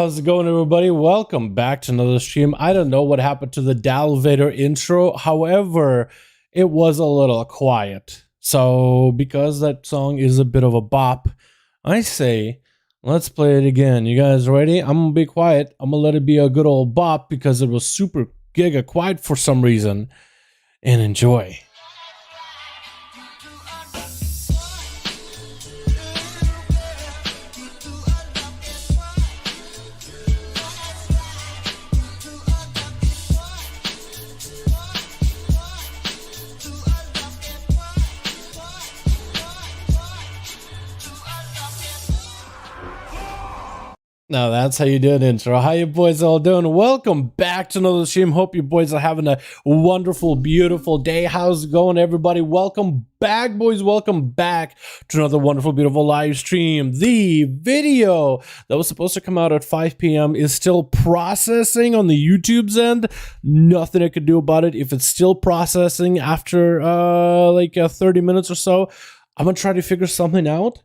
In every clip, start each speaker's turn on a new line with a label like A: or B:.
A: how's it going, everybody? Welcome back to another stream. I don't know what happened to the Dalvader intro. However, it was a little quiet. So, because that song is a bit of a bop, I say, let's play it again. You guys ready? I'm gonna be quiet. I'm gonna let it be a good old bop because it was super giga quiet for some reason. And enjoy. Now that's how you do an intro. How you boys all doing? Welcome back to another stream. Hope you boys are having a wonderful, beautiful day. How's it going, everybody? Welcome back, boys. Welcome back to another wonderful, beautiful live stream. The video that was supposed to come out at 5 p.m. is still processing on the YouTube's end. Nothing I could do about it. If it's still processing after 30 minutes or so, I'm gonna try to figure something out.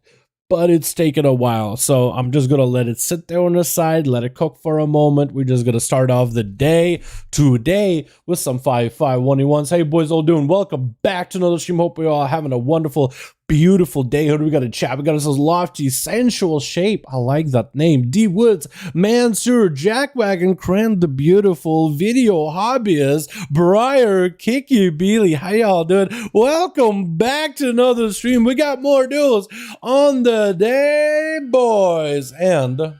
A: But it's taken a while, so I'm just gonna let it sit there on the side, let it cook for a moment. We're just gonna start off the day today with some 5V5 1v1s. Hey boys, all doing? Welcome back to another stream. Hope we're all having a wonderful, beautiful day. Who do we got to chat? We got ourselves Lofty, Sensual Shape. I like that name. D Woods, Mansur, Jackwagon, Cran the Beautiful, Video Hobbyist, Briar, Kiki, Beely. How y'all doing? Welcome back to another stream. We got more duels on the day, boys. And the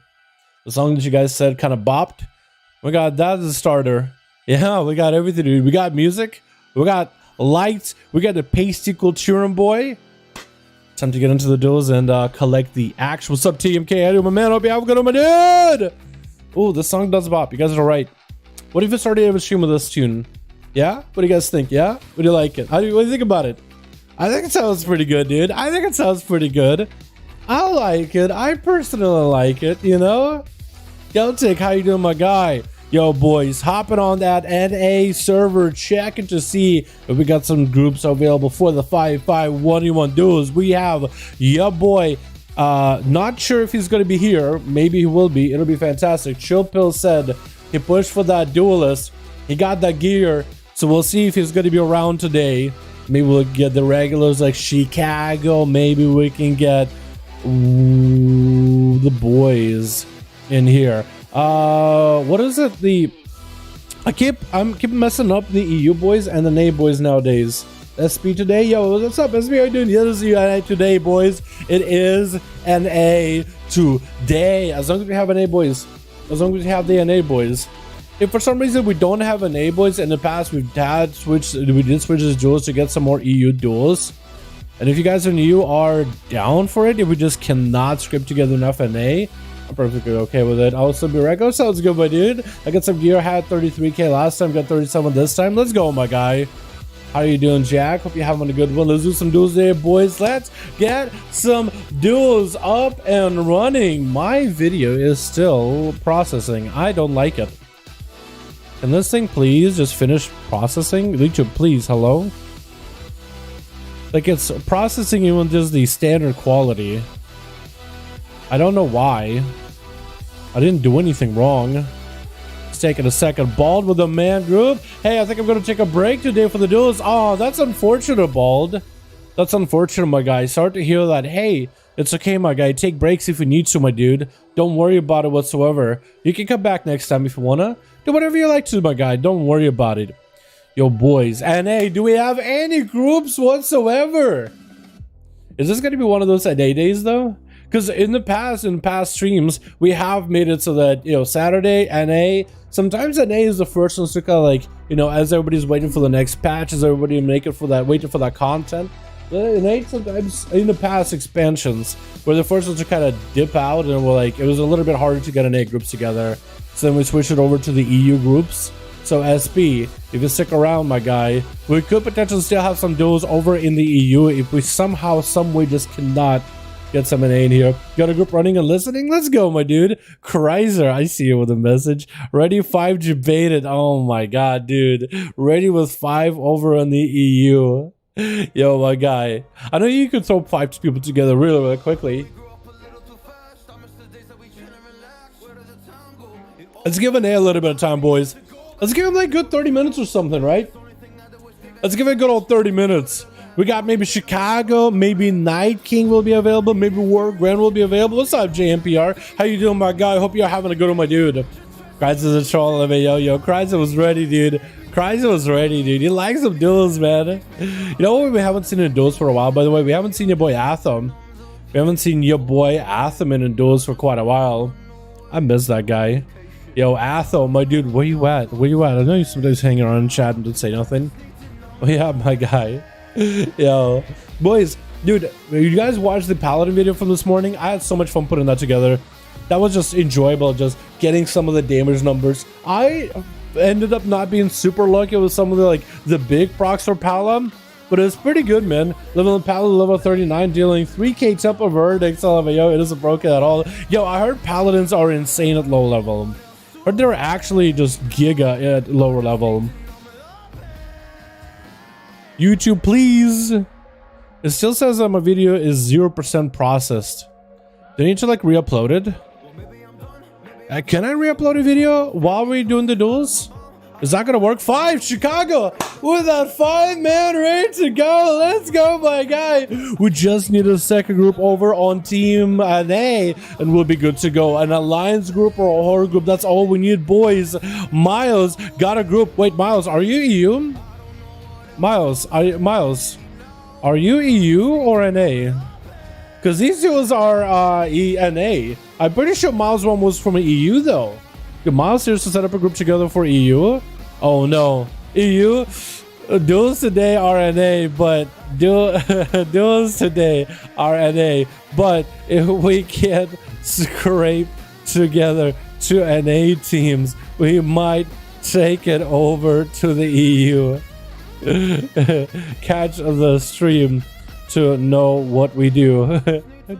A: song that you guys said kind of bopped. We got that as a starter. Yeah, we got everything, dude. We got music. We got lights. We got the pasty culture boy. Time to get into the duels and collect the axe. What's up, TMK? How do my man? Hope you have a good one, my dude. Oh, this song does bop. You guys are right. What if I started a stream with this tune? Yeah? What do you guys think? Yeah? What do you like it? What do you think about it? I think it sounds pretty good, dude. I think it sounds pretty good. I like it. I personally like it, you know? Celtic, how you doing, my guy? Yo, boys, hopping on that NA server, checking to see if we got some groups available for the 5V5 1v1 duels. We have your boy, not sure if he's going to be here. Maybe he will be. It'll be fantastic. Chill Pill said he pushed for that duelist. He got that gear, so we'll see if he's going to be around today. Maybe we'll get the regulars like Chicago. Maybe we can get the boys in here. What is it? I'm keep messing up the EU boys and the NA boys nowadays. SB today, yo, what's up, SB? How you doing? Yeah, this is NA today, boys. It is NA today. As long as we have NA boys, as long as we have the NA boys. If for some reason we don't have NA boys in the past, we did switch the duels to get some more EU duels. And if you guys in EU are down for it, if we just cannot script together enough NA, I'm perfectly okay with it. I'll still be Rego. Sounds good, my dude. I got some gear. I had 33k last time. Got 37 this time. Let's go, my guy. How are you doing, Jack? Hope you're having a good one. Let's do some duels there, boys. Let's get some duels up and running. My video is still processing. I don't like it. Can this thing please just finish processing? YouTube, please. Hello? Like, it's processing even just the standard quality. I don't know why. I didn't do anything wrong. It's taking a second. Bald with a man group. Hey, I think I'm going to take a break today for the duels. Oh, that's unfortunate, Bald. That's unfortunate, my guy. Sorry to hear that. Hey, it's okay, my guy. Take breaks if you need to, my dude. Don't worry about it whatsoever. You can come back next time if you want to. Do whatever you like to, my guy. Don't worry about it. Yo, boys. And hey, do we have any groups whatsoever? Is this going to be one of those NA days, though? Because in past streams, we have made it so that, you know, Saturday, NA, sometimes NA is the first one to kind of like, you know, as everybody's waiting for the next patch, as everybody waiting for that content. NA sometimes, in the past expansions, were the first ones to kind of dip out, and we're like, it was a little bit harder to get NA groups together. So then we switched it over to the EU groups. So SB, if you stick around, my guy, we could potentially still have some duels over in the EU if we somehow, some way just cannot get some NA in here. Got a group running and listening? Let's go, my dude. Kreiser, I see you with a message. Ready 5 debated. Oh my god, dude. Ready with 5 over in the EU. Yo, my guy. I know you could throw 5 people together really, really quickly. Let's give NA a little bit of time, boys. Let's give him like good 30 minutes or something, right? Let's give it a good old 30 minutes. We got maybe Chicago, maybe Night King will be available, maybe War Grand will be available. What's up, JMPR? How you doing, my guy? I hope you're having a good one, my dude. Cryza is a troll of it, yo. Cryza was ready, dude. Cryza was ready, dude. He likes some duels, man. You know what we haven't seen in duels for a while, by the way? We haven't seen your boy Atham. We haven't seen your boy Atham in duels for quite a while. I miss that guy. Yo, Atham, my dude, where you at? Where you at? I know you sometimes hang around in chat and don't say nothing. Oh yeah, my guy. Yo, boys, dude, you guys watched the Paladin video from this morning? I had so much fun putting that together. That was just enjoyable, just getting some of the damage numbers. I ended up not being super lucky with some of the big procs for Paladin, but it's pretty good, man. Level in Paladin, level 39, dealing 3k tempo verdicts. Yo, it isn't broken at all. Yo, I heard Paladins are insane at low level. Or they're actually just giga at lower level. YouTube, please. It still says that my video is 0% processed. Do I need to like re-upload it? Can I re-upload a video while we're doing the duels? Is that gonna work? 5 Chicago with that 5-man ready to go. Let's go, my guy. We just need a second group over on Team NA and we'll be good to go. An alliance group or a horror group, that's all we need, boys. Miles got a group. Wait, Miles, are you EU? Miles, are you EU or NA? Because these duels are NA. I'm pretty sure Miles one was from EU though. Did Miles seriously set up a group together for EU? Oh no, EU. Duels today are NA, but duels today are NA. But if we can't scrape together 2 NA teams, we might take it over to the EU. Catch the stream to know what we do.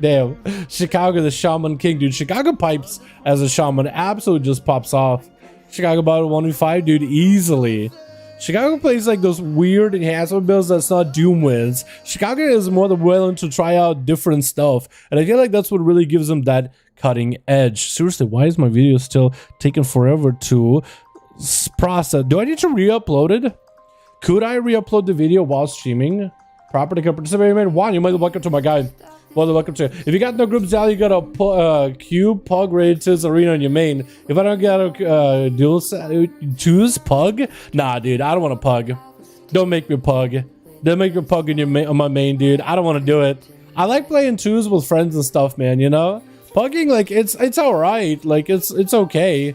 A: Damn, Chicago the Shaman King, dude. Chicago pipes as a shaman absolutely just pops off. Chicago bottle 1v5, dude, easily. Chicago plays like those weird enhancement builds that's not Doom wins. Chicago is more than willing to try out different stuff, and I feel like that's what really gives them that cutting edge. Seriously, why is my video still taking forever to process? Do I need to re-upload it? Could I re-upload the video while streaming? Property participate, man. Juan, you might be welcome to my guide. Welcome to. If you got no groups down, you got a cube pug rated to this arena on your main. If I don't get a duel choose pug, nah, dude, I don't want a pug. Don't make me pug. Don't make me pug in your on my main, dude. I don't want to do it. I like playing twos with friends and stuff, man. You know, pugging like it's all right, like it's okay,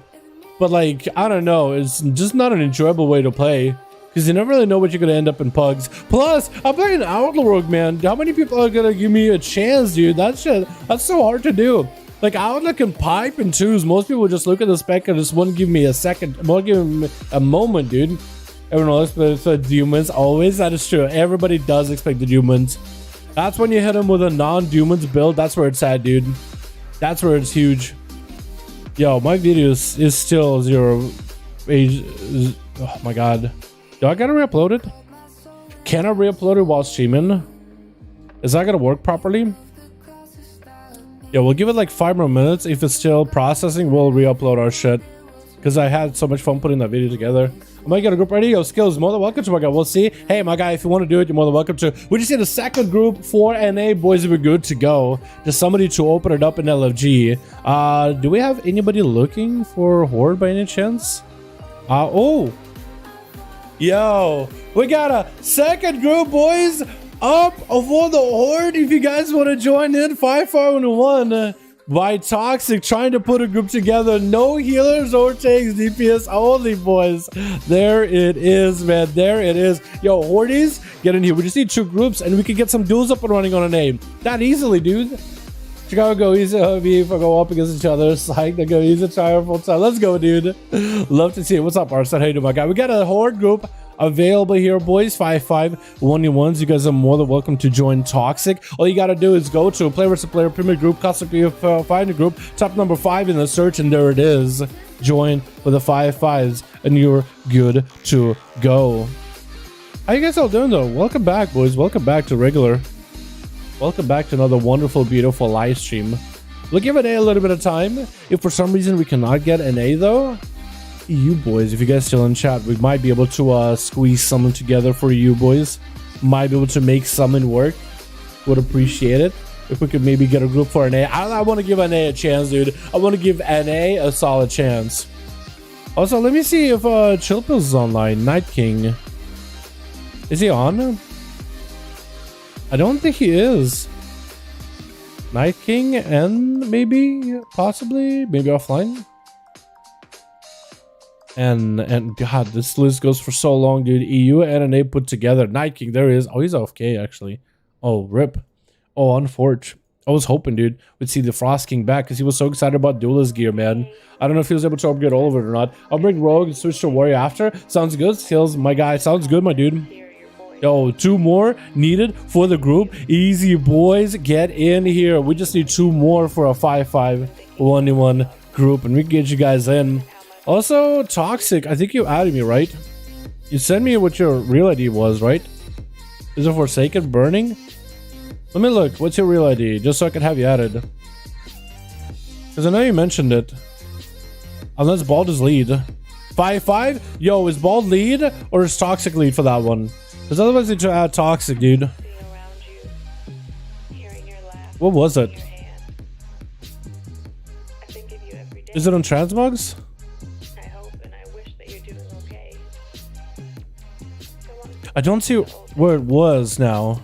A: but like I don't know, it's just not an enjoyable way to play. Because you never really know what you're going to end up in pugs. Plus, I'm playing Outlook, man. How many people are going to give me a chance, dude? That's so hard to do. Like, Outlook and pipe and twos. Most people just look at the spec and just won't give me a second. Won't give me a moment, dude. Everyone else expects humans. Always. That is true. Everybody does expect the humans. That's when you hit them with a non-humans build. That's where it's at, dude. That's where it's huge. Yo, my video is still 0 age. Oh, my God. Do I gotta re-upload it? Can I re-upload it while streaming? Is that gonna work properly? Yeah, we'll give it like 5 more minutes. If it's still processing, we'll re-upload our shit. Because I had so much fun putting that video together. I might get a group ready. Yo, Skills, more than welcome to my guy. We'll see. Hey, my guy, if you want to do it, you're more than welcome to. We just need a second group for NA. Boys, we're good to go. Just somebody to open it up in LFG. Do we have anybody looking for Horde by any chance? Oh. Yo, we got a second group, boys, up for the Horde. If you guys want to join in, 5-5-1 by Toxic, trying to put a group together. No healers or tanks, DPS only, boys. There it is, man. There it is. Yo, Hordes, get in here. We just need 2 groups, and we can get some duels up and running on a name. That easily, dude. Chicago go easy, if I go up against each other. Psych, they go easy, try full time. Let's go, dude. Love to see it. What's up, Arsene? How you doing, my guy? We got a Horde group available here, boys. 5-5 1v1s. You guys are more than welcome to join Toxic. All you gotta do is go to player versus player premier group, custom find a group, top number 5 in the search, and there it is. Join with the 5-5s, and you're good to go. How you guys all doing though? Welcome back, boys. Welcome back to regular. Welcome back to another wonderful, beautiful live stream. We'll give an A little bit of time. If for some reason we cannot get an A though, you boys, if you guys still in chat, we might be able to squeeze something together for you boys. Might be able to make something work. Would appreciate it if we could maybe get a group for an A. I want to give an A a chance, dude. I want to give an A a solid chance. Also, let me see if Chilpos is online. Night King. Is he on? I don't think he is. Night King and maybe, possibly, maybe offline. And God, this list goes for so long, dude. EU and NA put together. Night King, there he is. Oh, he's AFK actually. Oh, rip. Oh, unfortunate. I was hoping, dude, we'd see the Frost King back because he was so excited about Duelist gear, man. I don't know if he was able to upgrade all of it or not. I'll bring Rogue and switch to Warrior after. Sounds good. Skills, my guy. Sounds good, my dude. Yo, 2 more needed for the group. Easy, boys. Get in here. We just need 2 more for a 5-5 1v1 group, and we can get you guys in. Also, Toxic, I think you added me, right? You sent me what your real ID was, right? Is it Forsaken Burning? Let me look. What's your real ID? Just so I can have you added. Because I know you mentioned it. Unless Bald is lead. 5-5? Yo, is Bald lead or is Toxic lead for that one? Because otherwise you need to add Toxic, dude. What was it? Is it on Transmogs? I don't see where it was now.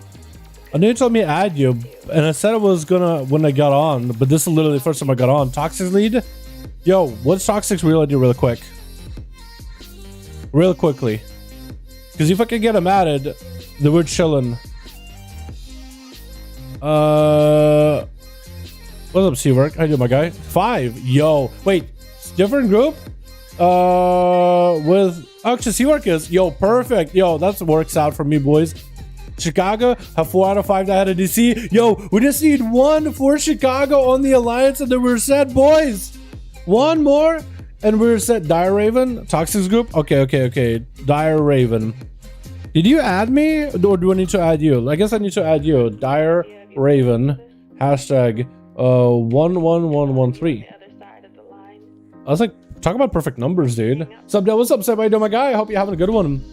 A: I know you told me to add you, and I said I was gonna when I got on, but this is literally the first time I got on. Toxic lead? Yo, what's Toxic's real ID real quick? Real quickly. Because if I can get him added, then we're chilling. What's up, Seawork? How you doing, my guy? 5. Yo. Wait, different group? With actually Seawork is yo, perfect. Yo, that works out for me, boys. Chicago have 4 out of 5 that had a DC. Yo, we just need 1 for Chicago on the alliance, and then we're set, boys. 1 more, and we're set. Dire Raven, Toxic's group. Okay. Dire Raven. Did you add me, or do I need to add you? I guess I need to add you. Dire Raven. Hashtag 11113. I was like, talk about perfect numbers, dude. What's up, Seb? How you doing, my guy? I hope you're having a good one.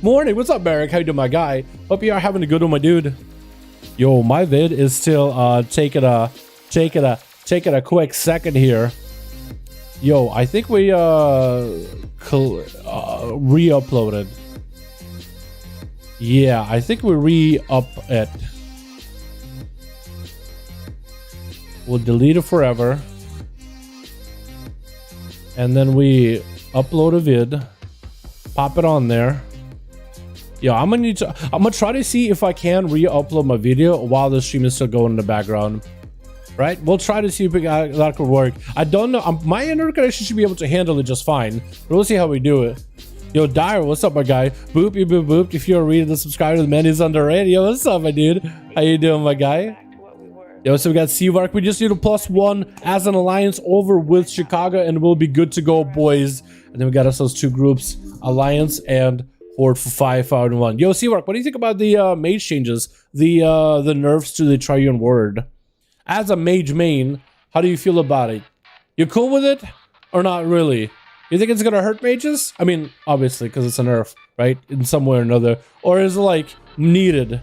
A: Morning. What's up, Barrick? How you doing, my guy? Hope you are having a good one, my dude. Yo, my vid is still taking a quick second here. Yo, I think we re-uploaded. Yeah, I think we re-up it. We'll delete it forever. And then we upload a vid, pop it on there. Yo, I'm gonna try to see if I can re-upload my video while the stream is still going in the background. Right? We'll try to see if that could work. I don't know. My internet connection should be able to handle it just fine. But we'll see how we do it. Yo, Dire, what's up, my guy? Boopy boop boop. If you're reading the subscriber, the man is underrated. Yo, what's up, my dude? How you doing, my guy? Yo, so we got Seavark. We just need a +1 as an alliance over with Chicago, and we'll be good to go, boys. And then we got ourselves 2 groups, Alliance and Horde for 5-5-1. Yo, Seavark, what do you think about the mage changes? The nerfs to the Triune Word? As a mage main, how do you feel about it? You cool with it or not really? You think it's gonna hurt mages? I mean, obviously, because it's a nerf, right? In some way or another. Or is it like needed?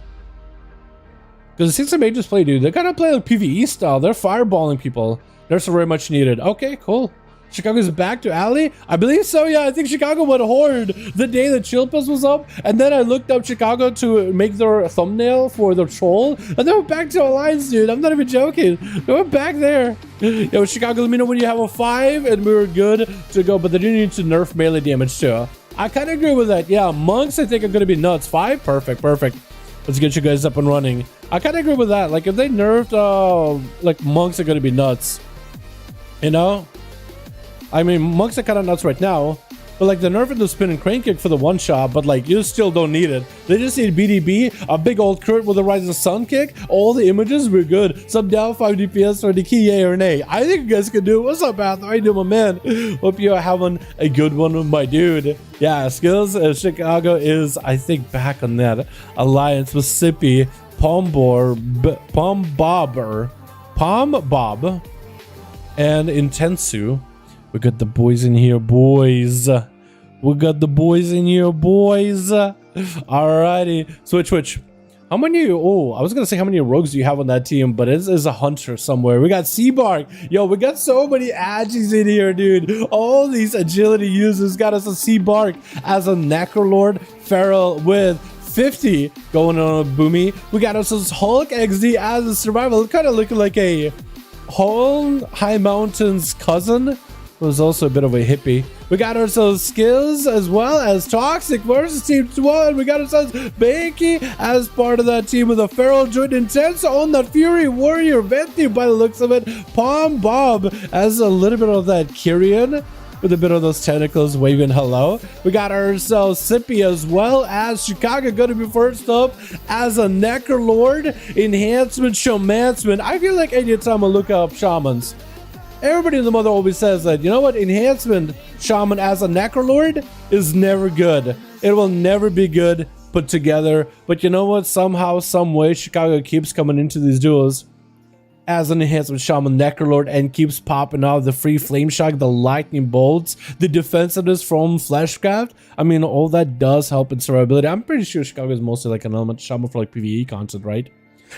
A: Because since the mages play, dude, they gotta play like PvE style. They're fireballing people. They're so very much needed. Okay, cool. Chicago's back to Alley? I believe so, yeah. I think Chicago went Horde the day that Chilpos was up. And then I looked up Chicago to make their thumbnail for their troll. And they went back to Alliance, dude. I'm not even joking. They went back there. Yo, Chicago, let me know when you have a 5 and we were good to go. But they do need to nerf melee damage too. I kind of agree with that. Yeah, monks I think are going to be nuts. 5? Perfect. Let's get you guys up and running. I kind of agree with that. Like if they nerfed, like monks are going to be nuts. You know? I mean, monks are kind of nuts right now, but like the nerf and the spin and crane kick for the one shot, but like you still don't need it. They just need BDB, a big old crit with a Rise of the Sun kick. All the images were good. Some down 5 DPS for the key, yay or nay. I think you guys can do it. What's up, Bath? How you doing, my man? Hope you are having a good one, my dude. Yeah, skills. Chicago is, I think, back on that alliance with Sippy, Pombobber, Palm Bob and Intensu. We got the boys in here, boys. We got the boys in here, boys. Alrighty. Switch. How many? Oh, I was gonna say how many rogues do you have on that team, but it is a hunter somewhere. We got Seabark. Yo, we got so many Aggies in here, dude. All these agility users got us a Seabark as a Necrolord Feral with 50 going on a Boomy. We got ourselves Hulk XD as a survival, kind of looking like a whole High Mountains cousin. Was also a bit of a hippie. We got ourselves Skills as well as Toxic versus Team 1. We got ourselves Banky as part of that team with a Feral Joint Intense on that Fury Warrior Venti by the looks of it. Palm Bob as a little bit of that Kyrian with a bit of those tentacles waving hello. We got ourselves Sippy as well as Chicago gonna be first up as a Necrolord Enhancement Shamansman. I feel like anytime I look up shamans, everybody in the mother always says that, you know what, enhancement shaman as a Necrolord is never good. It will never be good put together. But you know what, somehow, some way, Chicago keeps coming into these duels as an enhancement shaman Necrolord and keeps popping out the free flame shock, the lightning bolts, the defensiveness from fleshcraft. I mean, all that does help in survivability. I'm pretty sure Chicago is mostly like an element shaman for like PvE content, right?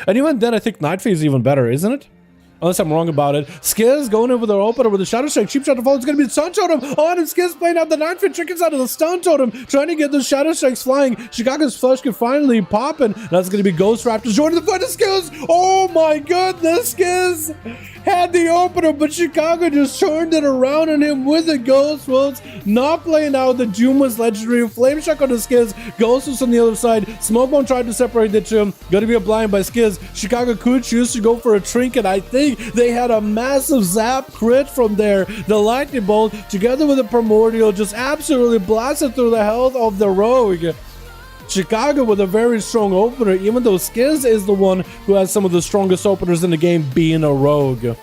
A: And even then, I think Night Phase is even better, isn't it? Unless I'm wrong about it. Skiz going over their opener with a Shadow Strike. Cheap shot to fall. It's going to be the Stun Totem on him. Skiz playing out the 9-fit trick inside of the Stun Totem. Trying to get those Shadow Strikes flying. Chicago's Flush can finally pop in. That's going to be Ghost Raptors joining the fight of Skiz. Oh my goodness. Skiz had the opener, but Chicago just turned it around on him with the Ghost Wolves. Not playing out the Juma's legendary Flame Shock on the Skiz. Ghost was on the other side. Smoke Bomb tried to separate the two. Going to be a blind by Skiz. Chicago could choose to go for a Trinket. I think they had a massive zap crit from there. The lightning bolt together with the primordial just absolutely blasted through the health of the rogue. Chicago with a very strong opener, even though Skiz is the one who has some of the strongest openers in the game, being a rogue.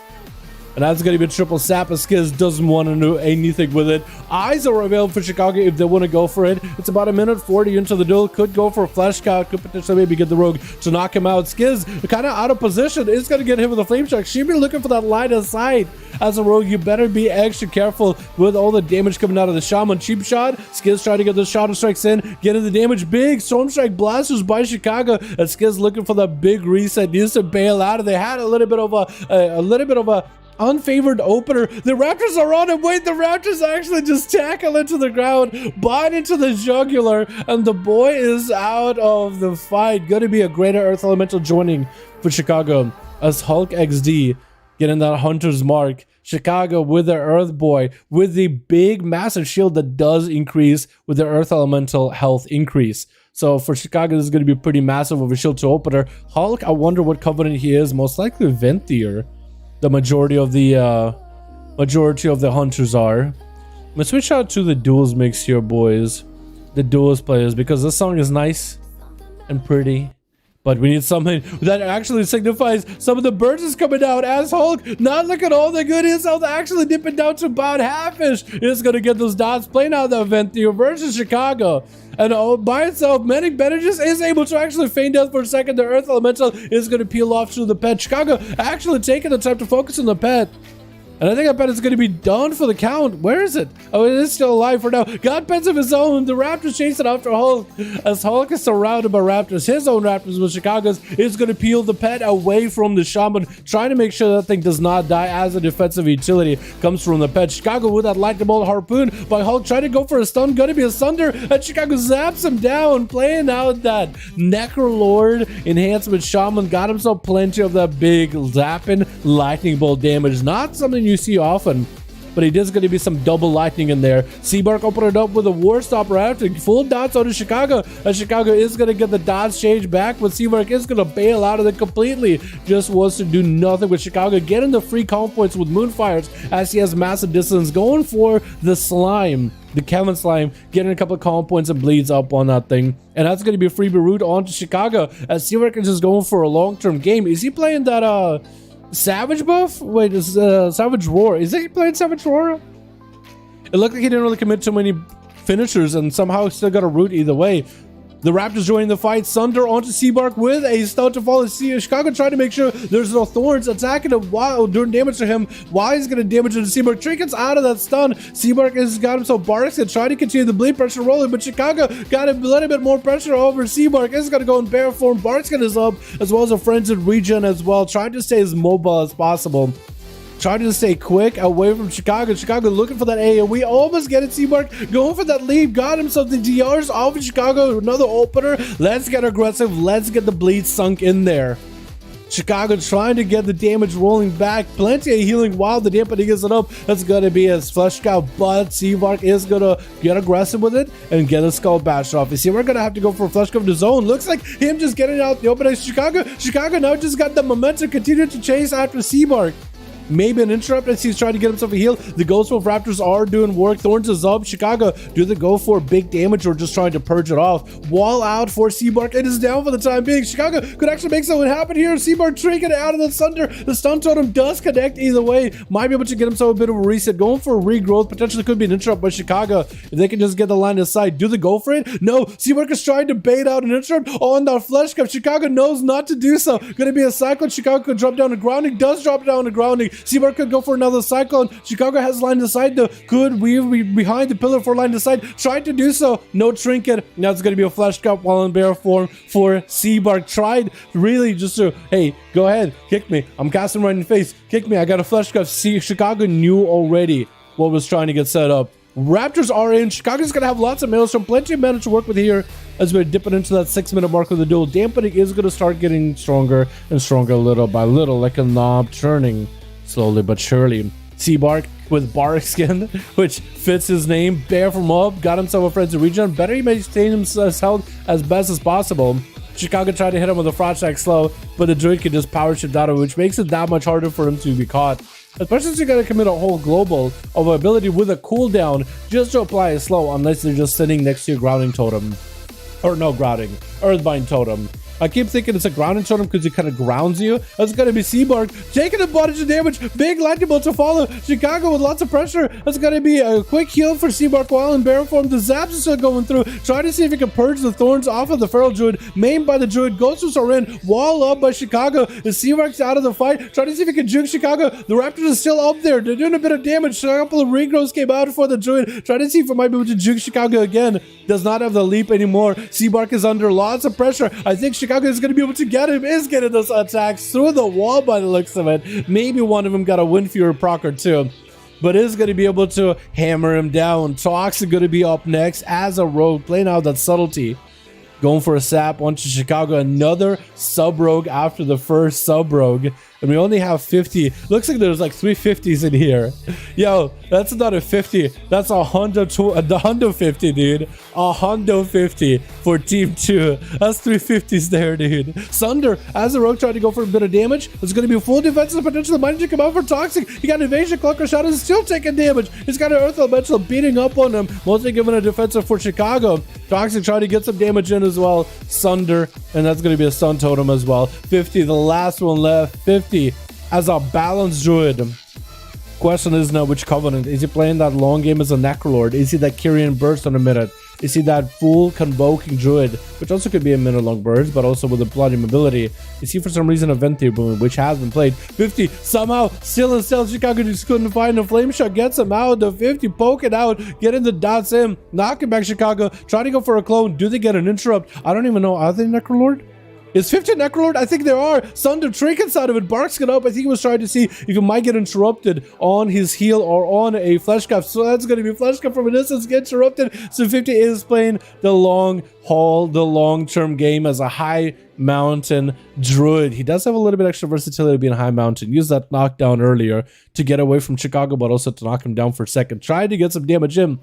A: And that's going to be a triple sap as Skiz doesn't want to do anything with it. Eyes are available for Chicago if they want to go for it. It's about a minute 40 into the duel. Could go for a flash count. Could potentially maybe get the rogue to knock him out. Skiz kind of out of position. Is going to get hit with a flame shock. She'd be looking for that line of sight. As a rogue, you better be extra careful with all the damage coming out of the shaman. Cheap shot. Skiz trying to get those Shadow Strikes in. Getting the damage. Big Storm Strike blasters by Chicago. And Skiz looking for that big reset. Needs to bail out. They had a little bit of a unfavored opener. The Raptors are on him. Wait, the Raptors actually just tackle into the ground, bite into the jugular, and the boy is out of the fight. Going to be a greater Earth Elemental joining for Chicago as Hulk XD getting that Hunter's Mark. Chicago with the Earth Boy with the big massive shield that does increase with the Earth Elemental health increase. So for Chicago, this is going to be pretty massive of a shield to opener. Hulk, I wonder what covenant he is. Most likely Venthier. The majority of the hunters are. Let's switch out to the duels mix here, boys. The duels players, because this song is nice and pretty, but we need something that actually signifies some of the burns is coming out as Hulk. Not looking all the good. His health actually dipping down to about half-ish. It's gonna get those dots playing out the event here versus Chicago. And all by itself, Manic Bandages is able to actually feign death for a second. The Earth Elemental is going to peel off through the pet. Chicago actually taking the time to focus on the pet. And I think that pet is going to be done for the count. Where is it? Oh, it is still alive for now. Got pets of his own. The Raptors chasing after Hulk. As Hulk is surrounded by Raptors, his own Raptors with Chicago's is going to peel the pet away from the Shaman, trying to make sure that thing does not die as a defensive utility comes from the pet. Chicago with that lightning bolt harpoon by Hulk, trying to go for a stun. Going to be a thunder, and Chicago zaps him down, playing out that Necrolord enhancement Shaman. Got himself plenty of that big zapping lightning bolt damage. Not something you see often, but it is going to be some double lightning in there. Seabark opened it up with a War Stopper after full dots out of Chicago, and Chicago is going to get the dots change back, but Seabark is going to bail out of it completely. Just wants to do nothing with Chicago, getting the free comp points with Moonfires as he has massive distance, going for the slime. The Kevin Slime, getting a couple of comp points and bleeds up on that thing. And that's going to be a freebie route onto Chicago as Seabark is just going for a long-term game. Is he playing that, Savage buff? Wait, is Savage Roar? Is he playing Savage Roar? It looked like he didn't really commit too many finishers and somehow still got a root either way. The Raptors joining the fight. Sunder onto Seabark with a stun to follow. Chicago trying to make sure there's no thorns attacking him while doing damage to him. While he's going to damage to Seabark. Trinket's out of that stun. Seabark has got himself. Bark's going to try to continue the bleed pressure rolling, but Chicago got a little bit more pressure over Seabark. Is going to go in bear form. Bark's going to up, as well as a frenzied regen as well. Trying to stay as mobile as possible. Trying to stay quick away from Chicago. Chicago looking for that A. We almost get it. Seabark going for that lead. Got himself the DRs off of Chicago. Another opener. Let's get aggressive. Let's get the bleed sunk in there. Chicago trying to get the damage rolling back. Plenty of healing while the dampening isn't up. That's going to be his flesh cow, but Seabark is going to get aggressive with it and get a skull bashed off. You see, we're going to have to go for a flesh cow to zone. Looks like him just getting out the open. Chicago now just got the momentum, continue to chase after Seabark. Maybe an interrupt as he's trying to get himself a heal. The Ghost Wolf Raptors are doing work. Thorns is up. Chicago, do they go for big damage or just trying to purge it off? Wall out for Seabark. It is down for the time being. Chicago could actually make something happen here. Seabark trinket out of the thunder. The stun totem does connect either way. Might be able to get himself a bit of a reset. Going for a regrowth. Potentially could be an interrupt by Chicago. If they can just get the line of sight. Do they go for it? No. Seabark is trying to bait out an interrupt on that flesh cup. Chicago knows not to do so. Going to be a cyclone. Chicago could drop down to grounding. Does drop down to grounding. Seabark could go for another cyclone. Chicago has line of sight though. Could weave behind the pillar for line of sight. Tried to do so. No trinket. Now it's going to be a flesh cup while in bear form for Seabark. Tried really just to, hey, go ahead. Kick me. I'm casting right in the face. Kick me. I got a flesh cup. See, Chicago knew already what was trying to get set up. Raptors are in. Chicago's going to have lots of maelstrom. Plenty of mana to work with here as we're dipping into that 6-minute mark of the duel. Dampening is going to start getting stronger and stronger little by little, like a knob turning. Slowly but surely. Seabark with bark skin, which fits his name. Bear from up, got himself a frenzy regen. Better he maintain his health as best as possible. Chicago tried to hit him with a frost attack slow, but the druid can just power shift out of it, which makes it that much harder for him to be caught. Especially since you gotta commit a whole global of ability with a cooldown just to apply a slow, unless they're just sitting next to your grounding totem. Or no grounding, Earthbind totem. I keep thinking it's a grounding totem because it kind of grounds you. That's going to be Seabark taking a bunch of damage. Big lightning bolt to follow. Chicago with lots of pressure. That's going to be a quick heal for Seabark while in bear form. The zaps are still going through. Trying to see if he can purge the thorns off of the feral druid. Maimed by the druid. Ghosts are in. Wall up by Chicago. The Seabark's out of the fight. Trying to see if he can juke Chicago. The Raptors are still up there. They're doing a bit of damage. A couple of regrowths came out for the druid. Trying to see if he might be able to juke Chicago again. Does not have the leap anymore. Seabark is under lots of pressure. I think Chicago is going to be able to get him. Is getting those attacks through the wall by the looks of it. Maybe one of them got a Wind Fury proc or two, but is going to be able to hammer him down. Tox is going to be up next as a rogue, playing out that subtlety. Going for a sap onto Chicago. Another sub-rogue after the first sub-rogue. And we only have 50. Looks like there's like 350s in here. Yo, that's not a 50. That's a Hondo 50, dude. A Hondo 50 for Team 2. That's 350s there, dude. Sunder, as a rogue, trying to go for a bit of damage. It's going to be a full defensive potential. Might need to come out for Toxic. He got Invasion, Clunker Shot, is still taking damage. He's got an Earth Elemental beating up on him. Mostly giving a defensive for Chicago. Toxic trying to get some damage in as well. Sunder, and that's going to be a stun totem as well. 50, the last one left. 50 as a balanced druid. Question is now which covenant. Is he playing that long game as a Necrolord? Is he that Kyrian burst on a minute? Is he that full convoking druid, which also could be a minute long burst, but also with a bloody mobility? Is he for some reason a Venti boom, which has been played? 50 somehow still in stealth. Chicago just couldn't find a flame shot. Gets him out. The 50 poking out, getting the dots in, knocking back Chicago. Trying to go for a clone. Do they get an interrupt? I don't even know. Are they Necrolord? Is 50 Necrolord? I think there are. Sunder trinkets out of it. Barks it up. I think he was trying to see if he might get interrupted on his heal or on a flesh cup. So that's going to be flesh cup from a distance. Get interrupted. So 50 is playing the long haul, the long-term game as a high mountain druid. He does have a little bit extra versatility being high mountain. Used that knockdown earlier to get away from Chicago, but also to knock him down for a second. Tried to get some damage in.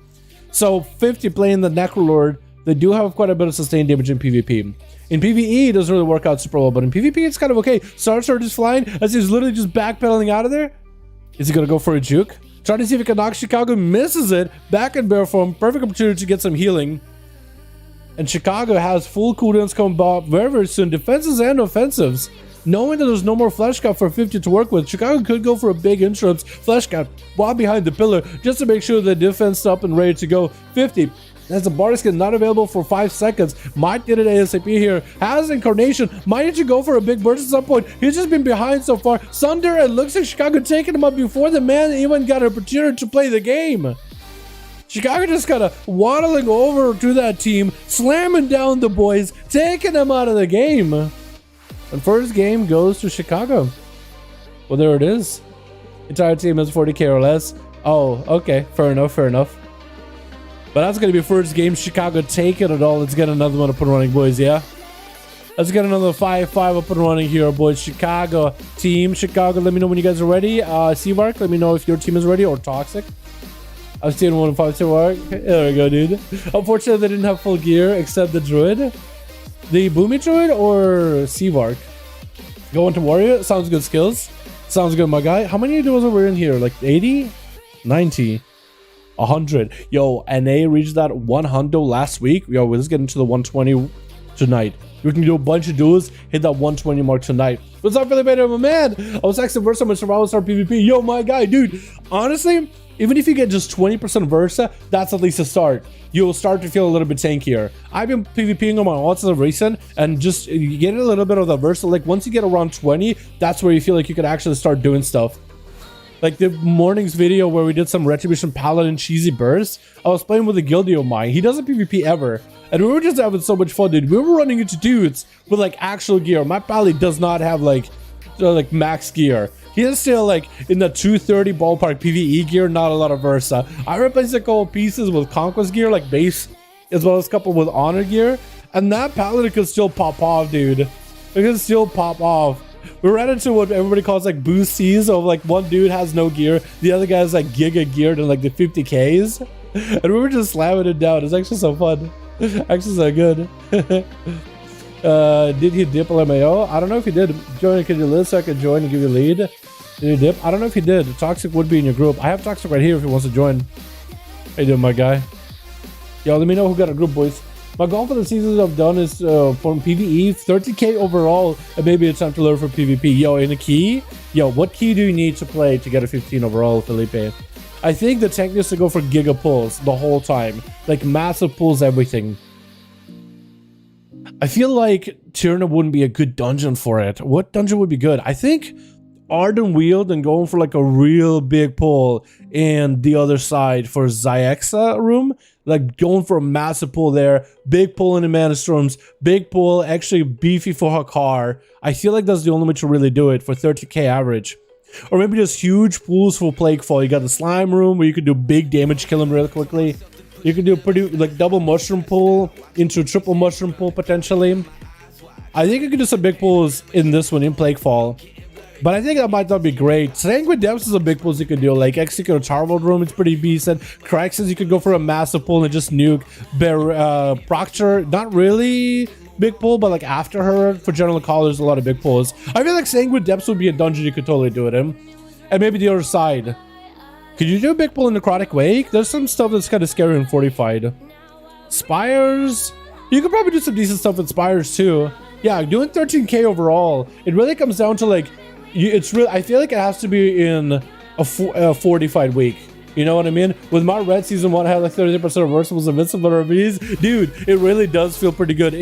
A: So 50 playing the Necrolord. They do have quite a bit of sustained damage in PvP. In PvE, it doesn't really work out super well, but in PvP, it's kind of okay. Starstart is flying as he's literally just backpedaling out of there. Is he going to go for a juke? Trying to see if he can knock Chicago. Misses it. Back in bear form. Perfect opportunity to get some healing. And Chicago has full cooldowns coming up very, very soon. Defenses and offensives. Knowing that there's no more flesh cap for 50 to work with, Chicago could go for a big interrupt flesh cap while behind the pillar just to make sure they're defensed up and ready to go. 50 As the bar skin not available for 5 seconds. Might get it ASAP here. Has Incarnation. Might need to go for a big burst at some point. He's just been behind so far. Sunder, it looks like Chicago taking him up before the man even got an opportunity to play the game. Chicago just kind of waddling over to that team, slamming down the boys, taking them out of the game. And first game goes to Chicago. Well, there it is. Entire team is 40k or less. Oh, okay. Fair enough, fair enough. But that's going to be first game. Chicago taking it all. Let's get another one up and running, boys, yeah? Let's get another 5-5 up and running here, boys. Chicago team. Chicago, let me know when you guys are ready. Seavark, let me know if your team is ready, or Toxic. I've seen 1-5 Seavark. There we go, dude. Unfortunately, they didn't have full gear except the Druid. The Boomy Druid or Seavark? Going to Warrior. Sounds good skills. Sounds good, my guy. How many duels are we in here? Like 80? 90? 100. Yo, NA reached that 100 last week. Yo, let's get into the 120 tonight. We can do a bunch of duels, hit that 120 mark tonight. What's up, Philly Bader, my man? I was actually Versa with Survival Star PvP. Yo, my guy, dude. Honestly, even if you get just 20% Versa, that's at least a start. You'll start to feel a little bit tankier. I've been PvPing on my alts as of recent, and just you get a little bit of the Versa. Like, once you get around 20, that's where you feel like you could actually start doing stuff. Like the morning's video where we did some Retribution Paladin cheesy burst, I was playing with a guildie of mine. He doesn't PvP ever, and we were just having so much fun, dude. We were running into dudes with like actual gear. My pally does not have like max gear. He is still like in the 230 ballpark PvE gear, not a lot of Versa. I replaced a couple pieces with Conquest gear, like base, as well as a couple with Honor gear, and that Paladin could still pop off, dude. It could still pop off. We ran into what everybody calls like boost C's, of like one dude has no gear, the other guy's like giga geared in like the 50Ks, and we were just slamming it down. It's actually so fun. Actually so good. Did he dip LMAO? I don't know if he did. Join, could you list so I could join and give you a lead? Did he dip? I don't know if he did. Toxic would be in your group. I have Toxic right here if he wants to join. How you doing, my guy? Yo, let me know who got a group, boys. My goal for the seasons I've done is from PvE, 30k overall, and maybe it's time to learn for PvP. Yo, in a key? Yo, what key do you need to play to get a 15 overall, Felipe? I think the tank needs to go for giga pulls the whole time. Like, massive pulls, everything. I feel like Tyranna wouldn't be a good dungeon for it. What dungeon would be good? I think Ardent Wield and going for like a real big pull in the other side for Zyxa room. Like going for a massive pull there, big pull into Mana Storms, big pull, actually beefy for Hakar. I feel like that's the only way to really do it for 30k average. Or maybe just huge pulls for Plaguefall. You got the Slime room where you can do big damage, kill him real quickly. You can do a pretty like double mushroom pull into triple mushroom pull potentially. I think you can do some big pulls in this one in Plaguefall. But I think that might not be great. Sanguine Depths is a big pull you could do. Like Execute Tarvold Room, it's pretty decent. Craxus, you could go for a massive pull and just nuke. Proctor, not really big pull, but like after her, for General Call, there's a lot of big pulls. I feel like Sanguine Depths would be a dungeon you could totally do it in. And maybe the other side. Could you do a big pull in Necrotic Wake? There's some stuff that's kind of scary and fortified. Spires, you could probably do some decent stuff with Spires too. Yeah, doing 13k overall. It really comes down to like, it's really, I feel like it has to be in a fortified week. You know what I mean? With my red season 1, I had like 30% of Versatiles Invincible RBs. Dude, it really does feel pretty good.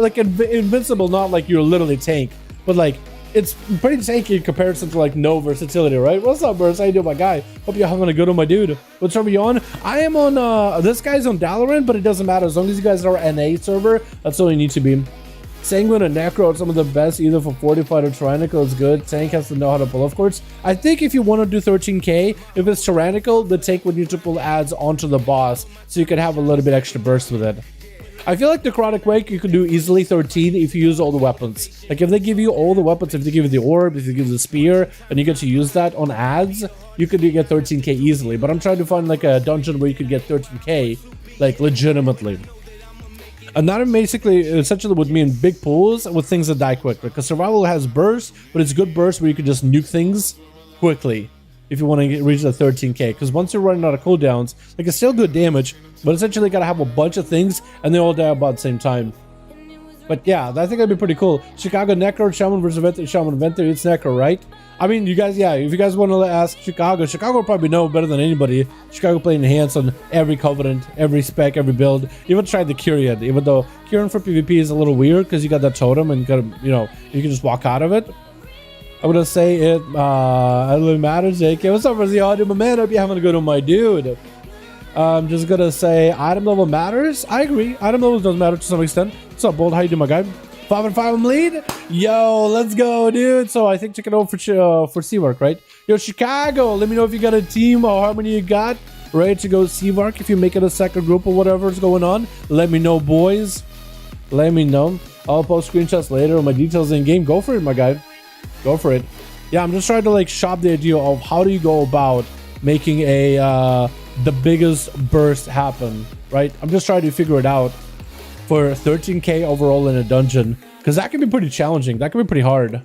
A: Like Invincible, not like you're literally tank, but like it's pretty tanky in comparison to like no versatility, right? What's up, Burst? How you doing, my guy? Hope you're having a good one, my dude. What server you on? I am on, this guy's on Dalaran, but it doesn't matter. As long as you guys are NA server, that's all you need to be. Sanguine and Necro are some of the best, either for fortified or tyrannical is good. Tank has to know how to pull, of course. I think if you want to do 13k, if it's tyrannical, the tank would need to pull adds onto the boss, so you could have a little bit extra burst with it. I feel like Necrotic Wake, you can do easily 13 if you use all the weapons. Like if they give you all the weapons, if they give you the orb, if they give you the spear, and you get to use that on adds, you could get 13k easily. But I'm trying to find like a dungeon where you could get 13k, like legitimately. And that basically essentially would mean big pulls with things that die quick, because survival has burst, but it's good burst where you can just nuke things quickly if you want to reach the 13k. Because once you're running out of cooldowns, like it's still good damage, but essentially got to have a bunch of things and they all die about the same time. But yeah, I think that'd be pretty cool. Chicago Necro, Shaman versus Venter, Shaman Venter, it's Necro, right? I mean, you guys, yeah, if you guys want to ask Chicago will probably know better than anybody. Chicago playing enhanced on every Covenant, every spec, every build. Even tried the Kyrian, even though Kyrian for PvP is a little weird because you got that totem and you got, you know, you can just walk out of it. I'm gonna say it, really matters, JK. What's up, for the audio, my man? I hope you're having a good one, my dude. I'm just gonna say item level matters. I agree. Item levels does matter to some extent. What's up, Bold? How you doing, my guy? 5-5 I'm lead. Yo, let's go, dude. So I think check it out for Seawork, right? Yo, Chicago, let me know if you got a team or how many you got ready to go Seawork. If you make it a second group or whatever's going on, let me know, boys. Let me know. I'll post screenshots later on my details in game. Go for it, my guy. Go for it. Yeah, I'm just trying to like shop the idea of how do you go about making a the biggest burst happen, right? I'm just trying to figure it out for 13k overall in a dungeon, because that can be pretty challenging. That can be pretty hard.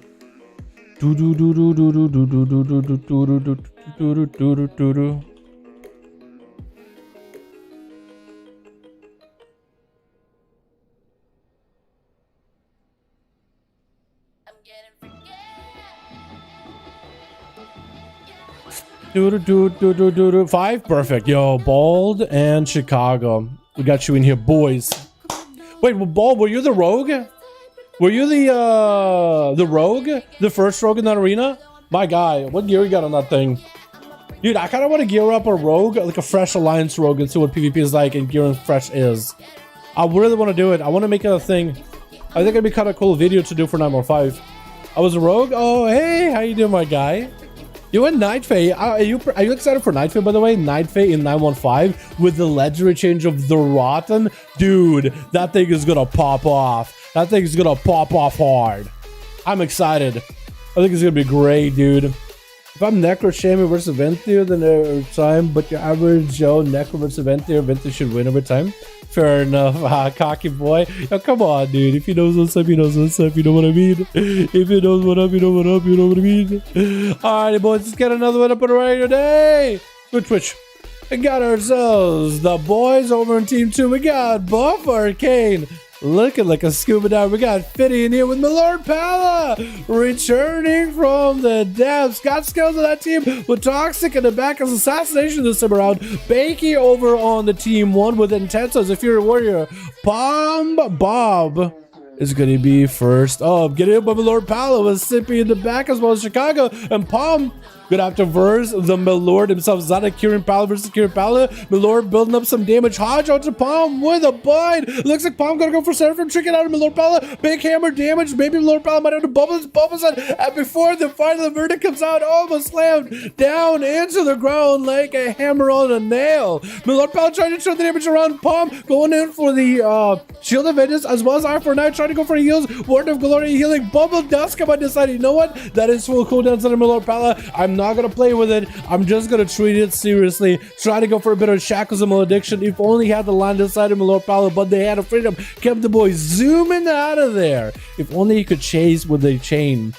A: Five, perfect. Yo, Bald and Chicago, we got you in here, boys. Wait, well, Bald, were you the rogue? Were you the rogue? The first rogue in that arena? My guy, what gear you got on that thing? Dude, I kind of want to gear up a rogue, like a fresh alliance rogue, and see what PvP is like and gearing fresh is. I really want to do it. I want to make it a thing. I think it'd be kind of cool video to do for 915. I was a rogue. Oh, hey, how you doing, my guy? You in Night Fae? Are you excited for Night Fae, by the way? Night Fae in 915 with the legendary change of the Rotten? Dude, that thing is gonna pop off. That thing is gonna pop off hard. I'm excited. I think it's gonna be great, dude. If I'm Necro Shaman versus Ventir, then every time, but your average Joe Necro versus Ventir, Ventir should win every time. Fair enough, cocky boy. Yo, come on, dude. If he knows what's up, he knows what's up. You know what I mean? If he knows what up, you know what up. You know what I mean? Alrighty, boys. Let's get another one up and right today. Twitch. We got ourselves the boys over in Team 2. We got Buff Arcane. Looking like a scuba diver. We got Fitty in here with Milord Pala returning from the depths. Got skills on that team with Toxic in the back as Assassination this time around. Bakey over on the team 1 with Intense as a Fury Warrior. Bob is going to be first up. Getting up by Milord Pala with Sippy in the back as well as Chicago. And Palm good after verse the Milord himself. Zada Kieran Pala versus Kieran Pala. Milord building up some damage. Hodge onto Palm with a bind. Looks like Palm gonna go for Seraphim. Tricking out of Milord Pala. Big hammer damage. Maybe Milord Pala might have to bubbles and before the final verdict comes out, almost slammed down into the ground like a hammer on a nail. Milord Pala trying to turn the damage around. Palm going in for the Shield of Vengeance as well as Eye for Night, trying to go for heals. Ward of Glory healing. Bubble Dust come on decided, you know what? That is full cooldowns on Milord Pala. I'm not gonna play with it. I'm just gonna treat it seriously. Try to go for a bit of Shackles and Malediction. If only had the land inside of Milord Pala, but they had a freedom. Kept the boys zooming out of there. If only he could chase with a chain,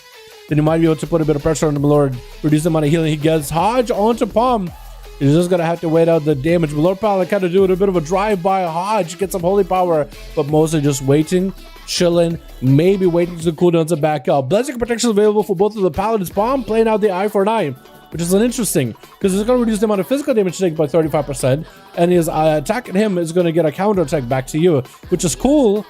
A: then he might be able to put a bit of pressure on the Milord. Reduce the amount of healing he gets. Hodge onto Palm. He's just gonna have to wait out the damage. Milord Pala kind of doing a bit of a drive-by. Hodge get some holy power, but mostly just waiting, chilling, maybe waiting to the cooldowns to back up. Blessing protection available for both of the Paladins. Palm playing out the Eye for an Eye, which is an interesting because it's going to reduce the amount of physical damage taken by 35%, and his attack at him is going to get a counter attack back to you, which is cool.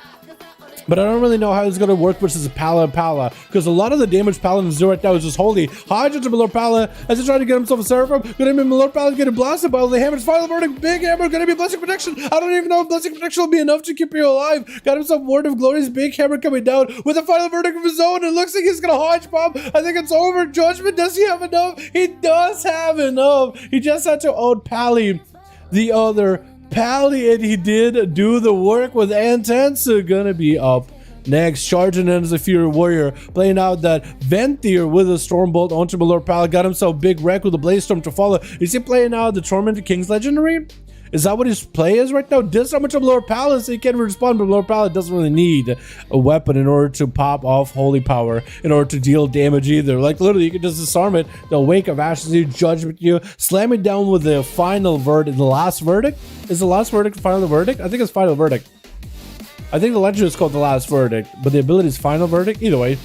A: But I don't really know how it's going to work versus Pala, because a lot of the damage Paladins do right now is just holy. Hodge into Milord Pala as he trying to get himself a Seraphim. Gonna be Milord Pala getting blasted by all the hammers. Final verdict, big hammer, gonna be Blessing Protection. I don't even know if Blessing Protection will be enough to keep you alive. Got himself Ward of Glory's big hammer coming down with a final verdict of his own. It looks like he's gonna Hodge Bomb. I think it's over. Judgment, does he have enough? He does have enough. He just had to out Pally the other Pally, and he did do the work with Antensa gonna be up next. Charging in as a Fury Warrior, playing out that Ventir with a Stormbolt onto Milord Pala. Got himself big wreck with a Blaze Storm to follow. Is he playing out the Tormented King's Legendary? Is that what his play is right now? Does so much of Milord Pala so he can respond, but Milord Pala doesn't really need a weapon in order to pop off holy power, in order to deal damage either. Like literally you can just disarm it. The Wake of Ashes you, Judgment you, slam it down with the final verdict. The last verdict? Is the last verdict final verdict? I think it's final verdict. I think the legend is called the last verdict, but the ability is final verdict. Either way,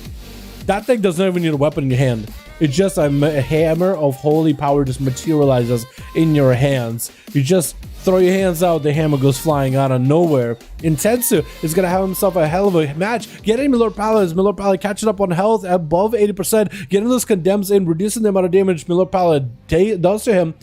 A: that thing doesn't even need a weapon in your hand. It's just a hammer of holy power just materializes in your hands. You just throw your hands out, the hammer goes flying out of nowhere. Intensu is going to have himself a hell of a match. Getting Milord Pala is Milord Pala catching up on health above 80%. Getting those condemns in, reducing the amount of damage Milord Pala does to him.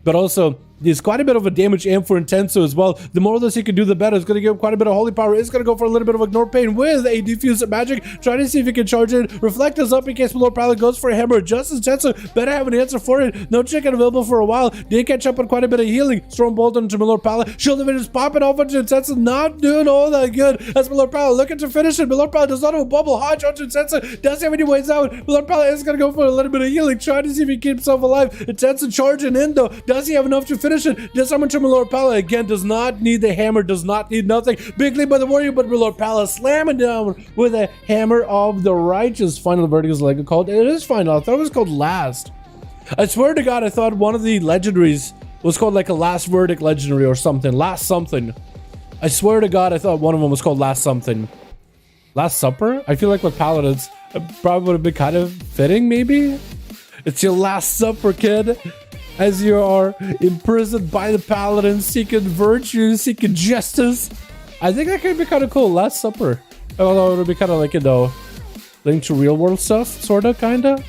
A: But also, there's quite a bit of a damage aim for Intenso as well. The more of this he can do, the better. It's going to give him quite a bit of holy power. It's going to go for a little bit of ignore pain with a diffuse magic. Trying to see if he can charge it. Reflect is up in case Milord Pilot goes for a hammer. Just as Intenso better have an answer for it. No chicken available for a while. Did catch up on quite a bit of healing. Storm Bolt onto Milord Pilot. Shield of it is popping off onto Intenso. Not doing all that good. As Milord Pilot looking to finish it. Milord Pilot does not have a bubble. Hodge onto Intenso. Does have any ways out. Milord Pilot is going to go for a little bit of healing. Trying to see if he keeps himself alive. Intenso charging in though. Does he have enough to finish it? Does someone to Milord Pala again, does not need the hammer, does not need nothing. Big lead by the warrior, but Milord Pala slamming down with a hammer of the righteous. Final verdict is like called. It is final. I thought it was called last. I swear to God, I thought one of the legendaries was called like a last verdict legendary or something. Last something. I swear to God, I thought one of them was called last something. Last supper? I feel like with paladins, it probably would have been kind of fitting, maybe? It's your last supper, kid. As you are imprisoned by the paladin, seeking virtue, seeking justice. I think that could be kind of cool. Last Supper. Although it would be kind of like, you know, linked to real world stuff, sort of, kind of.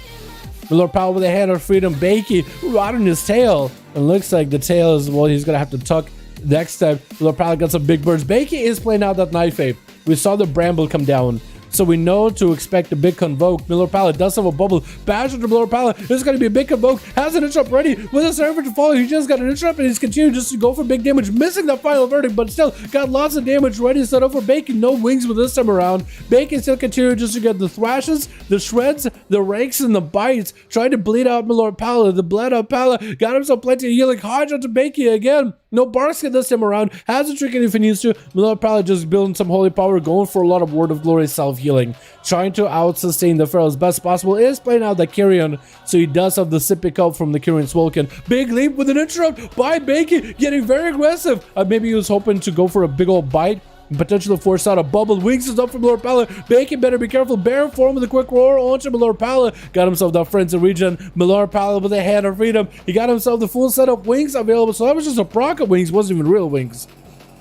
A: Milord Powell with a hand of freedom. Bakey right on his tail. And looks like the tail is what he's going to have to tuck next time. Milord Powell got some big birds. Bakey is playing out that knife ape. We saw the bramble come down. So we know to expect a big convoke. Milord Pala does have a bubble. Bash into Milord Pala. There's going to be a big convoke. Has an interrupt ready. With a server to follow. He just got an interrupt and he's continuing just to go for big damage. Missing that final verdict, but still got lots of damage ready set up for Bacon. No wings with this time around. Bacon still continuing just to get the thrashes, the shreds, the rakes, and the bites. Trying to bleed out Milord Pala. The bled out Pala. Got himself plenty of healing. Hodge onto Bacon again. No Barskin this time around. Has a trick if he needs to. Milord Pala just building some holy power. Going for a lot of Word of Glory self-healing. Trying to out-sustain the Pharaoh as best possible. Is playing out the Kyrian. So he does have the sipping up from the Kyrian Swolken. Big leap with an interrupt by Bacon. Getting very aggressive. Maybe he was hoping to go for a big old bite. Potentially force out a bubble. Wings is up from Milord Pala. Bacon better be careful. Bear form with a quick roar onto Milord Pala. Got himself that frenzy region. Milord Pala with a hand of freedom. He got himself the full set of wings available. So that was just a proc of wings. Wasn't even real wings.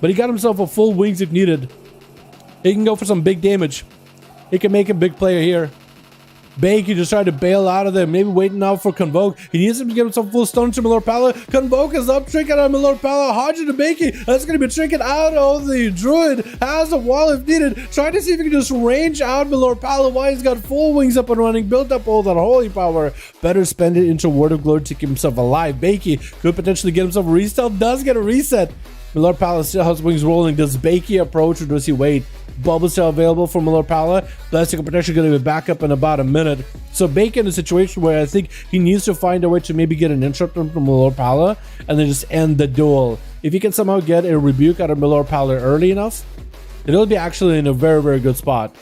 A: But he got himself a full wings if needed. He can go for some big damage. He can make a big player here. Bacon just tried to bail out of there. Maybe waiting out for Convoke. He needs him to get himself full stun to Milord Pala. Convoke is up, trinket on Milord Pala. Hodge to Bacon. That's going to be trinket out of the Druid. Has a wall if needed. Trying to see if he can just range out Milord Pala while he's got full wings up and running. Built up all that holy power. Better spend it into Word of Glory to keep himself alive. Bacon could potentially get himself a reset. Does get a reset. Milord Pala still has wings rolling. Does Bacon approach or does he wait? Bubble still available for Milord Pala. Plastic protection going to be back up in about a minute. So Bacon in a situation where I think he needs to find a way to maybe get an interrupt from Milord Pala and then just end the duel. If he can somehow get a rebuke out of Milord Pala early enough, it'll be actually in a very, very good spot.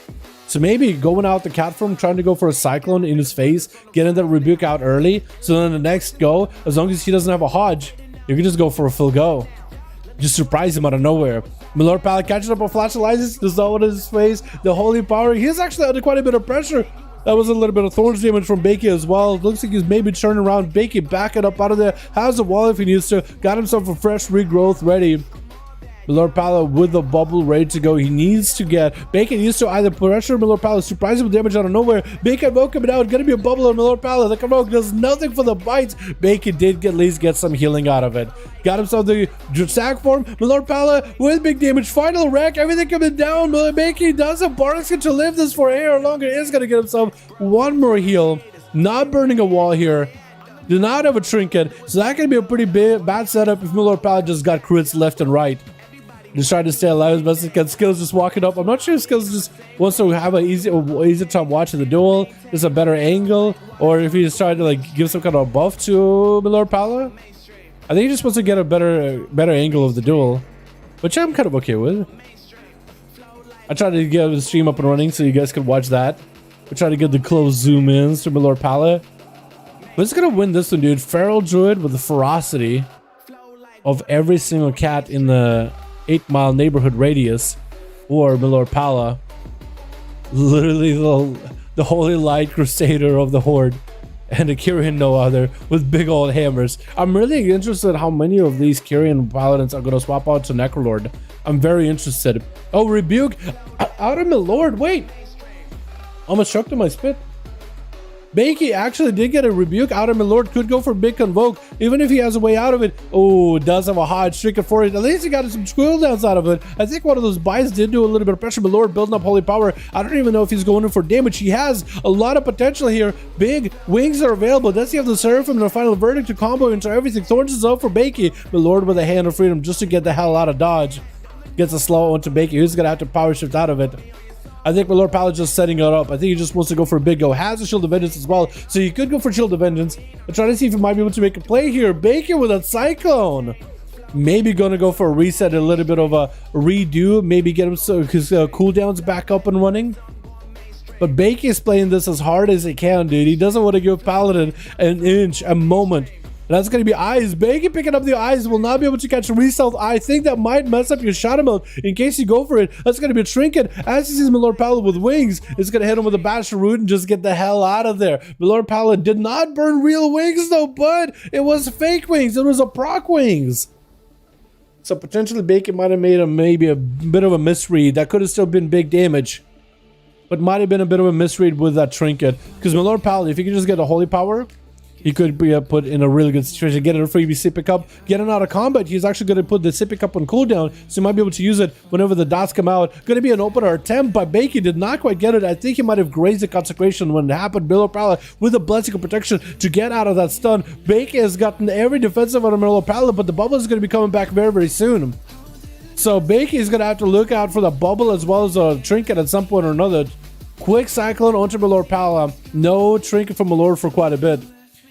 A: So maybe going out the cat form, trying to go for a cyclone in his face, getting the rebuke out early. So then the next go, as long as he doesn't have a Hodge, you can just go for a full go. Just surprise him out of nowhere. Milord Pala catches up on Flash Elias, does not want his face. The holy power. He's actually under quite a bit of pressure. That was a little bit of thorns damage from Bacon as well. Looks like he's maybe turning around. Bacon backing up out of there. Has a wall if he needs to. Got himself a fresh regrowth ready. Milord Pala with the bubble ready to go. He needs to get Bacon needs to either pressure Milord Pala, surprise him with damage out of nowhere. Bacon Convoke coming out. Gonna be a bubble on Milord Pala. The Convoke does nothing for the bites. Bacon did at least get some healing out of it. Got himself the sack form. Milord Pala with big damage. Final wreck. Everything coming down. Bacon does have Barskin to live this for a hair longer. Is gonna get himself one more heal. Not burning a wall here. Do not have a trinket. So that can be a pretty bad setup if Milord Pala just got crits left and right. Just trying to stay alive as best as can. Skills just walking up. I'm not sure if Skills just wants to have an easy time watching the duel. Just a better angle. Or if he's trying to like give some kind of buff to Milord Pala. I think he just wants to get a better angle of the duel. Which I'm kind of okay with. I tried to get the stream up and running so you guys could watch that. We tried to get the close zoom ins to Milord Pala. Who's gonna win this one, dude? Feral Druid with the ferocity of every single cat in the 8-mile neighborhood radius. or Milord Pala. Literally the holy light crusader of the horde. And a Kyrian no other with big old hammers. I'm really interested how many of these Kyrian paladins are going to swap out to Necrolord. I'm very interested. Oh, rebuke out of Milord. Wait, almost choked in my spit. Bakey actually did get a rebuke out of Milord. Could go for big convoke even if he has a way out of it. Oh, does have a hard trinket for it. At least he got some cooldowns out of it. I think one of those buys did do a little bit of pressure. Milord building up holy power. I don't even know if he's going in for damage. He has a lot of potential here. Big wings are available. Does he have the Seraphim and the final verdict to combo into everything? Thorns is up for Bakey. Milord with a hand of freedom just to get the hell out of dodge. Gets a slow onto Bakey. Who's gonna have to power shift out of it? I think Milord Pala just setting it up. I think he just wants to go for a big go. Has a Shield of Vengeance as well, so you could go for Shield of Vengeance. I'm trying to see if he might be able to make a play here. Bacon with a Cyclone. Maybe gonna go for a reset, a little bit of a redo. Maybe get him so his cooldowns back up and running. But Bacon is playing this as hard as he can, dude. He doesn't want to give Paladin an inch, a moment. That's going to be eyes. Bacon picking up the eyes will not be able to catch re-stealth. I think that might mess up your shadow mode in case you go for it. That's going to be a trinket. As he sees Milord Pala with wings, it's going to hit him with a bash root and just get the hell out of there. Milord Pala did not burn real wings though, but it was fake wings. It was a proc wings. So potentially Bacon might have made maybe a bit of a misread. That could have still been big damage, but might have been a bit of a misread with that trinket. Because Milord Pala, if he could just get a holy power, he could be put in a really good situation. Get a freebie sippy cup, getting out of combat. He's actually going to put the sippy cup on cooldown, so he might be able to use it whenever the dots come out. Going to be an opener attempt, but Bakey did not quite get it. I think he might have grazed the consecration when it happened. Milord Pala with a blessing of protection to get out of that stun. Bakey has gotten every defensive out of Milord Pala, but the bubble is going to be coming back very, very soon. So Bakey is going to have to look out for the bubble as well as a trinket at some point or another. Quick cyclone onto Milord Pala. No trinket from Milord for quite a bit.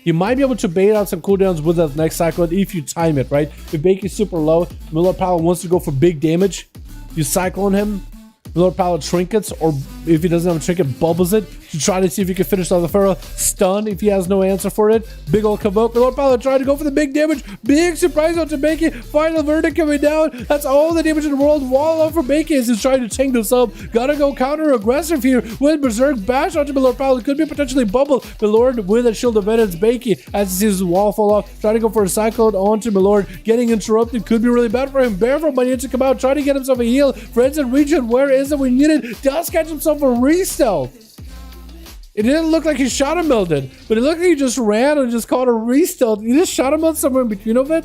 A: You might be able to bait out some cooldowns with that next cyclone if you time it, right? If Bakey's super low, Milord Pala wants to go for big damage, you cyclone him, Milord Pala trinkets, or if he doesn't have a trinket, bubbles it to try to see if he can finish off the Pharaoh. Stun if he has no answer for it. Big old convoke. Milord Pala trying to go for the big damage. Big surprise onto Bakey. Final verdict coming down. That's all the damage in the world. Wall up for Bakey as he's trying to tank this up. Gotta go counter aggressive here with Berserk Bash onto Milord Pala. Could be potentially bubble. Milord with a Shield of Vengeance. Bakey as he sees his wall fall off. Trying to go for a cyclone onto Milord. Getting interrupted could be really bad for him. Bear from money to come out. Trying to get himself a heal. Friends in region. Where is it? We need it. Does catch himself a re-stealth. It didn't look like he shot him melted, but it looked like he just ran and just caught a re-stealth. He just shot him out somewhere in between of it.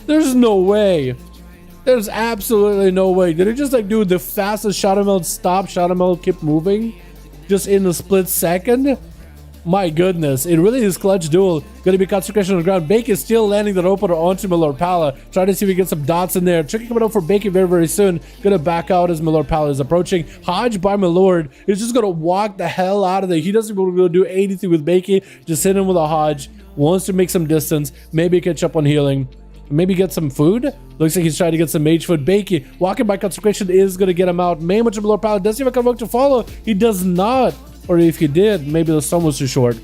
A: There's no way. There's absolutely no way. Did he just like do the fastest shot melt, stop shot melt, keep moving? Just in a split second? My goodness, it really is clutch duel. Gonna be consecration on the ground. Bacon still landing that opener onto Milord Pala. Trying to see if we get some dots in there. Tricky coming out for Bacon very, very soon. Gonna back out as Milord Pala is approaching. Hodge by Milord is just gonna walk the hell out of there. He doesn't want to do anything with Bacon. Just hit him with a Hodge. Wants to make some distance. Maybe catch up on healing. Maybe get some food. Looks like he's trying to get some mage food. Bacon walking by consecration is gonna get him out. Main much of Milord Pala. Does he have a convoke to follow? He does not. Or if he did, maybe the stun was too short.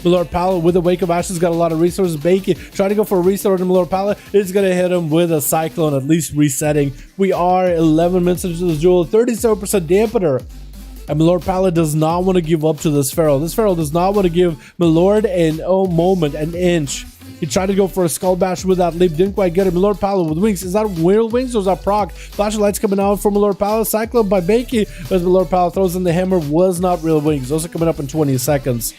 A: Milord Pala with the Wake of Ashes got a lot of resources. Bacon trying to go for a reset on Milord Pala. It's going to hit him with a cyclone, at least resetting. We are 11 minutes into this duel, 37% dampener. And Milord Pala does not want to give up to this Pharaoh. This Pharaoh does not want to give Milord an moment, an inch. He tried to go for a skull bash with that leap, didn't quite get it. Milord Pala with wings. Is that real wings or is that proc? Flash of lights coming out from Milord Pala. Cyclone by Bakey as Milord Pala throws in the hammer. Was not real wings. Those are coming up in 20 seconds.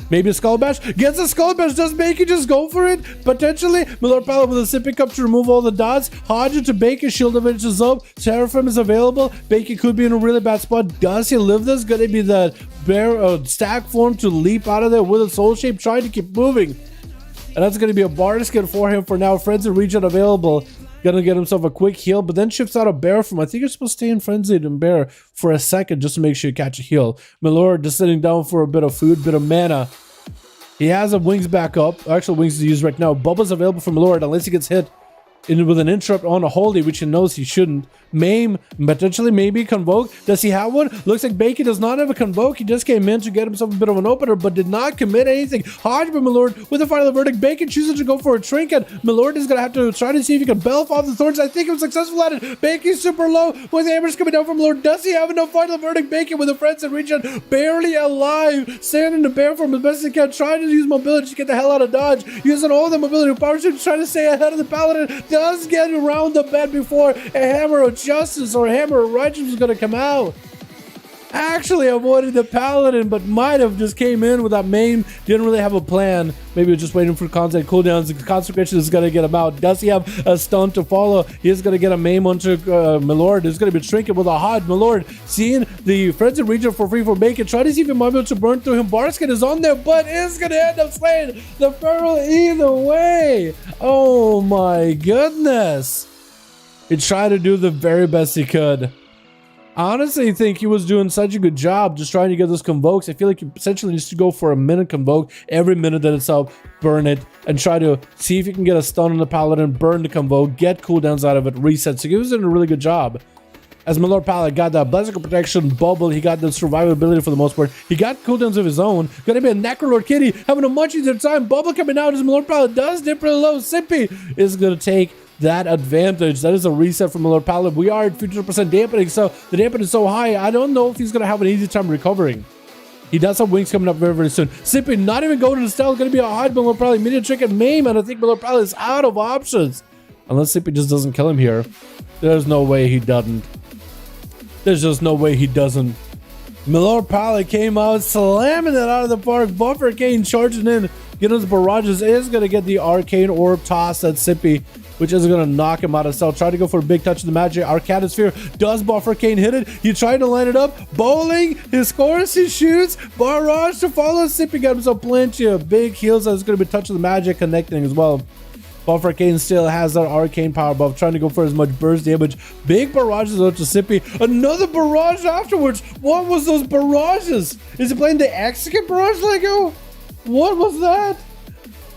A: Maybe a skull bash. Gets a skull bash. Does Bakey just go for it? Potentially. Milord Pala with a sippy cup to remove all the dots. Hodge to Bakey. Shield of Vengeance is up. Seraphim is available. Bakey could be in a really bad spot. Does he live this? Gonna be the bear stack form to leap out of there with a soul shape. Trying to keep moving. And that's going to be a bar skin for him for now. Frenzied region available. Gonna get himself a quick heal, but then shifts out a bear from. I think you're supposed to stay in Frenzied and bear for a second just to make sure you catch a heal. Milord just sitting down for a bit of food, bit of mana. He has a wings back up. Actually, wings to use right now. Bubba's available for Milord unless he gets hit. with an interrupt on a holy, which he knows he shouldn't. Maim, potentially, maybe convoke. Does he have one? Looks like Bacon does not have a convoke. He just came in to get himself a bit of an opener, but did not commit anything. Hodge by Milord with the final verdict. Bacon chooses to go for a trinket. Milord is going to have to try to see if he can belf off the thorns. I think he was successful at it. Bacon's super low with the hammers coming down from Milord. Does he have enough final verdict? Bacon with the friends in region, barely alive, standing in bear form as best he can, trying to use mobility to get the hell out of dodge, using all the mobility power to try to stay ahead of the paladin. Does get around the bed before a hammer of justice or a hammer of righteousness was going to come out. Actually avoided the paladin, but might have just came in with that main. Didn't really have a plan. Maybe was just waiting for content cooldowns. The consecration is going to get him out. Does he have a stun to follow? He is going to get a maim onto Milord. He's going to be trinket with a hot Milord. Seeing the friends in region for free for Bacon. Try to see if he might be able to burn through him. Barskin is on there, but is going to end up slaying the Feral either way. Oh my goodness. He tried to do the very best he could. I honestly think he was doing such a good job just trying to get those convokes. I feel like he essentially needs to go for a minute convoke every minute that it's up, burn it, and try to see if you can get a stun on the paladin, burn the convoke, get cooldowns out of it, reset. So he was doing a really good job. As Milord Paladin got that Blessical Protection bubble, he got the survivability for the most part. He got cooldowns of his own. Gonna be a Necrolord Kitty having a much easier time. Bubble coming out as Milord Paladin does dip really low. Sippy is gonna take that advantage. That is a reset from Milord Paladin. We are at 50% dampening, so the dampening is so high, I don't know if he's going to have an easy time recovering. He does have wings coming up very, very soon. Sippy not even going to the stealth. Going to be a hide Milord Paladin. Immediate trick and maim, and I think Milord Paladin is out of options. Unless Sippy just doesn't kill him here. There's no way he doesn't. There's just no way he doesn't. Milord Paladin came out slamming it out of the park. Buffer Kane charging in. Getting his barrages is going to get the arcane orb toss at Sippy, which is going to knock him out of stealth. Try to go for a big touch of the magic. Arcana Sphere does Buffer Kane hit it. He tried to line it up. Bowling, his scores, he shoots. Barrage to follow. Sippy got himself plenty of big heals. That's going to be touch of the magic connecting as well. Buffer Kane still has that arcane power buff, trying to go for as much burst damage. Big barrages out to Sippy. Another barrage afterwards. What was those barrages? Is he playing the Execute barrage Lego? What was that?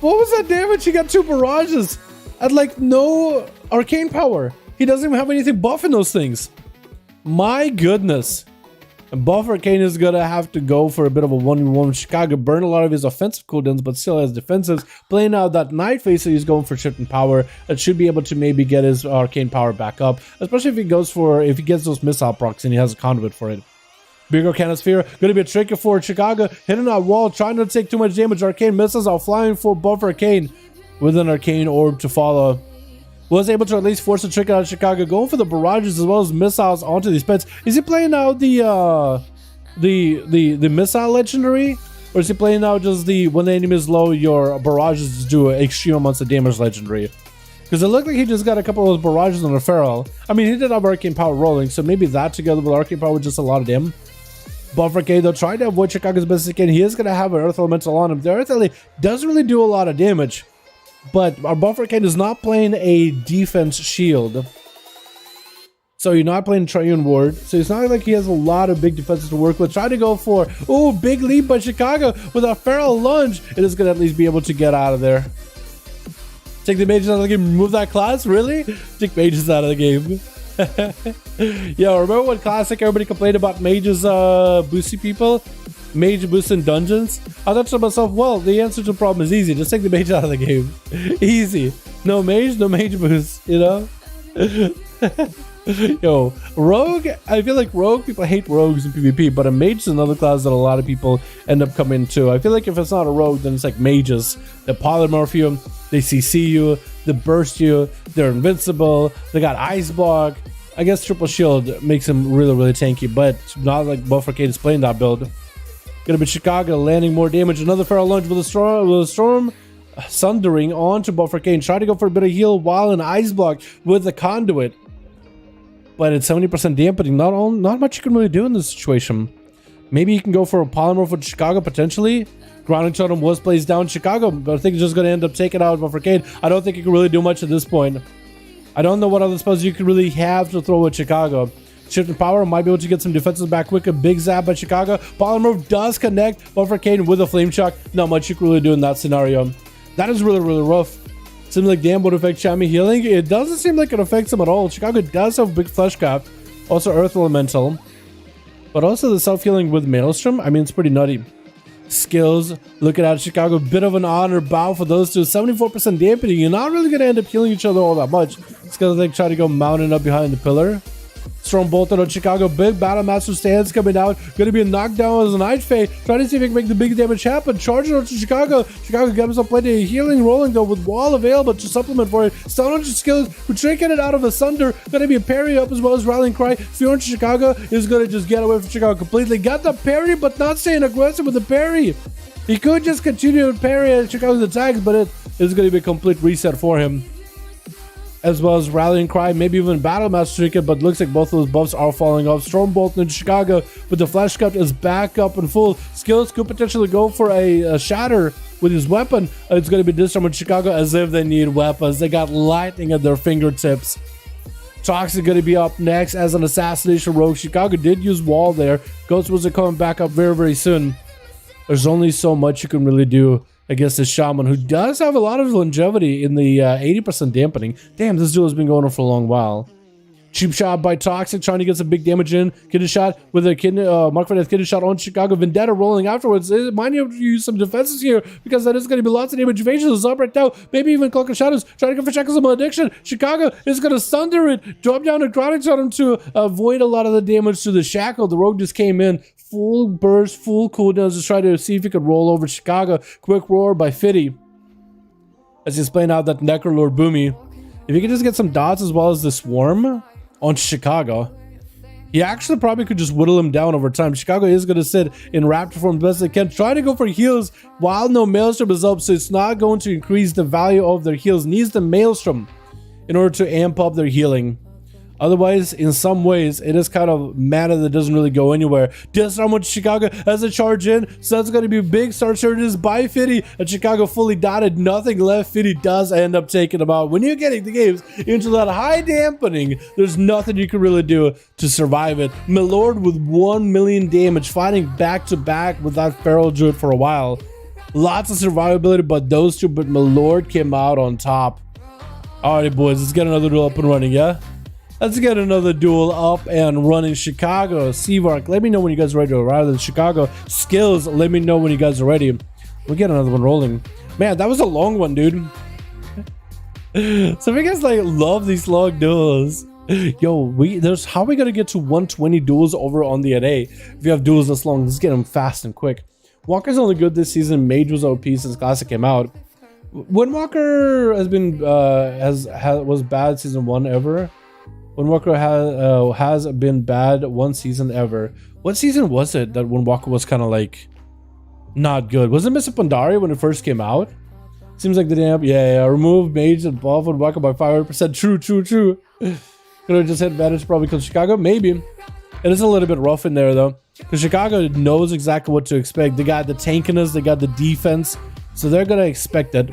A: What was that damage? He got 2 barrages at like no arcane power. He doesn't even have anything buffing those things. My goodness. And Buffer Kane is gonna have to go for a bit of a 1v1 Chicago. Burn a lot of his offensive cooldowns, but still has defensives. Playing out that Night Face, so he's going for shift and power. That should be able to maybe get his arcane power back up, especially if he gets those missile procs and he has a conduit for it. Big Arcana Sphere, gonna be a tricky for Chicago. Hitting that wall, trying not to take too much damage. Arcane missiles are flying for Buffer Kane with an arcane orb to follow. Was able to at least force a trick out of Chicago, going for the barrages as well as missiles onto these pets. Is he playing out the missile legendary, or is he playing out just the when the enemy is low, your barrages do extreme amounts of damage legendary? Because it looked like he just got a couple of those barrages on the Feral. I mean, he did have arcane power rolling, so maybe that together with arcane power just a lot of damage. Buffer K though, trying to avoid Chicago's best he can. He is going to have an Earth Elemental on him. The Earth Elemental doesn't really do a lot of damage, but our Buffer K is not playing a defense shield. So you're not playing Triune Ward. So it's not like he has a lot of big defenses to work with. Try to go for, oh, big lead by Chicago with a Feral lunge. It is going to at least be able to get out of there. Take the mages out of the game. Remove that class? Really? Take mages out of the game. Yo, remember what classic everybody complained about mages boosting people? Mage boosting dungeons? I thought to myself, well, the answer to the problem is easy. Just take the mage out of the game. Easy. No mage boost, you know? Yo, rogue, I feel like rogue, people hate rogues in PvP, but a mage is another class that a lot of people end up coming to. I feel like if it's not a rogue, then it's like mages. They polymorph you, they CC you, they burst you, they're invincible, they got ice block. I guess triple shield makes him really, really tanky, but not like Buffer Kane is playing that build. Gonna be Chicago landing more damage. Another Feral lunge with a storm sundering onto Buffer Kane. Try to go for a bit of heal while in ice block with the conduit. But it's 70% dampening. Not much you can really do in this situation. Maybe you can go for a polymorph with Chicago potentially. Grounding Totem was placed down Chicago, but I think it's just going to end up taking out Buffer Kane. I don't think you can really do much at this point. I don't know what other spells you could really have to throw with Chicago. Shift and power might be able to get some defenses back quick. A big zap by Chicago. Polymorph does connect Buffer Kane with a flame shock. Not much you can really do in that scenario. That is really, really rough. Seems like damn would affect Chami healing. It doesn't seem like it affects him at all. Chicago does have big fleshcraft, also earth elemental, but also the self-healing with Maelstrom. I mean, it's pretty nutty. Skills, looking at Chicago, bit of an honor bow for those two. 74% dampening. You're not really going to end up healing each other all that much. Skills like try to go mounting up behind the pillar. Strong bolted on Chicago. Big battle master stance coming out. Gonna be a knockdown as an Night Fae. Trying to see if he can make the big damage happen. Charging onto Chicago. Chicago gets himself plenty of healing, rolling though with wall available to supplement for it. Stun on skills. We're tricking it out of Asunder. Gonna be a parry up as well as Rallying Cry. Fear on Chicago is gonna just get away from Chicago completely. Got the parry, but not staying aggressive with the parry. He could just continue to parry at Chicago's attacks, but it is gonna be a complete reset for him. As well as Rallying Cry, maybe even Battle Master Trinket, but looks like both of those buffs are falling off. Stormbolt in Chicago, but the Flash Cut is back up and full. Skills could potentially go for a Shatter with his weapon. It's going to be Disarm in Chicago as if they need weapons. They got lightning at their fingertips. Toxic going to be up next as an Assassination Rogue. Chicago did use Wall there. Ghost was coming back up very, very soon. There's only so much you can really do against this Shaman, who does have a lot of longevity in the 80% dampening. Damn, this duel has been going on for a long while. Cheap shot by Toxic, trying to get some big damage in. Kidney shot with a Mark Vaneth kidney shot on Chicago. Vendetta rolling afterwards. Might need to use some defenses here, because that is going to be lots of damage. Evasion is up right now. Maybe even Cloak of Shadows trying to go for Shackles Malediction. Chicago is going to thunder it. Drop down a Chronic on him to avoid a lot of the damage to the Shackle. The Rogue just came in. Full burst, full cooldowns to try to see if he could roll over Chicago. Quick roar by Fitty as he's playing out that Necrolord Boomy. If he could just get some dots as well as the Swarm on Chicago, he actually probably could just whittle him down over time. Chicago is going to sit in Raptor form the best they can, try to go for heals while no Maelstrom is up, so it's not going to increase the value of their heals. Needs the Maelstrom in order to amp up their healing. Otherwise, in some ways, it is kind of mana that doesn't really go anywhere. Disarm with Chicago as a charge in. So that's going to be big. Start charges by Fitty. And Chicago fully dotted. Nothing left. Fitty does end up taking him out. When you're getting the games into that high dampening, there's nothing you can really do to survive it. Milord with 1 million damage, fighting back to back with that Feral Druid for a while. Lots of survivability, but those two, but Milord came out on top. Alrighty, boys, let's get another duel up and running, yeah? Let's get another duel up and running. Chicago, Seavark, let me know when you guys are ready to arrive in Chicago. Skills, let me know when you guys are ready. We'll get another one rolling. Man, that was a long one, dude. So if you guys like love these long duels, yo, how are we gonna get to 120 duels over on the NA? If you have duels this long, let's get them fast and quick. Walker's only good this season. Mage was OP since Classic came out. Windwalker has been was bad season 1 ever. Windwalker has been bad one season ever. What season was it that Windwalker was kind of like not good? Was it Mr. Pandari when it first came out? Seems like they didn't have, yeah. Remove Mage and buff Windwalker by 500%. True. Could have just hit advantage probably because Chicago? Maybe. It is a little bit rough in there though, because Chicago knows exactly what to expect. They got the tankiness, they got the defense, so they're gonna expect it.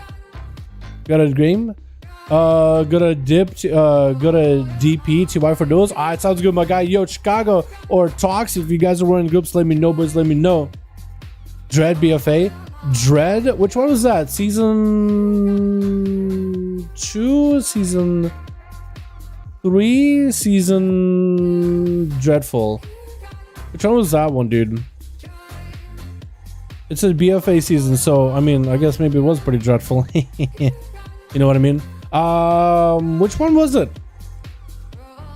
A: Got a Dream? Gonna DP TY for duels. Alright, sounds good, my guy. Yo, Chicago or Talks, if you guys are running groups, let me know, boys. Let me know. Dread BFA. Dread? Which one was that? Season 2? Season 3? Season Dreadful. Which one was that one, dude? It's a BFA season, so I mean, I guess maybe it was pretty dreadful. You know what I mean? Which one was it?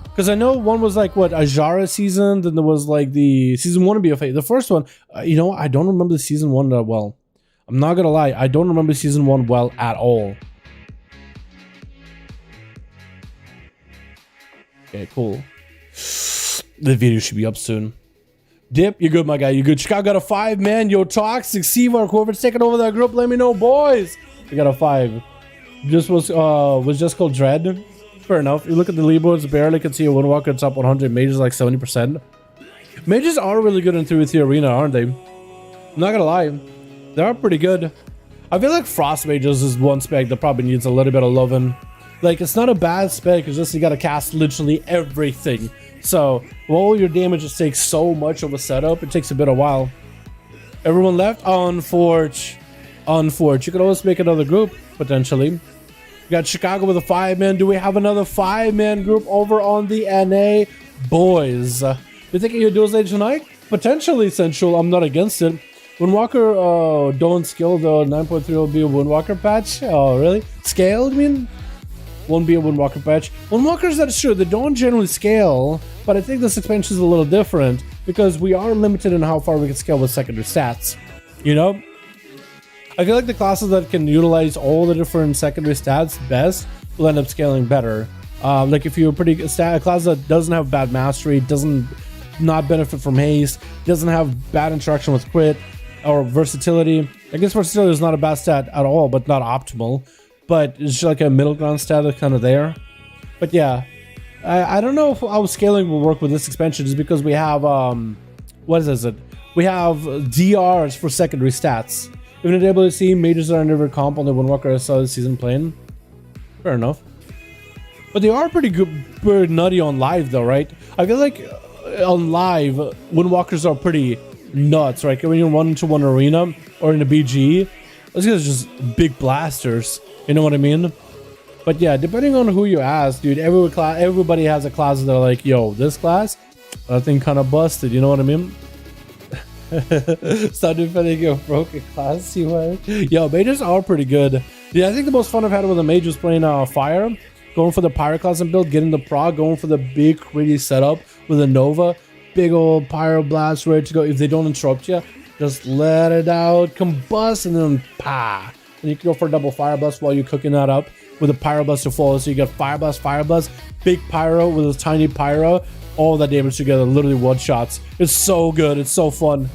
A: Because I know one was like what, Ajara season, then there was like the season 1 of BFA. The first one, you know, I don't remember the season 1 that well. I'm not gonna lie, I don't remember season 1 well at all. Okay, cool. The video should be up soon. Dip, you're good, my guy. You're good. Chicago got a 5, man. Yo, Toxic, Seavark, whoever's taking over that group, let me know, boys. We got a 5. Just was just called Dread. Fair enough. You look at the leaderboards, barely can see a Windwalker top 100. Mages like 70%. Mages are really good in 3v3 arena, aren't they? I'm not gonna lie, they are pretty good. I feel like Frost Mages is one spec that probably needs a little bit of loving. Like, it's not a bad spec, it's just you gotta cast literally everything. So, all your damages take so much of a setup, it takes a bit of while. Everyone left? Unforge. You could always make another group, potentially. We got Chicago with a 5-man. Do we have another 5-man group over on the NA? Boys, you thinking you duels later tonight? Potentially, Central. I'm not against it. Windwalker, don't scale the 9.3 will be a Windwalker patch. Oh, really? Scaled, I mean? Won't be a Windwalker patch. Windwalkers, that's true. They don't generally scale, but I think this expansion is a little different because we are limited in how far we can scale with secondary stats. You know? I feel like the classes that can utilize all the different secondary stats best will end up scaling better. Like if you're a class that doesn't have bad mastery, doesn't not benefit from haste, doesn't have bad interaction with crit or versatility. I guess versatility is not a bad stat at all, but not optimal. But it's just like a middle ground stat that's kind of there. But yeah, I don't know if how scaling will work with this expansion, just because we have what is it? We have DRs for secondary stats. Even at WC, majors are never comp on the Windwalker I saw this season playing. Fair enough. But they are pretty good, pretty nutty on live though, right? I feel like on live, Windwalkers are pretty nuts, right? When you run into one arena or in a BG, those guys are just big blasters. You know what I mean? But yeah, depending on who you ask, dude, everybody has a class that are like, yo, this class, that thing kind of busted. You know what I mean? Stop defending your broken class, you want? Yo, majors are pretty good. Yeah, I think the most fun I've had with a major is playing Fire, going for the Pyro class and build, getting the prog, going for the big gritty setup with a Nova, big old Pyro blast ready to go. If they don't interrupt you, just let it out, combust, and then pa. And you can go for a double Fire Blast while you're cooking that up with a Pyro Blast to follow. So you got Fire Blast, big Pyro with a tiny Pyro. All that damage together, literally one shots. It's so good. It's so fun.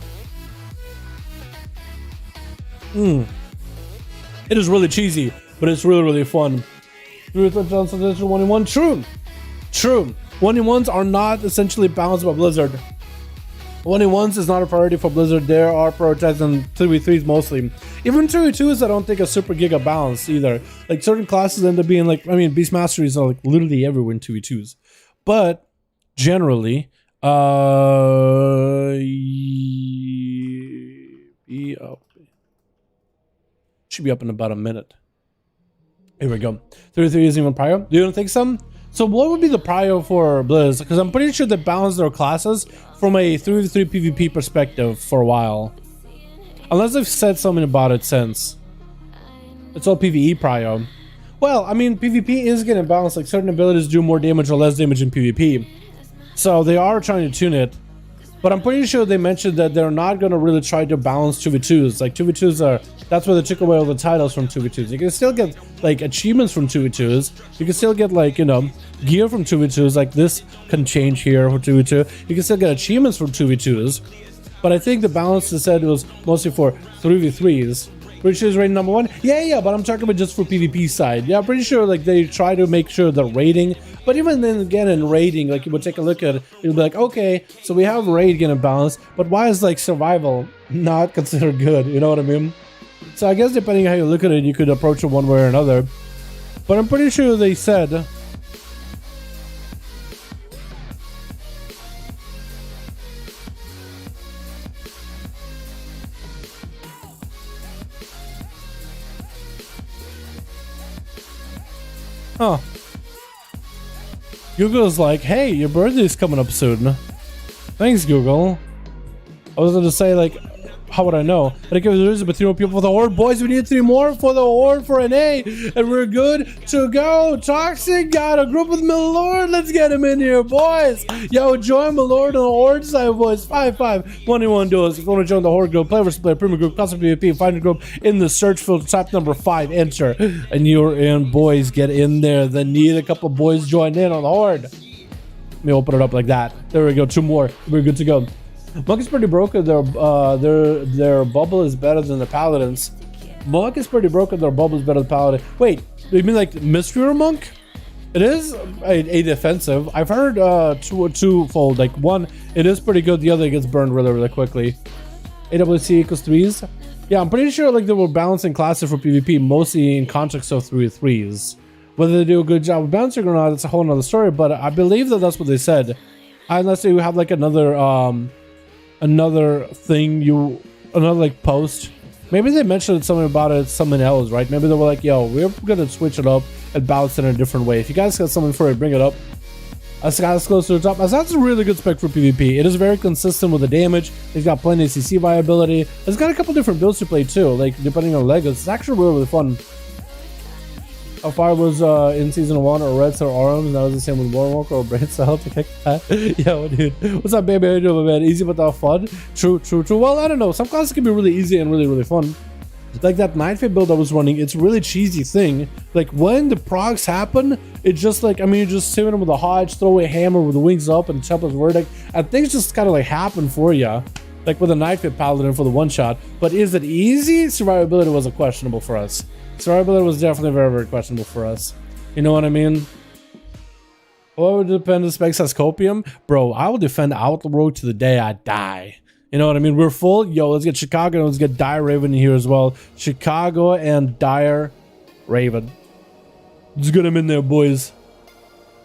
A: It is really cheesy, but it's really, really fun. Johnson, 1v1. True. 1v1s are not essentially balanced by Blizzard. 1v1s is not a priority for Blizzard. They are prioritizing 3v3s mostly. Even 2v2s, I don't think are super giga balanced either. Like certain classes end up being like, I mean, Beast Masteries are like literally everywhere in 2v2s. But generally, should be up in about a minute. Here we go. 33 isn't even prio. You don't think so? So what would be the prio for Blizz? Because I'm pretty sure they balance their classes from a 3v3 PvP perspective for a while. Unless they've said something about it since. It's all PvE prio. Well, I mean, PvP is getting balanced. Like certain abilities do more damage or less damage in PvP. So they are trying to tune it. But I'm pretty sure they mentioned that they're not going to really try to balance 2v2s. Like 2v2s are, that's where they took away all the titles from 2v2s. You can still get like achievements from 2v2s. You can still get like, you know, gear from 2v2s. Like this can change here for 2v2. You can still get achievements from 2v2s. But I think the balance they said was mostly for 3v3s. Pretty sure is rating number 1. Yeah, but I'm talking about just for PvP side. Yeah, I'm pretty sure like they try to make sure the rating. But even then again in rating, like you would take a look at it, you'll be like, okay, so we have raid getting balanced, but why is like survival not considered good? You know what I mean? So I guess depending how you look at it, you could approach it one way or another. But I'm pretty sure they said Google's like, hey, your birthday's coming up soon. Thanks, Google. I was gonna say, like, how would I know? But there's but 3 more people for the Horde. Boys, we need 3 more for the Horde for NA. And we're good to go. Toxic got a group with Milord. Let's get him in here, boys. Yo, join Milord on the Horde side, boys. 5V5 1v1 DUELS. If you want to join the Horde group, play versus play, premium group, custom PvP, find a group in the search field, type number 5, enter. And you're in, boys. Get in there. Then need a couple boys join in on the Horde. Let me open it up like that. There we go. 2 more. We're good to go. Monk is pretty broken. Their bubble is better than the Paladins. Monk is pretty broken. Their bubble is better than Paladin. Wait, you mean like Mystery Monk? It is a defensive. I've heard twofold. Like one, it is pretty good. The other, it gets burned really, really quickly. AWC equals 3s. Yeah, I'm pretty sure like they were balancing classes for PvP mostly in context of 3s. Whether they do a good job of balancing or not, it's a whole nother story. But I believe that that's what they said. Unless you have like another like post. Maybe they mentioned something about it, something else, right? Maybe they were like, yo, we're gonna switch it up and bounce in a different way. If you guys got something for it, bring it up. Ascat's close to the top. Ascat's a really good spec for PvP. It is very consistent with the damage. It's got plenty of CC viability. It's got a couple different builds to play too, like depending on Legos. It's actually really, really fun. How far was in season 1 or Red Star Arms? That was the same with Warwalker or Brain Cell to kick that. Yo, dude. What's up, baby? How you doing, man? Easy but not fun. True. Well, I don't know. Some classes can be really easy and really, really fun. Like that 9-fit build I was running, it's a really cheesy thing. Like when the procs happen, it's just like, I mean, you're just sitting with a Hodge, throw a hammer with the wings up and Templar's Verdict, and things just kind of like happen for you. Like with a 9-fit Paladin for the one-shot. But is it easy? Survivability was a questionable for us. Survivability was definitely very, very questionable for us. You know what I mean? What would depend on specs as Copium? Bro, I will defend Outlaw to the day I die. You know what I mean? We're full. Yo, let's get Chicago and let's get Dire Raven in here as well. Chicago and Dire Raven. Let's get them in there, boys.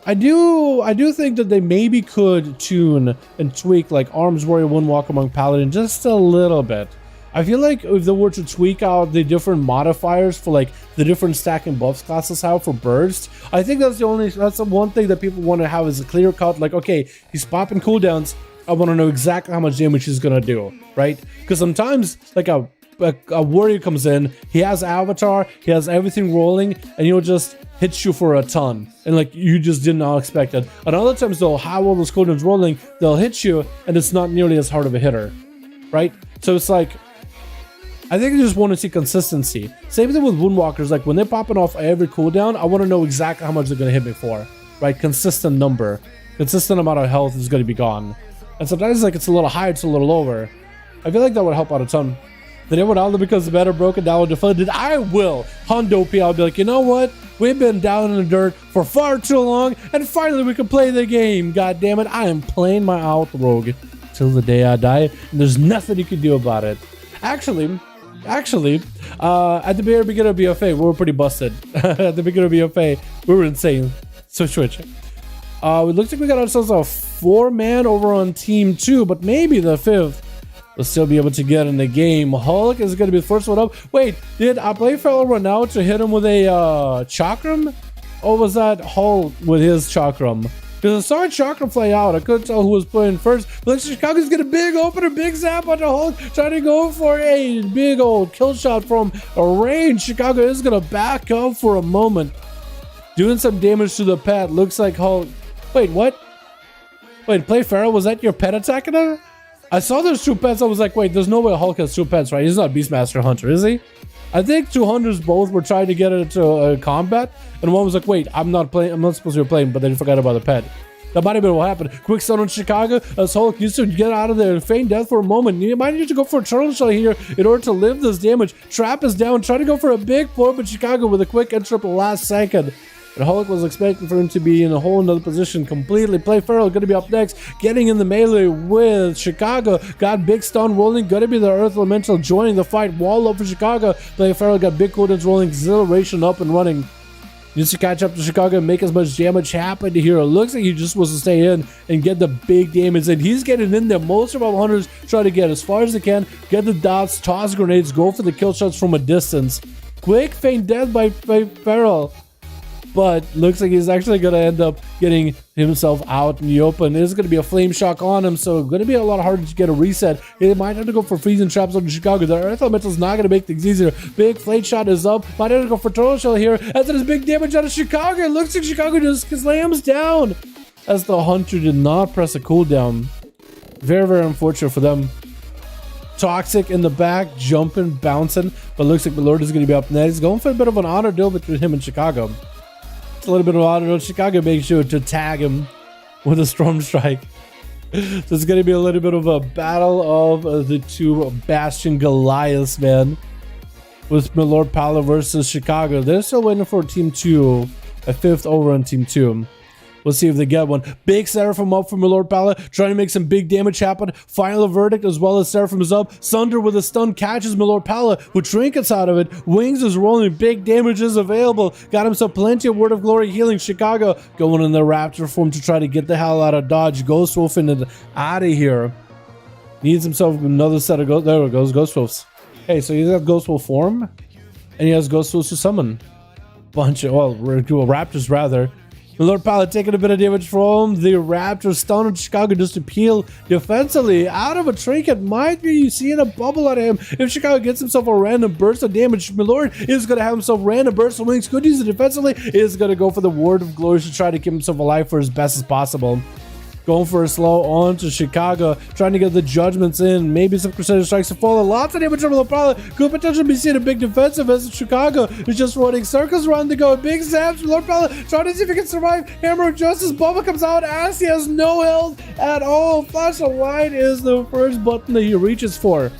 A: I do think that they maybe could tune and tweak like Arms Warrior, One Walk Among Paladin just a little bit. I feel like if they were to tweak out the different modifiers for like the different stacking buffs classes have for burst, I think that's the one thing that people want to have is a clear cut. Like, okay, he's popping cooldowns. I want to know exactly how much damage he's gonna do, right? Because sometimes like a warrior comes in, he has avatar, he has everything rolling, and he'll just hit you for a ton, and like you just did not expect it. And other times they'll have all those cooldowns rolling, they'll hit you, and it's not nearly as hard of a hitter, right? So it's like, I think I just want to see consistency. Same thing with Woundwalkers, like when they're popping off every cooldown, I want to know exactly how much they're gonna hit me for, right? Consistent number, consistent amount of health is gonna be gone. And sometimes like it's a little high, it's a little lower. I feel like that would help out a ton. The day when Aldo becomes better broken down defended, I will. Hondo P, I'll be like, you know what? We've been down in the dirt for far too long, and finally we can play the game. God damn it, I am playing my Outrogue till the day I die, and there's nothing you can do about it. Actually, at the very beginning of BFA, we were pretty busted. At the beginning of BFA, we were insane. So switch. It looks like we got ourselves a 4-man over on team 2, but maybe the 5th will still be able to get in the game. Hulk is going to be the first one up. Wait, did I play fellow run out to hit him with a chakram? Or was that Hulk with his chakram? Because I saw a chakram fly out. I couldn't tell who was playing first. But Chicago's got a big opener, big zap on the Hulk, trying to go for a big old kill shot from a range. Chicago is going to back up for a moment. Doing some damage to the pet. Looks like Hulk. Wait, what? Wait, Play Pharaoh, was that your pet attacking her? I saw there's 2 pets. I was like, wait, there's no way Hulk has 2 pets, right? He's not Beastmaster Hunter, is he? I think 2 hunters both were trying to get into combat, and one was like, wait, I'm not supposed to be playing, but then forgot about the pet. That might have been what happened. Quick stun on Chicago as Hulk used to get out of there and feign death for a moment. You might need to go for a turtle shell here in order to live this damage. Trap is down, trying to go for a big pour, but Chicago with a quick entry at the last second. And Hulk was expecting for him to be in a whole nother position completely. Play Pharaoh going to be up next, getting in the melee with Chicago. Got big stun rolling, going to be the Earth Elemental joining the fight. Wall up for Chicago. Play Pharaoh got big cooldowns rolling, exhilaration up and running. Needs to catch up to Chicago and make as much damage happen here. It looks like he just wants to stay in and get the big damage, and he's getting in there. Most of our hunters try to get as far as they can, get the dots, toss grenades, go for the kill shots from a distance. Quick feint death by Pharaoh. But looks like he's actually going to end up getting himself out in the open. There's going to be a flame shock on him, so going to be a lot harder to get a reset. He might have to go for freezing traps on Chicago. The Earth Elemental is not going to make things easier. Big flame shot is up. Might have to go for turtle shell here. As it is big damage out of Chicago. It looks like Chicago just slams down as the hunter did not press a cooldown. Very, very unfortunate for them. Toxic in the back, jumping, bouncing, but looks like the Lord is going to be up next. Going for a bit of an honor duel between him and Chicago. It's a little bit of honor duel. Chicago makes sure to tag him with a Storm Strike. So it's going to be a little bit of a battle of the 2 Bastion Goliaths, man. With Milord Pala versus Chicago. They're still waiting for Team 2, a 5th over on Team 2. We'll see if they get one. Big Seraphim up from Milord Pala, trying to make some big damage happen. Final verdict as well as Seraphim is up. Sunder with a stun catches Milord Pala with trinkets out of it. Wings is rolling, big damage is available. Got himself plenty of Word of Glory healing. Chicago going in the Raptor form to try to get the hell out of Dodge. Ghost Wolfing it out of here. Needs himself another set of Ghost. There it goes, Ghost Wolves. Hey, so he's got Ghost Wolf form, and he has Ghost Wolves to summon. bunch of, well, Raptors rather. Lord Pilot taking a bit of damage from the Raptors. Stun on Chicago just to peel defensively. Out of a trinket, might be seeing a bubble out of him. If Chicago gets himself a random burst of damage, Milord is going to have himself random burst of wings. Could use it defensively. Is going to go for the Word of Glory to try to keep himself alive for as best as possible. Going for a slow on to Chicago, trying to get the judgments in. Maybe some Crusader strikes to fall. Lots of damage from the Pilot. Could potentially be seeing a big defensive as Chicago is just running circles around the go. Big zaps from Lord Pilot, trying to see if he can survive. Hammer of Justice. Bubba comes out as he has no health at all. Flash of Light is the first button that he reaches for.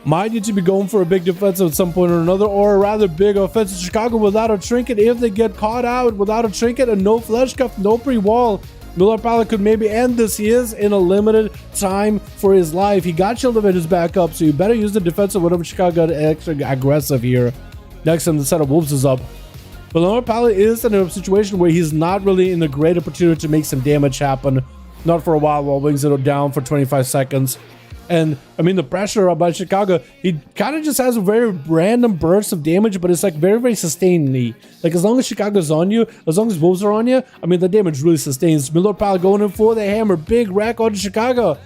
A: Might need to be going for a big defensive at some point or another, or a rather big offensive. Chicago without a trinket. If they get caught out without a trinket and no flesh cuff, no pre-wall, Miller Pilot could maybe end this. He is in a limited time for his life. He got Shield of Edges back up, so you better use the defensive whenever Chicago got extra aggressive here. Next time the set of Wolves is up. But Miller Pilot is in a situation where he's not really in a great opportunity to make some damage happen. Not for a while Wings it down for 25 seconds. And I mean, the pressure by Chicago, he kind of just has a very random burst of damage, but it's like very, very sustained. Like as long as Chicago's on you, as long as Wolves are on you, I mean, the damage really sustains. Miller Pilot going in for the hammer, big rack on Chicago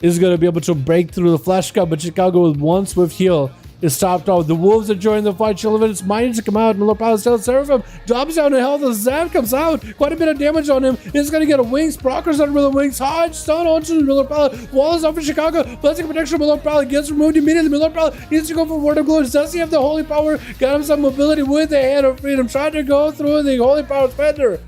A: is going to be able to break through the flash cut, but Chicago with one swift heal is stopped off. The Wolves are joining the fight. Chillivan is minded to come out. Miller Pilot still Seraphim drops down in health. The Zap comes out. Quite a bit of damage on him. He's going to get a wings. Procker's under the wings. Hodge stun onto the Miller Pilot. Wall is off for Chicago. Blessing protection. Miller Pilot gets removed immediately. Miller Pilot needs to go for Word of Glory. Does he have the Holy Power? Got him some mobility with the Hand of Freedom. Trying to go through the Holy Power Fender.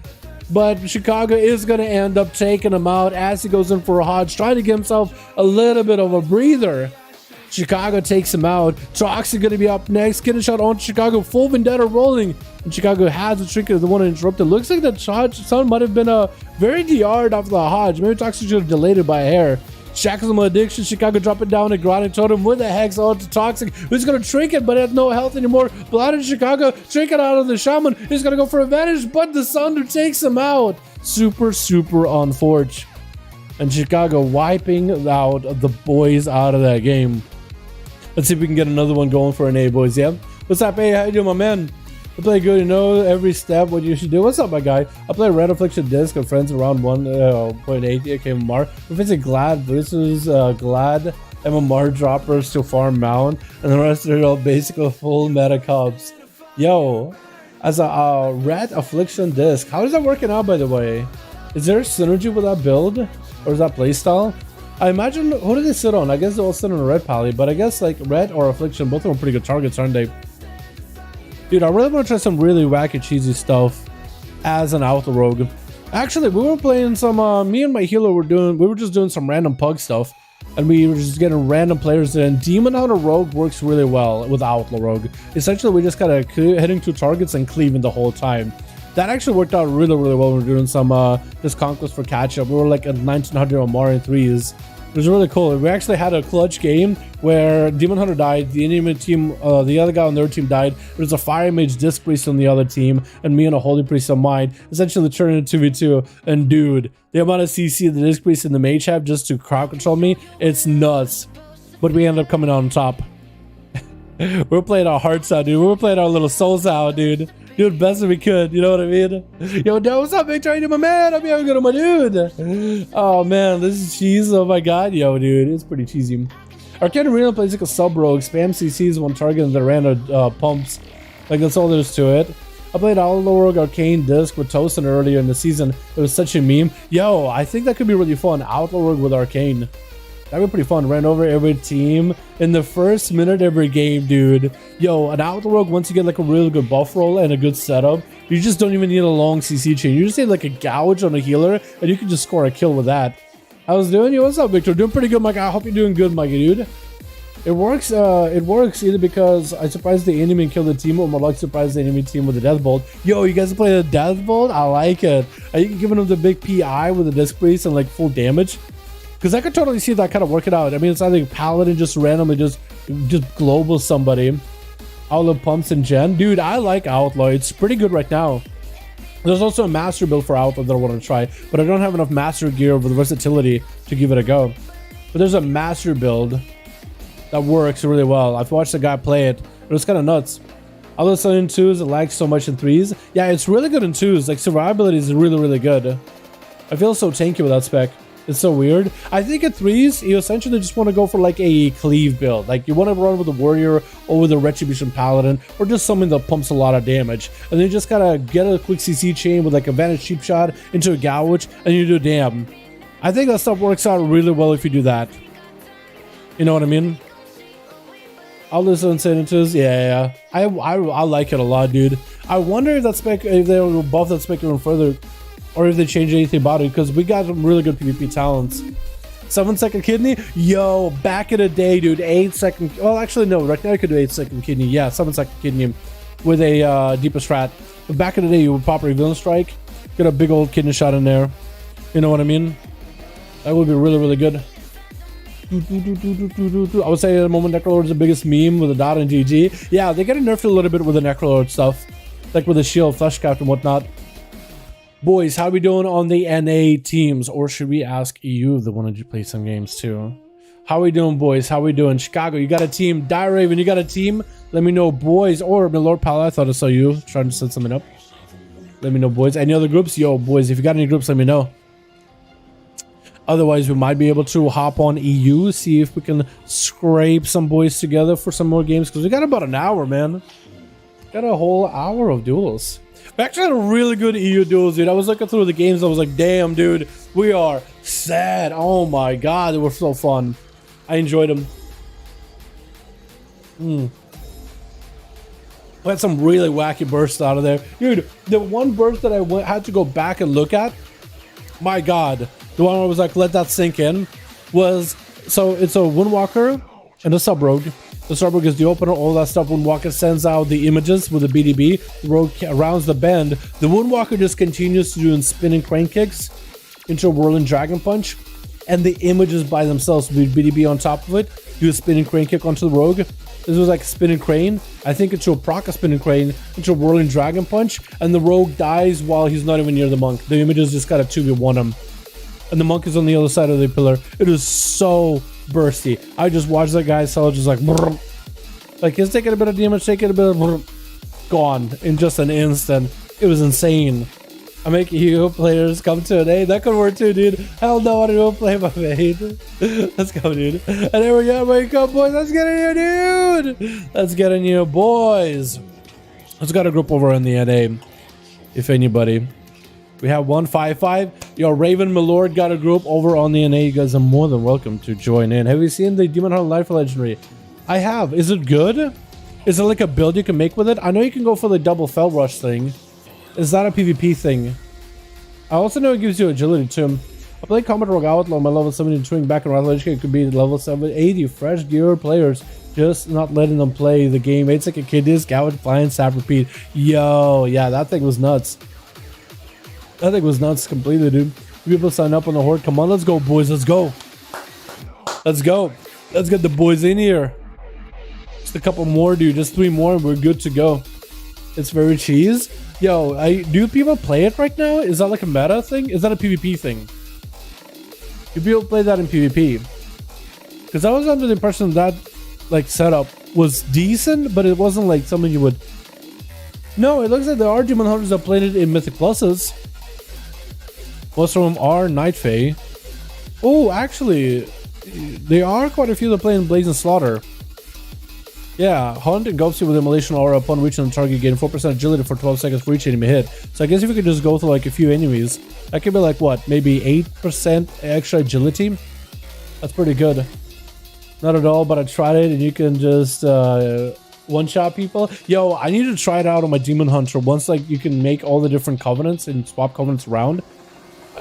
A: But Chicago is going to end up taking him out as he goes in for a Hodge, trying to give himself a little bit of a breather. Chicago takes him out. Troxy going to be up next. Getting a shot on Chicago. Full Vendetta rolling. And Chicago has a trinket of the one interrupted. Looks like that Son might have been very DR'd off the Hodge. Maybe Troxy should have delayed it by a hair. Shackles him with addiction. Chicago dropping down a grinding totem with a hex on to Toxic, who's going to trinket but has no health anymore. Blinded Chicago. Trinket out of the Shaman. He's going to go for advantage, but the Sunder takes him out. Super, super unfortunate. And Chicago wiping out the boys out of that game. Let's see if we can get another one going for an A, boys. Yeah. What's up, A? How you doing, my man? I play good, you know every step what you should do. What's up, my guy? I play Red Affliction Disc with friends around 1.8 KMR. We're facing Glad versus Glad MMR droppers to farm mount, and the rest are all basically full meta cubs. Yo, as a Red Affliction Disc, how is that working out, by the way? Is there synergy with that build, or is that playstyle? I imagine, who do they sit on? I guess they all sit on a Red Pally, but I guess like Red or Affliction, both of them are pretty good targets, aren't they? Dude, I really want to try some really wacky, cheesy stuff as an Outlaw Rogue. Actually, we were playing some, me and my healer we were just doing some random pug stuff, and we were just getting random players in. Demon Hunter Rogue works really well with Outlaw Rogue. Essentially, we just kind of hitting 2 targets and cleaving the whole time. That actually worked out really, really well when we were doing some this conquest for catch-up. We were like at 1900 on Mario 3s. It was really cool. We actually had a clutch game where Demon Hunter died, the enemy team, the other guy on their team died. There was a Fire Mage Disc Priest on the other team, and me and a Holy Priest on mine. Essentially turned into 2v2. And dude, the amount of CC the Disc Priest and the Mage have just to crowd control me, it's nuts. But we ended up coming out on top. We were playing our hearts out, dude. We were playing our little souls out, dude. Doing best we could, you know what I mean? Yo, Dad, what's up, Victor? How you doing, my man? I'll be having good on my dude. Oh man, this is cheese. Oh my god, yo, dude, it's pretty cheesy. Arcade Arena plays like a sub rogue. Spam CCs one target and the random pumps. Like that's all there is to it. I played Outlaw Rogue Arcane Disc with Toastin earlier in the season. It was such a meme. Yo, I think that could be really fun. Outlaw Rogue with Arcane. That'd be pretty fun. Ran over every team in the first minute every game, dude. Yo, an Outlaw Rogue, once you get like a really good buff roll and a good setup, you just don't even need a long CC chain. You just need like a gouge on a healer, and you can just score a kill with that. How's it doing? Yo, what's up, Victor? Doing pretty good, Mike. I hope you're doing good, Mikey, dude. It works either because I surprised the enemy and killed the team, or more like surprised the enemy team with the Death Bolt. Yo, you guys play the Death Bolt? I like it. Are you giving them the big PI with the Disc Priest and like full damage? Because I could totally see that kind of working out. I mean, it's either Paladin just randomly just global somebody. Outlaw pumps and gen. Dude, I like Outlaw. It's pretty good right now. There's also a master build for Outlaw that I want to try, but I don't have enough master gear with the versatility to give it a go. But there's a master build that works really well. I've watched a guy play it, but it's kind of nuts. All of a sudden in 2s, it lags so much in 3s. Yeah, it's really good in 2s. Like, survivability is really, really good. I feel so tanky with that spec. It's so weird. I think at 3s, you essentially just want to go for like a cleave build. Like you want to run with a warrior or with a retribution paladin or just something that pumps a lot of damage. And then you just gotta get a quick CC chain with like a vantage cheap shot into a gouge and you do damn. I think that stuff works out really well if you do that. You know what I mean? All this incentives, yeah. I like it a lot, dude. I wonder if that spec, if they will buff that spec even further, or if they change anything about it, because we got some really good PvP talents. 7-second kidney, yo, back in the day, dude. 8-second. Well, actually, no. Right now, you could do 8-second kidney. Yeah, 7-second kidney with a deeper strat. But back in the day, you would pop a villain strike, get a big old kidney shot in there. You know what I mean? That would be really, really good. I would say at the moment Necrolord is the biggest meme with the dot and GG. Yeah, they get nerfed a little bit with the Necrolord stuff, like with the shield, fleshcraft, and whatnot. Boys, how we doing on the NA teams, or should we ask EU if they wanted to play some games too? How we doing, boys? How we doing? Chicago, you got a team? Dire Raven, you got a team? Let me know, boys. Or Milord Pala, I thought I saw you trying to set something up. Let me know, boys. Any other groups? Yo, boys, if you got any groups, let me know. Otherwise, we might be able to hop on EU, see if we can scrape some boys together for some more games, because we got about an hour, man. Got a whole hour of duels. We actually had a really good EU duels, dude. I was looking through the games, I was like, damn, dude, we are sad. Oh my god, they were so fun. I enjoyed them. We had some really wacky bursts out of there. Dude, the one burst that I had to go back and look at, my god, the one where I was like, let that sink in, was, so it's a Windwalker and a Sub-Rogue. The Sub-Rogue is the opener, all that stuff. Windwalker sends out the images with the BDB. The Rogue rounds the bend. The Windwalker just continues to do spinning crane kicks into a whirling dragon punch. And the images by themselves with BDB on top of it do a spinning crane kick onto the Rogue. This was like spinning crane. I think into a proc a spinning crane, into a whirling dragon punch. And the Rogue dies while he's not even near the monk. The images just got a 2v1 him. And the monk is on the other side of the pillar. It is so bursty. I just watched that guy sell just like brrr. Like he's taking a bit of damage, taking a bit of brrr. Gone in just an instant. It was insane. I'm making you players come to an A. That could work too, dude. Hell no, I don't play my main. Let's go, dude. And there we go. Wake up, boys. Let's get in here, dude. Let's get in here, boys. Let's got a group over in the NA. If anybody. We have 155. Yo, Raven Milord got a group over on the NA. You guys are more than welcome to join in. Have you seen the Demon Hunter Life Legendary? I have. Is it good? Is it like a build you can make with it? I know you can go for the double fell rush thing. Is that a PvP thing? I also know it gives you agility too. I played Combat Rogue Outlaw, my level 70 swing back and right it could be level 780. Fresh gear players. Just not letting them play the game. 8 second kidneys, gouge, flying, sap, repeat. Yo, yeah, that thing was nuts. That thing was nuts completely, dude. People sign up on the horde. Come on, let's go, boys. Let's go. Let's go. Let's get the boys in here. Just a couple more, dude. Just 3 more and we're good to go. It's very cheese. Yo, do people play it right now? Is that like a meta thing? Is that a PvP thing? Do people play that in PvP? Because I was under the impression that like setup was decent, but it wasn't like something you would... No, it looks like there are Demon Hunters that played it in Mythic Pluses. Most of them are Night Fae. Oh, actually, there are quite a few that play in Blazing Slaughter. Yeah, Hunt engulfs you with Immolation Aura upon reaching the target, gain 4% agility for 12 seconds for each enemy hit. So I guess if you could just go through like a few enemies, that could be like what, maybe 8% extra agility? That's pretty good. Not at all, but I tried it and you can just one-shot people. Yo, I need to try it out on my Demon Hunter. Once like you can make all the different covenants and swap covenants around.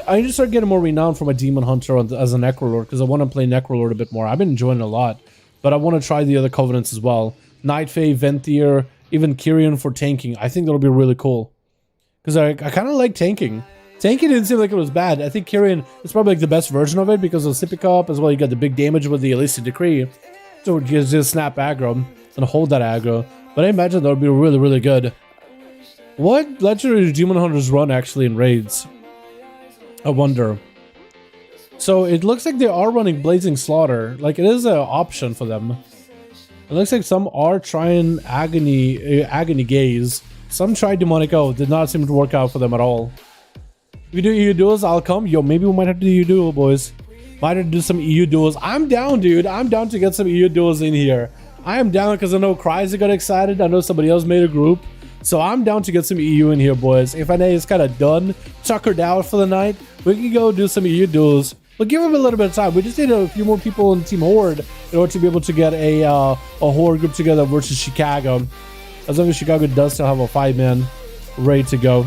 A: I need to start getting more renowned for my Demon Hunter as a Necrolord, because I want to play Necrolord a bit more. I've been enjoying it a lot, but I want to try the other covenants as well. Night Fae, Venthyr, even Kyrian for tanking. I think that'll be really cool, because I kind of like tanking. Tanking didn't seem like it was bad. I think Kyrian is probably like the best version of it because of Sippy Cup as well. You got the big damage with the Illicit Decree, so it just snap aggro and hold that aggro. But I imagine that would be really, really good. What legendary do Demon Hunters run actually in raids? I wonder. So it looks like they are running Blazing Slaughter. Like it is an option for them. It looks like some are trying agony gaze. Some tried demonic oath, did not seem to work out for them at all. If you do EU duels, I'll come. Yo, maybe we might have to do EU duel, boys. Might have to do some EU duels. I'm down, dude. I'm down to get some EU duels in here. I am down because I know Cryzer got excited. I know somebody else made a group. So I'm down to get some EU in here, boys. If NA is kind of done, tuckered out for the night, we can go do some EU duels. We'll give them a little bit of time. We just need a few more people in Team Horde in order to be able to get a Horde group together versus Chicago. As long as Chicago does still have a 5-man ready to go.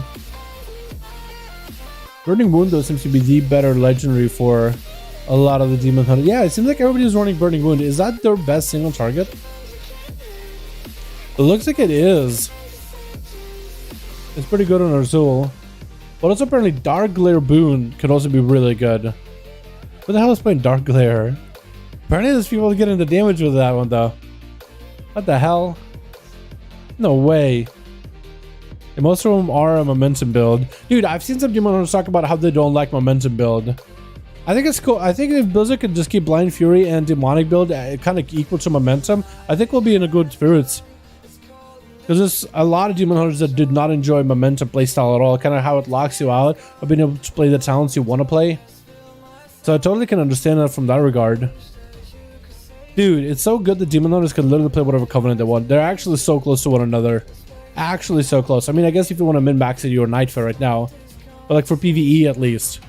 A: Burning Wound, though, seems to be the better legendary for a lot of the Demon Hunter. Yeah, it seems like everybody's running Burning Wound. Is that their best single target? It looks like it is. It's pretty good on Arzul. But also apparently Dark Glare Boon could also be really good. What the hell is playing Dark Glare? Apparently there's people getting the damage with that one though. What the hell? No way. And most of them are a momentum build. Dude, I've seen some Demon Hunters talk about how they don't like momentum build. I think it's cool. I think if Blizzard could just keep Blind Fury and Demonic build kind of equal to momentum, I think we'll be in a good spirits. Because there's a lot of Demon Hunters that did not enjoy momentum playstyle at all. Kind of how it locks you out of being able to play the talents you want to play. So I totally can understand that from that regard. Dude, it's so good that Demon Hunters can literally play whatever Covenant they want. They're actually so close to one another. Actually so close. I mean, I guess if you want to min-max it, you're Nightfare right now. But like for PvE at least.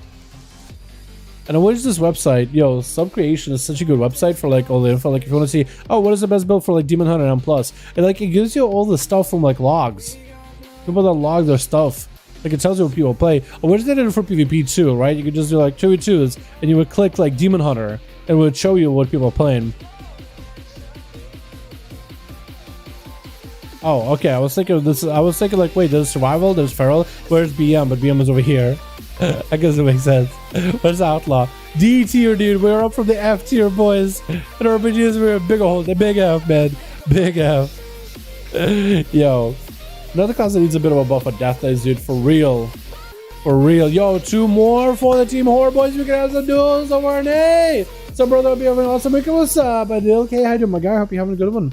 A: And what is this website? Yo, Subcreation is such a good website for like all the info. Like if you want to see, oh, what is the best build for like Demon Hunter and M+. And like it gives you all the stuff from like logs. People that log their stuff. Like it tells you what people play. Oh, what is that for PvP too, right? You could just do like 2v2s and you would click like Demon Hunter and it would show you what people are playing. Oh, okay. I was thinking of this. I was thinking like, wait, there's survival, there's feral. Where's BM? But BM is over here. I guess it makes sense. Where's Outlaw? D tier, dude. We're up from the F tier, boys. And RPGs, we're a big old, a big F, man. Big F. Yo. Another class that needs a bit of a buff of Death Days, dude. For real. For real. Yo, 2 more for the Team Horde, boys. We can have some duels over NA. So, brother, hope you're having an awesome week. What's up? Okay, how you doing, my guy? Hope you're having a good one.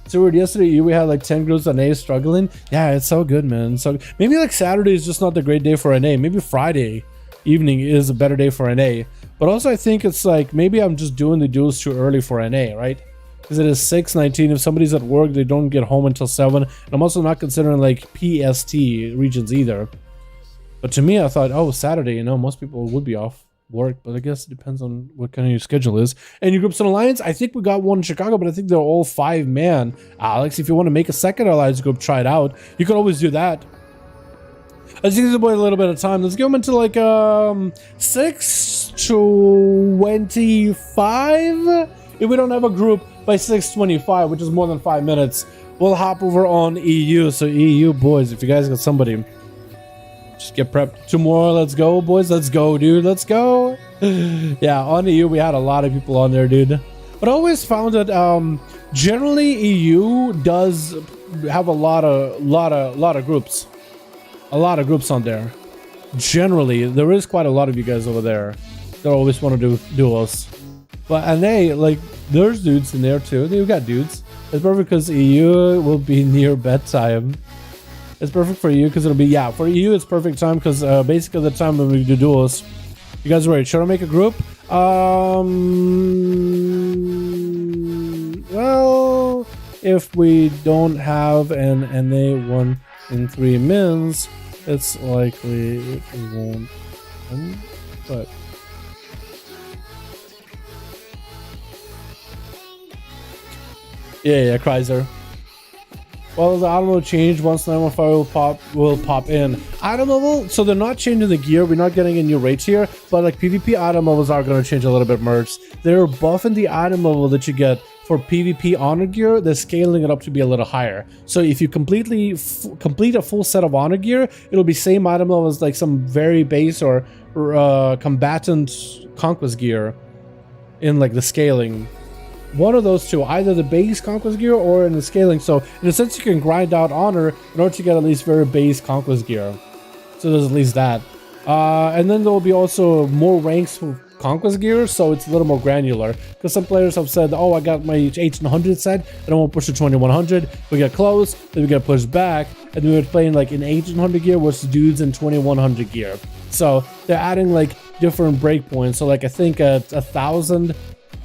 A: So weird. Yesterday we had like 10 groups on NA struggling. Yeah, it's so good, man. So maybe like Saturday is just not the great day for NA. Maybe Friday evening is a better day for NA. But also I think it's like maybe I'm just doing the duels too early for NA, right? Because it is 6:19. If somebody's at work, they don't get home until 7. And I'm also not considering like PST regions either. But to me, I thought, oh, Saturday, you know, most people would be off work, but I guess it depends on what kind of your schedule is. And your groups and alliance, I think we got one in Chicago, but I think they're all 5-man. Alex, if you want to make a second alliance group, try it out. You can always do that. Let's give the boy a little bit of time. Let's give him into like 6:25. If we don't have a group by 6:25, which is more than 5 minutes, we'll hop over on EU. So EU boys, if you guys got somebody, just get prepped. Tomorrow, let's go, boys. Let's go, dude. Let's go. Yeah, on EU, we had a lot of people on there, dude. But I always found that generally EU does have a lot of groups. A lot of groups on there. Generally, there is quite a lot of you guys over there that always want to do duels. But NA, like, there's dudes in there too. They've got dudes. It's perfect because EU will be near bedtime. It's perfect for you because it'll be, yeah, for you it's perfect time because basically the time when we do duels. You guys ready? Should I make a group? Well, if we don't have an NA 1 in 3 mins, it's likely it won't happen, but yeah, Cryzer. Well, the item will change once 915 will pop in. Item level, so they're not changing the gear. We're not getting a new rates here, but like PvP item levels are going to change a little bit, merch. They're buffing the item level that you get for PvP honor gear. They're scaling it up to be a little higher. So if you complete a full set of honor gear, it'll be same item level as like some very base or combatant conquest gear in like the scaling. One of those two, either the base conquest gear or in the scaling. So in a sense, you can grind out honor in order to get at least very base conquest gear. So there's at least that. And then there will be also more ranks Conquest gear, so it's a little more granular. Because some players have said, oh, I got my 1800 set, and I won't push to 2100. We get close, then we get pushed back, and we were playing like in 1800 gear versus dudes in 2100 gear. So they're adding like different breakpoints. So like I think at 1000,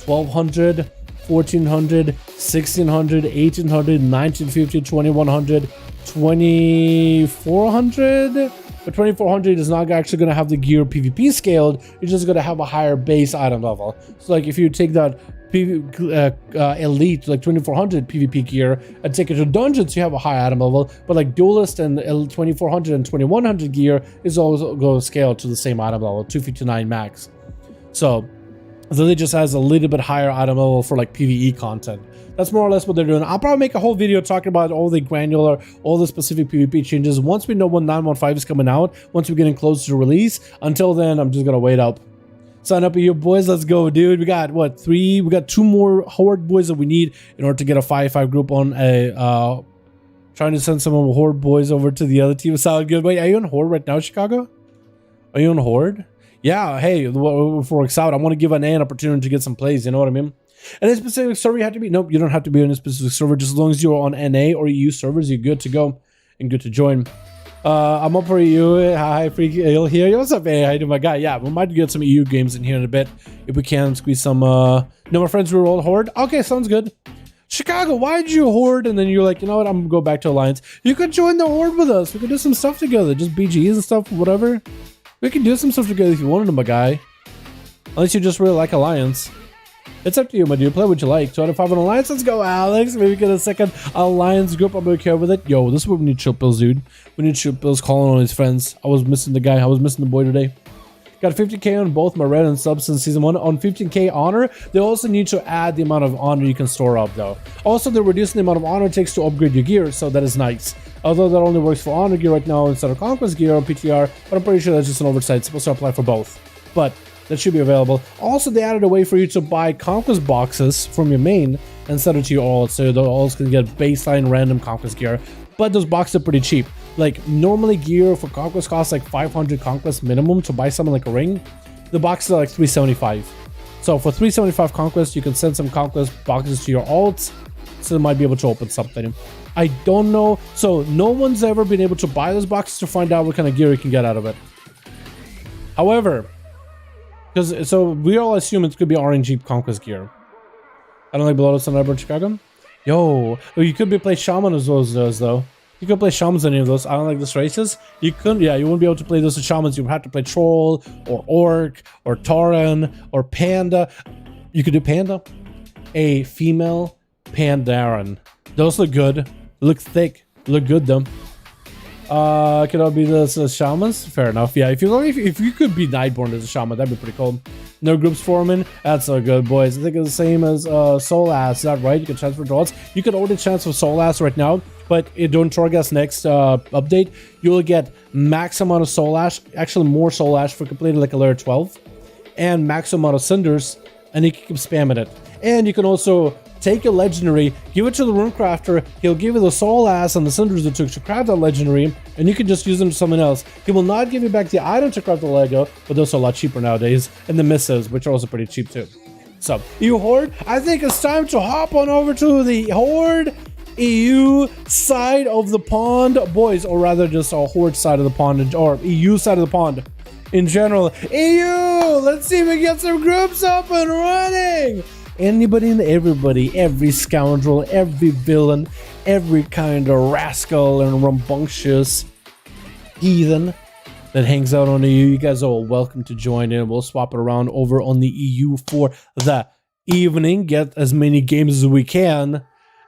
A: 1200, 1400, 1600, 1800, 1950, 2100, 2400. But 2400 is not actually going to have the gear PvP scaled. You're just going to have a higher base item level. So like if you take that elite like 2400 PvP gear and take it to dungeons, you have a high item level. But like duelist and 2400 and 2100 gear is also going to scale to the same item level, 259 max. So it just has a little bit higher item level for like PvE content. That's more or less what they're doing. I'll probably make a whole video talking about all the granular, all the specific PvP changes once we know when 915 is coming out, once we're getting close to release. Until then, I'm just gonna wait up. Sign up with you boys, let's go, dude. We got what, 3? We got 2 more Horde boys that we need in order to get a 5v5 group on a trying to send some of the Horde boys over to the other team. Sound good. Wait, are you on Horde right now, Chicago? Are you on Horde? Yeah, hey, if it works out, I want to give an opportunity to get some plays, you know what I mean? And a specific server you have to be? Nope, you don't have to be on a specific server. Just as long as you're on NA or EU servers, you're good to go and good to join. I'm up for EU. Hi, Freaky Ale here. Yo, what's up, hey? How you doing, my guy? Yeah, we might get some EU games in here in a bit if we can squeeze some. No, my friends, we roll Horde. Okay, sounds good. Chicago, why did you Horde? And then you're like, you know what? I'm gonna go back to Alliance. You could join the Horde with us. We could do some stuff together, just BGs and stuff, whatever. We can do some stuff together if you wanted to, my guy. Unless you just really like Alliance. It's up to you, my dude. Play what you like. 2 out of 5 on Alliance. Let's go, Alex. Maybe get a second Alliance group. I'm okay with it. Yo, this is what we need. Chill pills, dude. We need chill pills calling on his friends. I was missing the guy. I was missing the boy today. Got 50k on both my red and subs since season 1. On 15k honor, they also need to add the amount of honor you can store up, though. Also, they're reducing the amount of honor it takes to upgrade your gear, so that is nice. Although that only works for honor gear right now instead of conquest gear or PTR, but I'm pretty sure that's just an oversight. It's supposed to apply for both. But that should be available. Also, they added a way for you to buy conquest boxes from your main and set it to your alts, so the alts can get baseline random conquest gear. But those boxes are pretty cheap. Like, normally gear for conquest costs like 500 conquest minimum to buy something like a ring. The boxes are like 375. So for 375 conquest, you can send some conquest boxes to your alts, so they might be able to open something. I don't know. So no one's ever been able to buy those boxes to find out what kind of gear you can get out of it. However, so we all assume it's could be RNG conquest gear. I don't like below us on Cyber Chicago. Yo, you could be play shaman as well as those though. You could play shamans any of those. I don't like those races. You couldn't, yeah, you wouldn't be able to play those as shamans. You would have to play troll or orc or tauren or panda. You could do panda. A female Pandaren. Those look good. Look thick. Look good though. Could I be the shamans? Fair enough. Yeah, if you could be Nightborn as a shaman, that'd be pretty cool. No groups forming. That's so good, boys. I think it's the same as Soul Ass. Is that right? You can transfer draws. You can already transfer Soul Ass right now, but during Torghast next update, you will get max amount of Soul Ash, actually more Soul Ash for completing like a layer 12, and max amount of cinders, and you can keep spamming it. And you can also take a legendary, give it to the runecrafter, he'll give you the soul ass and the cinders it took to craft that legendary, and you can just use them to something else. He will not give you back the item to craft the Lego, but those are a lot cheaper nowadays, and the misses, which are also pretty cheap too. So, EU Horde, I think it's time to hop on over to the Horde EU side of the pond, boys, or rather just a Horde side of the pond, or EU side of the pond in general. EU, let's see if we get some groups up and running. Anybody and everybody, every scoundrel, every villain, every kind of rascal and rambunctious heathen that hangs out on the EU, you guys are all welcome to join in. We'll swap it around over on the EU for the evening, get as many games as we can,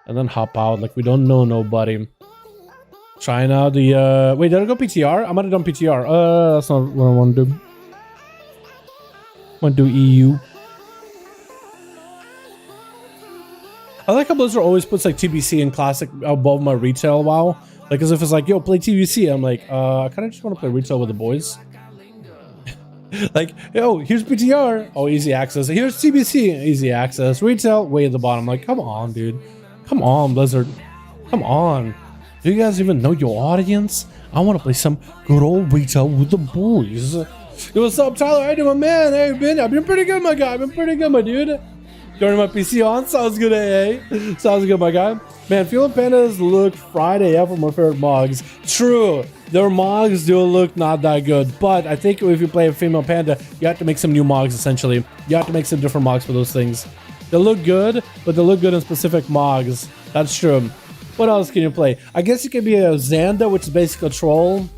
A: and then hop out like we don't know nobody. Trying out the, wait, did I go PTR? I might have done PTR. That's not what I want to do. I want to do EU. I like how Blizzard always puts like TBC and Classic above my retail WoW. Like as if it's like, yo, play TBC. I'm like, I kind of just want to play retail with the boys. Like, yo, here's PTR. Oh, easy access. Here's TBC. Easy access. Retail, way at the bottom. Like, come on, dude. Come on, Blizzard. Come on. Do you guys even know your audience? I want to play some good old retail with the boys. Yo, what's up, Tyler? How you doing, man? Hey, I've been pretty good, my guy. I've been pretty good, my dude. Turning my PC on. Sounds good, AA. Sounds good, my guy. Man, Female Pandas look Friday. Yeah, for my favorite mogs. True. Their mogs do look not that good. But I think if you play a Female Panda, you have to make some new mogs, essentially. You have to make some different mogs for those things. They look good, but they look good in specific mogs. That's true. What else can you play? I guess you could be a Xanda, which is basically a troll.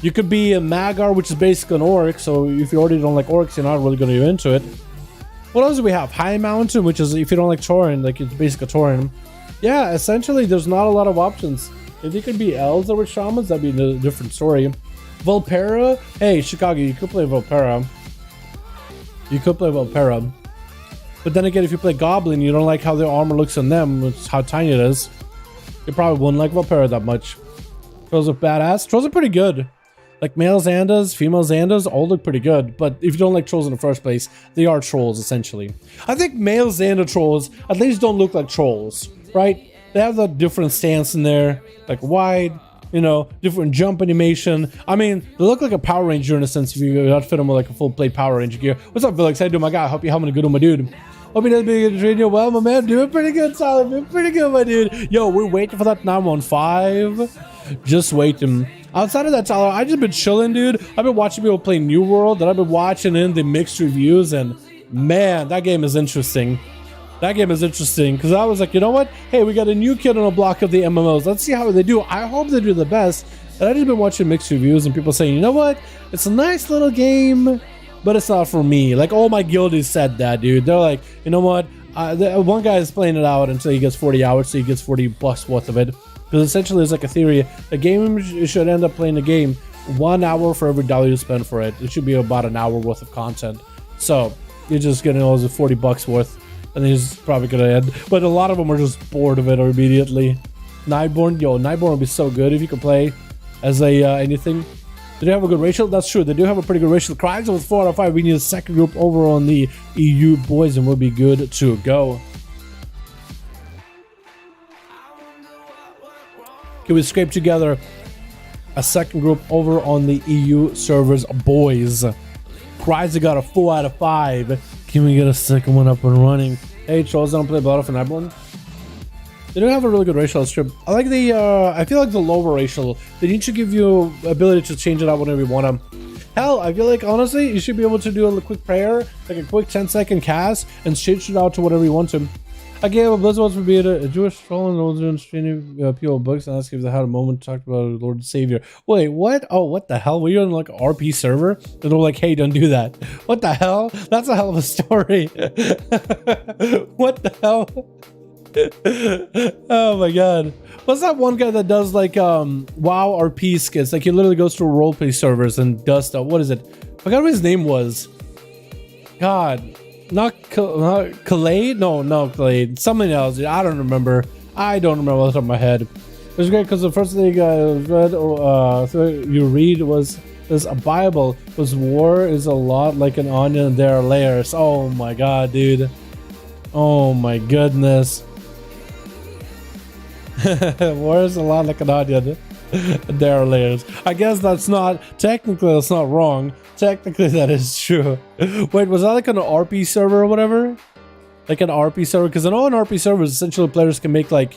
A: You could be a Magar, which is basically an orc. So if you already don't like orcs, you're not really going to be into it. What else do we have? High Mountain, which is if you don't like Tauren, like it's basically a Tauren. Yeah, essentially there's not a lot of options. If you could be elves or shamans, that'd be a different story. Volpera, hey Chicago, you could play Volpera. You could play Volpera. But then again, if you play Goblin, you don't like how their armor looks on them, which is how tiny it is. You probably wouldn't like Volpera that much. Trolls are badass. Trolls are pretty good. Like male Xandas, female Xandas, all look pretty good. But if you don't like trolls in the first place, they are trolls, essentially. I think male Xanda trolls at least don't look like trolls, right? They have that different stance in there, like wide, you know, different jump animation. I mean, they look like a Power Ranger in a sense if you outfit them with like a full plate Power Ranger gear. What's up, Felix? How you doing, my guy? Hope you're having a good one, my dude. Hope you did be good training you well, my man. Doing pretty good, solid. Doing pretty good, my dude. Yo, we're waiting for that 915. Just waiting. Outside of that, Tyler, I just been chilling, dude. I've been watching people play New World, and I've been watching in the mixed reviews, and man, that game is interesting. That game is interesting because I was like, you know what? Hey, we got a new kid on the block of the MMOs. Let's see how they do. I hope they do the best. And I just been watching mixed reviews and people saying, you know what? It's a nice little game, but it's not for me. Like all my guildies said that, dude. They're like, you know what? One guy is playing it out until he gets 40 hours, so he gets $40 worth of it. Because essentially, it's like a theory. The game should end up playing the game 1 hour for every dollar you spend for it. It should be about an hour worth of content. So you're just getting all the $40 worth. And he's probably gonna end. But a lot of them are just bored of it immediately. Nightborn, yo, Nightborn would be so good if you could play as a anything. Do they have a good ratio? That's true. They do have a pretty good ratio. Crimes with 4 out of 5. We need a second group over on the EU boys, and we'll be good to go. Can we scrape together a second group over on the EU servers, boys? Cryza got a 4 out of 5. Can we get a second one up and running? Hey, trolls don't play Battle for Nightborn. They do have a really good racial strip. I like the, I feel like the lower racial. They need to give you ability to change it out whenever you want to. Hell, I feel like, honestly, you should be able to do a quick prayer, like a quick 10-second cast, and change it out to whatever you want to. Again, what Blizzard wants to be a Jewish troll and Northern streaming people books and ask if they had a moment to talk about Lord and Savior. Wait, what? Oh, what the hell? Were you on like an RP server? And they're like, hey, don't do that. What the hell? That's a hell of a story. What the hell? Oh my god. What's that one guy that does like WoW RP skits? Like he literally goes to roleplay servers and does stuff. What is it? I forgot what his name was. God. Not Khalid? No, Khalid. Something else. I don't remember. I don't remember off the top of my head. It was great because the first thing I read, you read was this a Bible. Was war is a lot like an onion and there are layers. Oh my god, dude. Oh my goodness. War is a lot like an onion. There are layers. I guess that's not technically that's not wrong. Technically that is true. Wait, was that like an RP server or whatever? Like an RP server? Because I know on RP servers essentially players can make like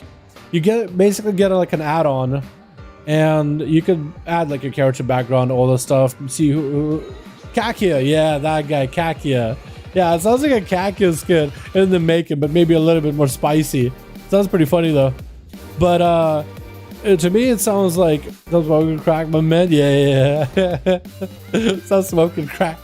A: you basically get like an add-on and you could add like your character background, all this stuff. See who Kakia, yeah, that guy Kakia. Yeah, it sounds like a Kakia skin in the making, but maybe a little bit more spicy. Sounds pretty funny though. But to me, it sounds like those smoking crack, my man. Yeah. Sounds smoking crack.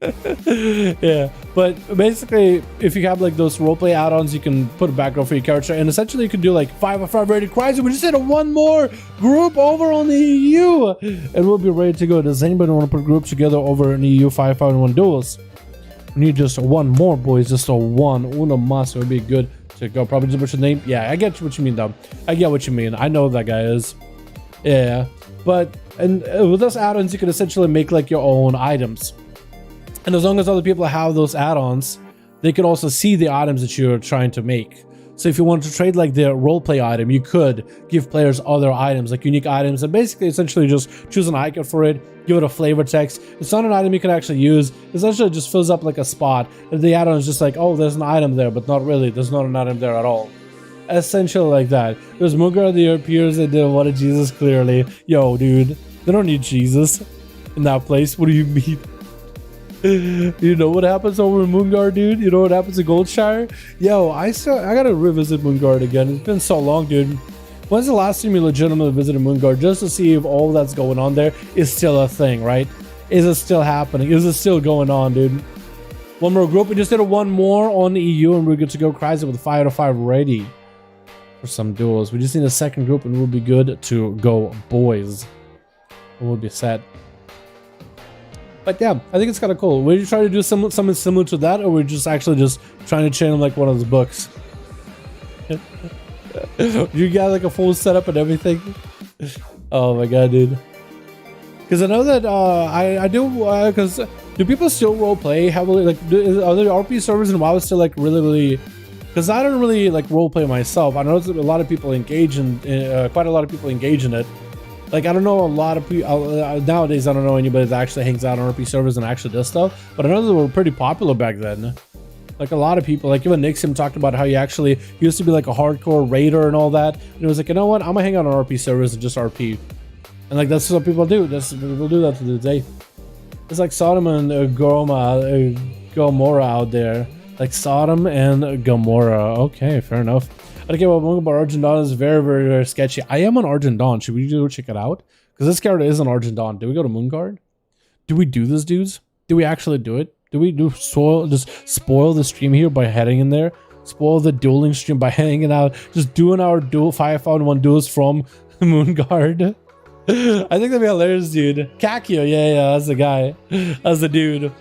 A: Yeah, but basically, if you have like those roleplay add-ons, you can put a background for your character, and essentially you can do like 5v5 rated Cryza. We just hit one more group over on the EU, and we'll be ready to go. Does anybody want to put groups together over in the EU 5v5 1v1 duels? We need just one more, boys. Just a one. Uno mas would be good to go. Probably just what's your name. Yeah, I get what you mean, though. I get what you mean. I know who that guy is. Yeah, but and with those add-ons, you can essentially make like your own items. And as long as other people have those add-ons, they can also see the items that you're trying to make. So if you wanted to trade like the roleplay item, you could give players other items, like unique items, and basically essentially just choose an icon for it, give it a flavor text. It's not an item you can actually use. Essentially it just fills up like a spot. And the add-on is just like, oh, there's an item there, but not really. There's not an item there at all. Essentially like that. There's Moonguard, the appears, and they wanted Jesus clearly. Yo, dude, they don't need Jesus in that place. What do you mean? You know what happens over in Moonguard, dude? You know what happens in Goldshire? Yo, I gotta revisit Moonguard again. It's been so long, dude. When's the last time you legitimately visited Moonguard just to see if all that's going on there is still a thing, right? Is it still happening? Is it still going on, dude? One more group. We just did a one more on the EU and we're good to go crazy with 5 out of 5 ready for some duels. We just need a second group and we'll be good to go, boys. We'll be set. But yeah, I think it's kind of cool. Were you trying to do something similar to that, or we're just actually just trying to channel like one of those books? You got like a full setup and everything? Oh my god, dude. Because I know that I do, because do people still roleplay heavily? Like, are there RP servers in WoW still like really? Because I don't really like roleplay myself. I know that a lot of people engage in, quite a lot of people engage in it. Like, I don't know a lot of people, nowadays I don't know anybody that actually hangs out on RP servers and actually does stuff, but I know they were pretty popular back then. Like, a lot of people, like even Nixon talked about how he used to be like a hardcore raider and all that, and it was like, you know what, I'm gonna hang out on RP servers and just RP. And like, that's what people do, people do that to this day. It's like Sodom and Gomorrah out there. Like Sodom and Gomorrah. Okay, fair enough. Okay, well, Motherboar Argent Dawn is very sketchy. I am on Argent Dawn. Should we go check it out? Because this character is on Argent Dawn. Do we go to Moonguard? Do we do this, dudes? Do we actually do it? Do we just spoil the stream here by heading in there? Spoil the dueling stream by hanging out, just doing our 5v1 duels from Moonguard? I think that'd be hilarious, dude. Kakio, yeah, that's the guy. That's the dude.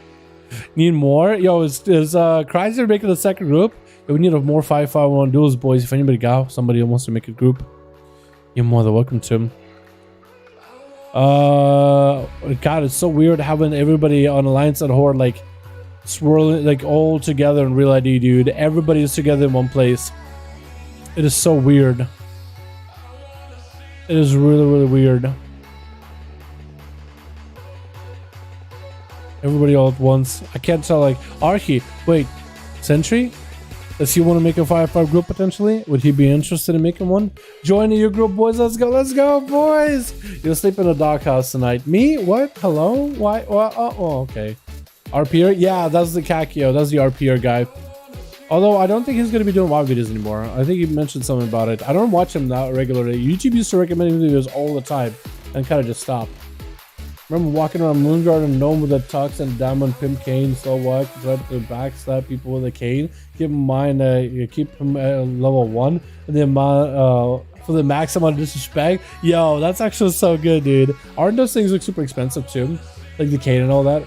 A: Need more? Yo, is Chrysler making a second group? We need a more 5v1 duels, boys. If anybody got somebody who wants to make a group, you're more than welcome to. God, it's so weird having everybody on Alliance and Horde like swirling like all together in Real ID, dude. Everybody is together in one place. It is so weird. It is really weird. Everybody all at once. I can't tell. Like Archie, wait, Sentry. Does he want to make a 5v5 group potentially? Would he be interested in making one? Join your group, boys. Let's go, boys. You'll sleep in a doghouse tonight. Me? What? Hello? Why? What? Oh, okay. RPer? Yeah, that's the Kakio. That's the RPer guy. Although I don't think he's going to be doing WoW videos anymore. I think he mentioned something about it. I don't watch him that regularly. YouTube used to recommend him videos all the time and kind of just stopped. Remember walking around Moonguard and Gnome with a tux and diamond pimp cane, so what? Try to backstab people with a cane. Keep in mind, you keep him at level 1 and the amount for the max amount of disrespect. Yo, that's actually so good, dude. Aren't those things look super expensive too? Like the cane and all that.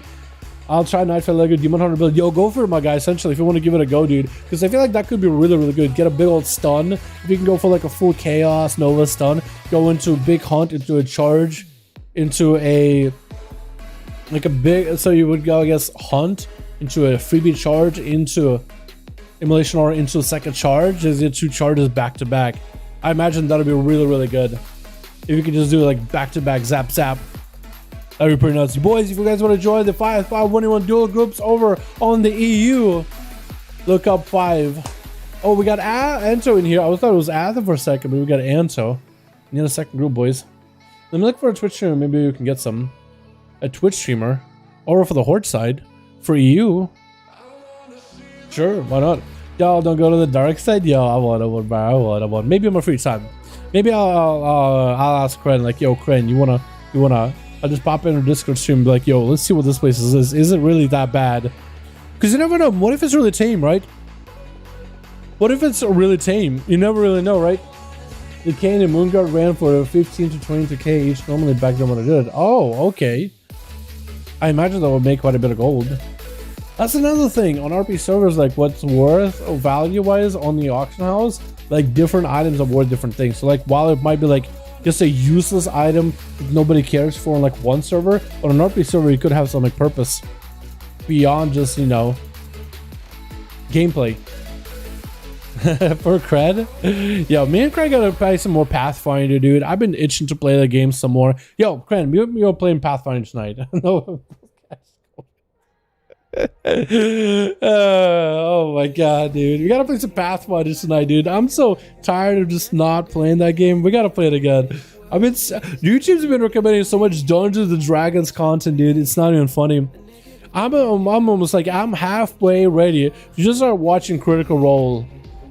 A: I'll try Nightfall Lego Demon Hunter build. Yo, go for it, my guy. Essentially, if you want to give it a go, dude, because I feel like that could be really good. Get a big old stun. If you can go for like a full chaos Nova stun, go into a big hunt, into a charge, into a like a big, so you would go, I guess, hunt into a freebie charge, into immolation or into a second charge. Is it 2 charges back to back? I imagine that'll be really good. If you could just do like back to back zap, that'd be pretty nuts. Boys, if you guys want to join the 5v5 1v1 duel groups over on the EU, look up 5. Oh, we got Anto in here. I thought it was Atha for a second, but we got Anto. We need a second group, boys. Let me look for a Twitch streamer. Maybe we can get a Twitch streamer over for the Horde side for EU. Sure, why not? Y'all don't go to the dark side. Yo, I want one. Maybe on my free time. Maybe I'll ask Kren, like, yo, Kren, you wanna? I'll just pop in a Discord stream and be like, yo, let's see what this place is. Is it really that bad? Because you never know. What if it's really tame, right? What if it's really tame? You never really know, right? The Kane and Moonguard ran for 15 to 22k each normally back then when I did it. Oh, okay. I imagine that would make quite a bit of gold. That's another thing on RP servers, like what's worth value-wise on the auction house, like different items are worth different things. So like while it might be like just a useless item that nobody cares for on like one server, on an RP server you could have some like purpose beyond just, you know, gameplay. For cred. Yo, me and Craig gotta play some more Pathfinder, dude. I've been itching to play the game some more. Yo, Craig, you're playing Pathfinder tonight. No. Oh my god, dude. We gotta play some Pathfinder tonight, dude. I'm so tired of just not playing that game. We gotta play it again. YouTube's been recommending so much Dungeons and Dragons content, dude. It's not even funny. I'm almost like I'm halfway ready to just start watching Critical Role.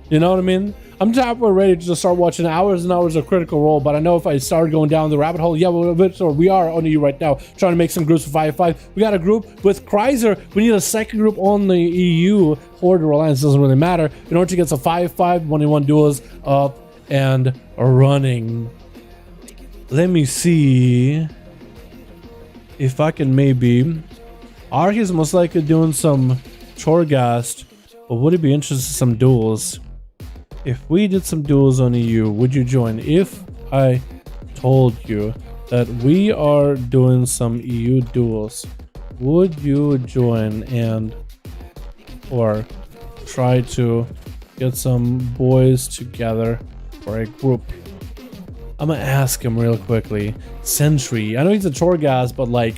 A: You know what I mean? I'm just halfway ready to just start watching hours and hours of Critical Role. But I know if I start going down the rabbit hole, yeah, we are on EU right now, trying to make some groups for 5v5. We got a group with Chrysler. We need a second group on the EU. Horde or Alliance doesn't really matter. In order to get some 5v5 1v1 duels up and running. Let me see if I can maybe. Ark is most likely doing some Torghast, but would it be interested in some duels? If we did some duels on EU, would you join? If I told you that we are doing some EU duels, would you join and or try to get some boys together for a group? I'm gonna ask him real quickly. Sentry, I know he's a Torghast, but like,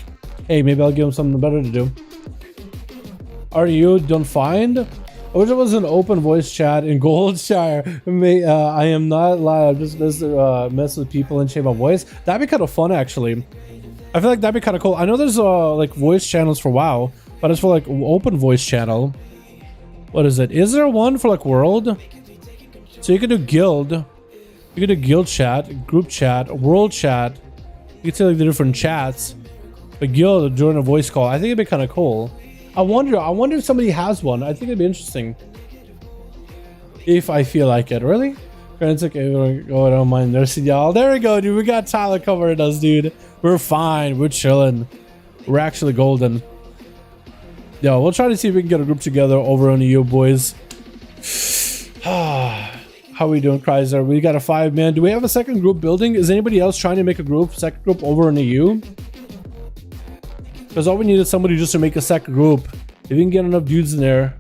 A: hey, maybe I'll give him something better to do. Are you done find? I wish it was an open voice chat in Goldshire. I am not live. Just mess with people and change my voice. That'd be kind of fun, actually. I feel like that'd be kind of cool. I know there's like voice channels for WoW, but it's for like open voice channel. What is it? Is there one for like world? So you can do guild. You can do guild chat, group chat, world chat. You can see like the different chats. But guild during a voice call, I think it'd be kind of cool. I wonder if somebody has one. I think it'd be interesting. If I feel like it, really? It's okay. Oh, I don't mind nursing y'all. There we go, dude. We got Tyler covering us, dude. We're fine. We're chilling. We're actually golden. Yo, we'll try to see if we can get a group together over on the EU, boys. How we doing, Chrysler? We got a 5-man. Do we have a second group building? Is anybody else trying to make a group, second group over in the EU? Because all we need is somebody just to make a second group. If we can get enough dudes in there,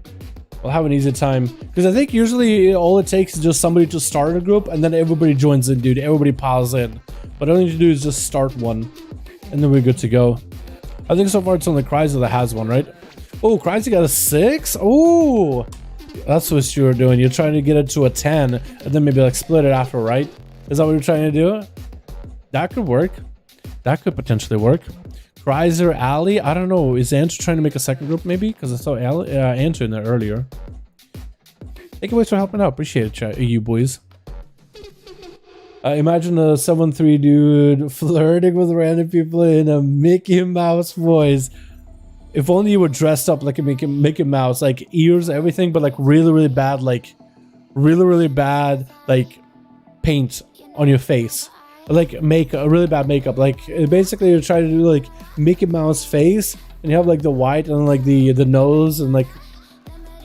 A: we'll have an easy time. Because I think usually all it takes is just somebody to start a group and then everybody joins in, dude. Everybody piles in. But all you need to do is just start one. And then we're good to go. I think so far it's only Chrysler that has one, right? Oh, Chrysler got a 6? Oh, that's what you're doing. You're trying to get it to a 10 and then maybe like split it after, right? Is that what you're trying to do? That could work. That could potentially work. Chrysler, Ali, I don't know. Is Ant trying to make a second group maybe? Because I saw Ant in there earlier. Thank you guys for helping out. Appreciate it, you boys. Imagine a 7-3 dude flirting with random people in a Mickey Mouse voice. If only you were dressed up like a Mickey Mouse, like ears, everything, but like really bad, like really bad, like paint on your face. Like really bad makeup. Like basically you're trying to do like Mickey Mouse face and you have like the white and like the nose and like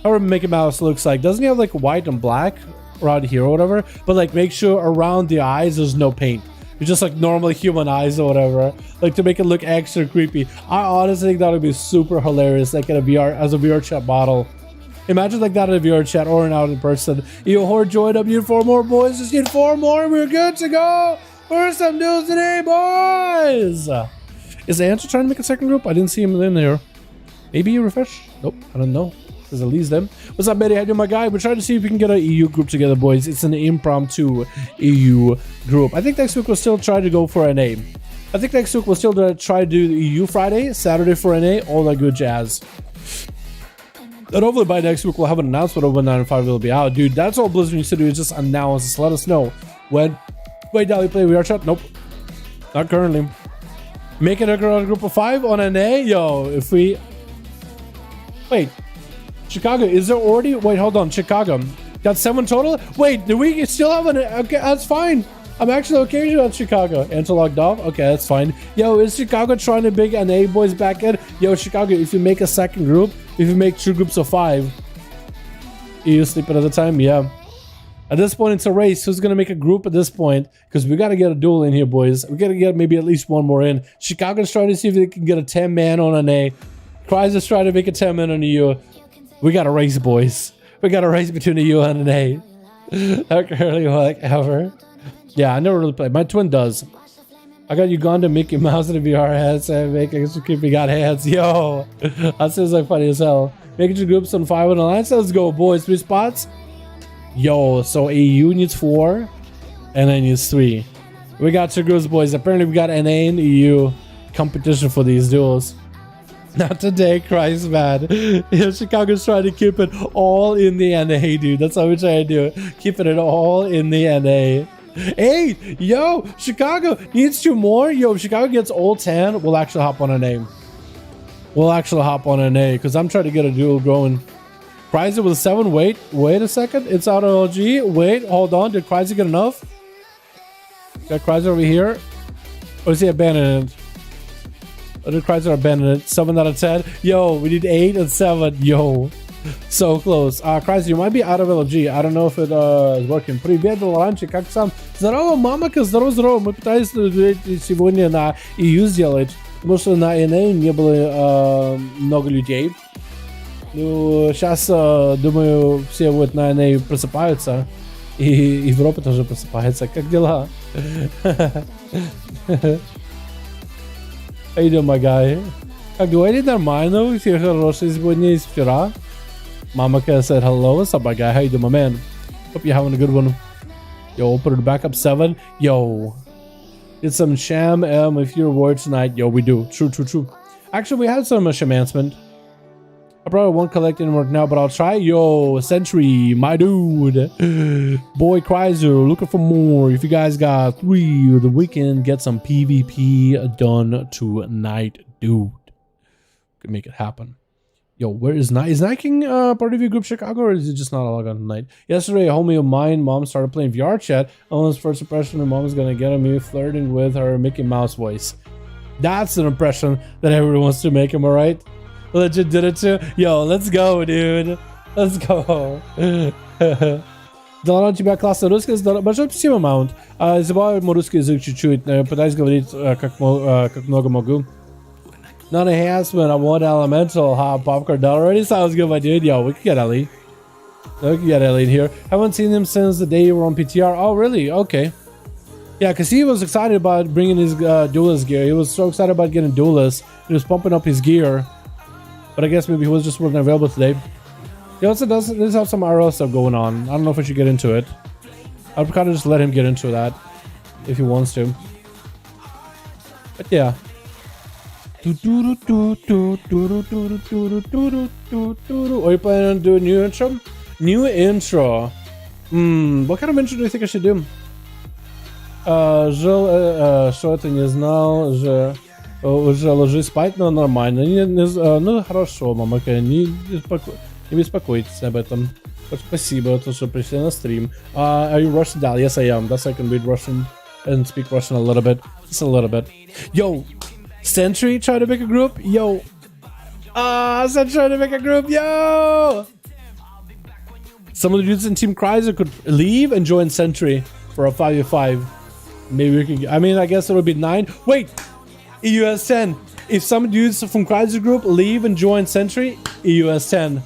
A: however Mickey Mouse looks like. Doesn't he have like white and black around here or whatever? But like make sure around the eyes there's no paint. It's just like normal human eyes or whatever. Like to make it look extra creepy. I honestly think that would be super hilarious, like in a VR, as a VR chat model. Imagine like that in a VR chat or an out in person. You Horde joined up, you need 4 more boys, just need 4 more and we're good to go. For some Duels today, boys! Is Ant trying to make a second group? I didn't see him in there. Maybe you refresh? Nope, I don't know. Because it leaves them. What's up, Betty? How you doing, my guy? We're trying to see if we can get an EU group together, boys. It's an impromptu EU group. I think next week we'll still try to go for NA. I think next week we'll still try to do the EU Friday, Saturday for NA, all that good jazz. And hopefully by next week we'll have an announcement of when 9.5 will be out. Dude, that's all Blizzard needs to do is just announce. Just let us know when. Wait, now we play VR chat? Nope. Not currently. Make it a group of 5 on NA? Yo, if we... Wait. Chicago, is there already... Wait, hold on. Chicago. Got 7 total? Wait, do we still have an... Okay, that's fine. I'm actually okay with Chicago. Enter logged off? Okay, that's fine. Yo, is Chicago trying to big NA boys back in? Yo, Chicago, if you make a second group, if you make 2 groups of 5, you sleep another time? Yeah. At this point, it's a race. Who's going to make a group at this point? Because we got to get a duel in here, boys. We got to get maybe at least 1 more in. Chicago's trying to see if they can get a 10-man on an A. Chrysler's trying to make a 10-man on a U. We got a race, boys. We got a race between a U and an A. Not currently like ever. Yeah, I never really played. My twin does. I got Uganda Mickey Mouse in a VR headset, making extra creepy got hands. Yo, that sounds like funny as hell. Making your groups on 5 and alliance. Let's go, boys. 3 spots. Yo, so AU needs 4, and NA needs 3. We got two groups, boys. Apparently, we got NA and EU competition for these duels. Not today, Christ, man. Chicago's trying to keep it all in the NA, dude. That's how we try to do it. Keeping it all in the NA. Hey, yo, Chicago needs 2 more. Yo, if Chicago gets all 10, we'll actually hop on NA. We'll actually hop on NA because I'm trying to get a duel going. Chrysler with 7. Wait a second. It's out of LG. Wait, hold on. Did Chrysler get enough? Got Chrysler over here. Or is he abandoned? Or did Chrysler abandon it? 7 out of 10. Yo, we need 8 and 7. Yo. So close. Chrysler, you might be out of LG. I don't know if it is working. Привет, Dalaran, как сам? Здорово, мамака, здорово. Мы пытались сегодня на EU сделать, потому что на NA не было много людей. Ну, сейчас, думаю, все вот на NA просыпаются. И Европа тоже просыпается. Как дела? How you doing, my guy? Как говорит нормально, все хорошие сегодня из вчера. Mamaka said hello. What's up, my guy? How you doing, my man? Hope you're having a good one. Yo, put it back up 7. Yo, did some sham if you're worried tonight. Yo, we do. True. Actually, we had some shamancement. I probably won't collect any more now, but I'll try. Yo, Sentry, my dude. Boy Chrysler, looking for more. If you guys got 3 of the weekend, get some PvP done tonight, dude. Could make it happen. Yo, where is Night? Is Night King part of your group Chicago, or is it just not a log on tonight? Yesterday, a homie of mine, mom started playing VR chat. Almost first impression, her mom is gonna get on me flirting with her Mickey Mouse voice. That's an impression that everyone wants to make, am I right? Legit did it too. Yo, let's go, dude. Let's go. Dalaran, тебя классно русский. Большое спасибо, Маунт. Забываю мой русский язык чуть-чуть. Пытаюсь говорить как много могу. Not a enhancement. I want elemental. Hot popcorn. That already sounds good, my dude. Yo, we can get Ellie. We can get Ellie in here. Haven't seen him since the day you were on PTR. Oh, really? Okay. Yeah, because he was excited about bringing his duelist gear. He was so excited about getting duelist. He was pumping up his gear. But I guess maybe he was just wasn't available today. He also does have some RL stuff going on. I don't know if we should get into it. I'd kind of just let him get into that if he wants to. But yeah. Are you planning on doing a new intro? New intro. What kind of intro do you think I should do? Что ты не знал, же уже ложись спать, но нормально. Ну хорошо, мамака, не беспокойтесь об этом. Спасибо, что пришли на стрим. Are you Russian? Yes, I am. That's why I can read Russian and speak Russian a little bit. Just a little bit. Yo, Sentry trying to make a group? Yo. Sentry trying to make a group? Yo! Some of the dudes in Team Chrysler could leave and join Sentry for a 5v5. Maybe we can. I mean, I guess it would be 9. Wait! EU has 10. If some dudes from Chrysler group leave and join Sentry, EU has 10.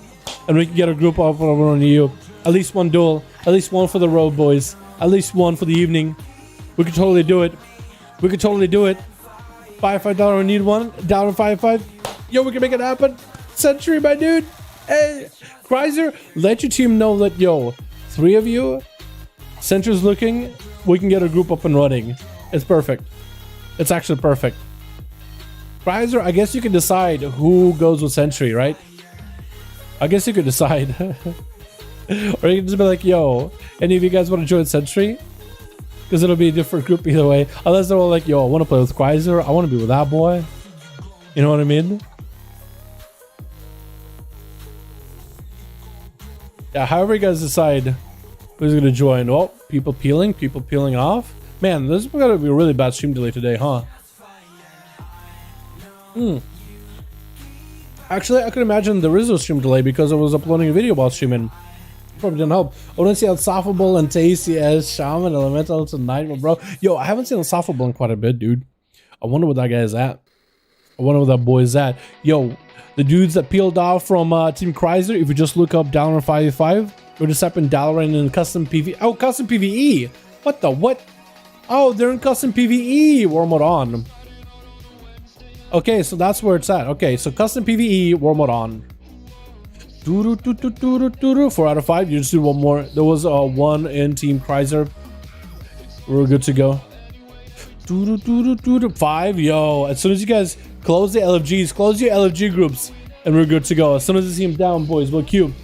A: And we can get a group up over on EU. At least one duel. At least one for the road, boys. At least one for the evening. We could totally do it. We could totally do it. $5 we need one. Down to 5-5. Yo, we can make it happen. Sentry, my dude. Hey, Chrysler, let your team know that, yo, 3 of you, Sentry's looking, we can get a group up and running. It's perfect. It's actually perfect. Chrysler, I guess you can decide who goes with Sentry, right? I guess you could decide. Or you can just be like, yo, any of you guys want to join Sentry? Because it'll be a different group either way. Unless they're all like, yo, I want to play with Chrysler. I want to be with that boy. You know what I mean? Yeah, however you guys decide who's going to join. Oh, people peeling off. Man, this is going to be a really bad stream delay today, huh? Actually, I could imagine there is a stream delay because I was uploading a video while streaming. Probably didn't help. I want to see Unsufferable and Tasty as Shaman Elemental tonight, bro. Yo, I haven't seen Unsufferable in quite a bit, dude. I wonder what that guy is at. I wonder what that boy is at. Yo, the dudes that peeled off from Team Chrysler, if you just look up Dalaran 5v5, We're just up in Dalaran in custom PV. Oh, custom PVE. What the what? Oh, they're in custom PVE. War mode on. Okay, so that's where it's at. Okay, so custom PVE, war mode on. 4 out of 5. You just do one more. There was a 1 in Team Chrysler. We're good to go. 5. Yo, as soon as you guys close the LFGs, close your LFG groups, and we're good to go. As soon as I see him down, boys, we'll queue.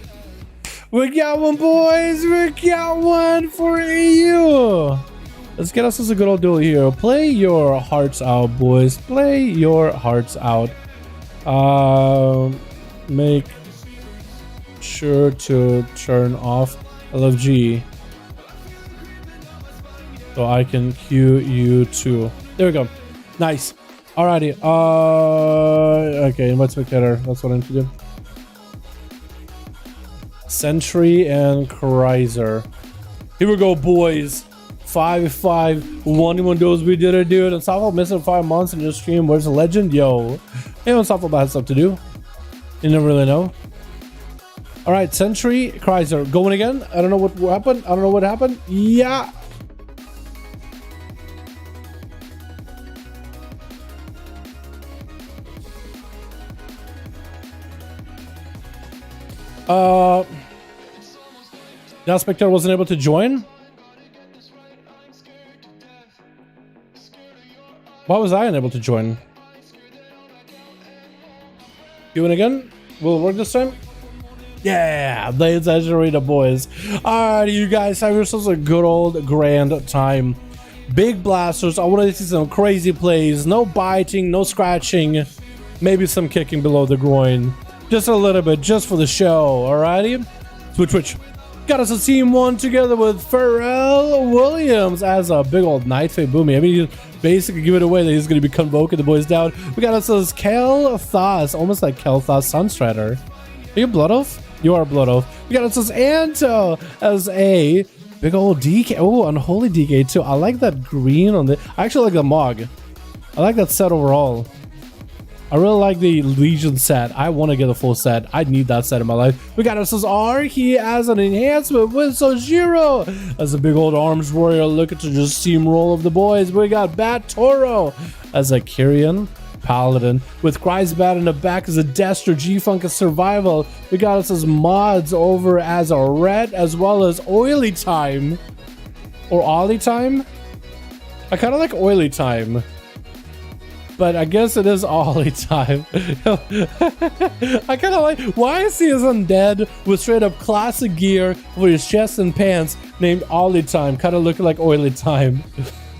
A: We got one, boys. We got one for EU. Let's get us a good old duel here. Play your hearts out, boys. Play your hearts out. Make sure to turn off LFG so I can queue you too. There we go. Nice. Alrighty. Okay, invite spectator. That's what I need to do. Sentry and Chrysler. Here we go, boys. 5v5 1v1 DUELS. We did it, dude. Unstoppable missing 5 months in your stream. Where's the legend? Yo. Hey, Unstoppable has stuff to do. You never really know. Alright, Sentry, Chrysler. Going again. I don't know what happened. I don't know what happened. Yeah. That spectator wasn't able to join. Why was I unable to join? Doing again? Will it work this time? Yeah, Blades Arena, boys. Alright, you guys, have yourselves a good old grand time. Big blasters. I want to see some crazy plays. No biting, no scratching. Maybe some kicking below the groin. Just a little bit, just for the show. Alrighty? Switch. Got us a team 1 together with Pharrell Williams as a big old Night Fate Boomy. I mean, you basically give it away that he's going to be convoking the boys down. We got us as Kel'Thas, almost like Kel'Thas Sunstrider. Are you Blood Oath? You are Blood Oath. We got us as Anto as a big old DK. Oh, Unholy DK too. I like that green on the. I actually like the Mog. I like that set overall. I really like the Legion set. I want to get a full set. I need that set in my life. We got us as Arky as an enhancement with Sojiro as a big old arms warrior looking to just steamroll of the boys. We got Bat Toro as a Kyrian Paladin with Chrysbat in the back as a Destro G-Funk as Survival. We got us as mods over as a Red as well as Oily Time or Ollie Time. I kind of like Oily Time, but I guess it is Ollie Time. I kind of like, why is he as undead with straight up classic gear for his chest and pants named Ollie Time, kind of looking like Oily Time.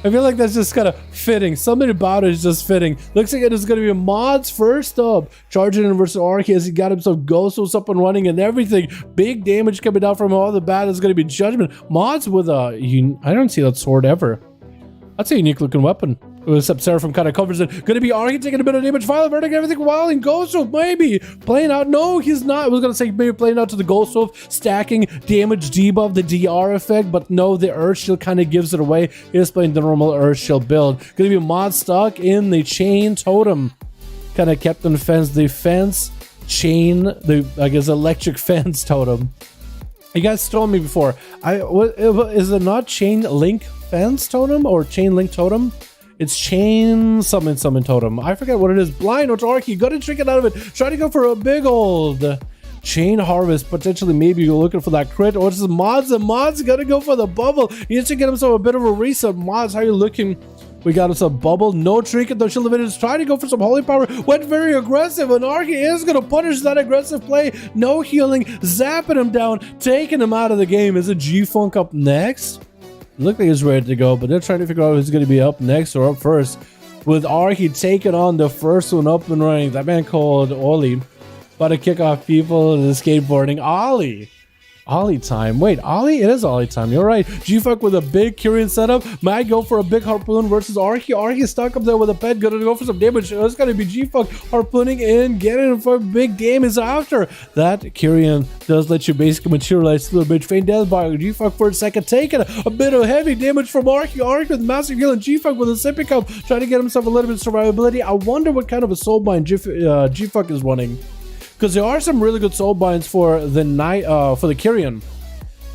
A: I feel like that's just kind of fitting. Something about it is just fitting. Looks like it is going to be mods first up. Charging in versus Arky as he got himself Ghostos up and running and everything. Big damage coming down from all the bad is going to be Judgment. Mods with a, I don't see that sword ever. That's a unique looking weapon. Except Seraphim kind of covers it. Gonna be Arky taking a bit of damage. Final verdict, everything wild and Ghost Wolf maybe playing out. No, he's not. I was gonna say maybe playing out to the Ghost Wolf, stacking damage debuff, the DR effect, but no, the Earth Shield kind of gives it away. He's playing the normal Earth Shield build. Gonna be mod stuck in the Chain Totem. Kind of kept on fence, the fence, chain, the, I guess, electric fence totem. You guys told me before. Is it not Chain Link Fence Totem or Chain Link Totem? It's Chain Summon Totem. I forget what it is. Blind or Arky. Got to trick it out of it. Try to go for a big old Chain Harvest. Potentially, maybe you're looking for that crit. Or this is Mods. And Mods got to go for the bubble. He needs to get himself a bit of a reset. Mods, how you looking? We got us a bubble. No trinket. No shield of it. Trying to go for some holy power. Went very aggressive. And Arky is going to punish that aggressive play. No healing. Zapping him down. Taking him out of the game. Is it G-Funk up next? Look like he's ready to go, but they're trying to figure out who's going to be up next or up first. With Arky taking on the first one up and running. That man called Ollie. About to kick off people in the skateboarding. Ollie time. Wait, Ollie? It is Ollie time. You're right. G-Fuck with a big Kyrian setup. Might go for a big harpoon versus Arky. Arky stuck up there with a pet. Gonna go for some damage. It's gonna be G-Fuck harpooning in, getting him for big damage after. That Kyrian does let you basically materialize through the bitch. Feign death by G-Fuck for a second. Taking a bit of heavy damage from Arky. Arky with massive heal and G-Fuck with a sippy cup. Trying to get himself a little bit of survivability. I wonder what kind of a soulbind G-Fuck is running. Because there are some really good soul binds for the night, for the Kyrian.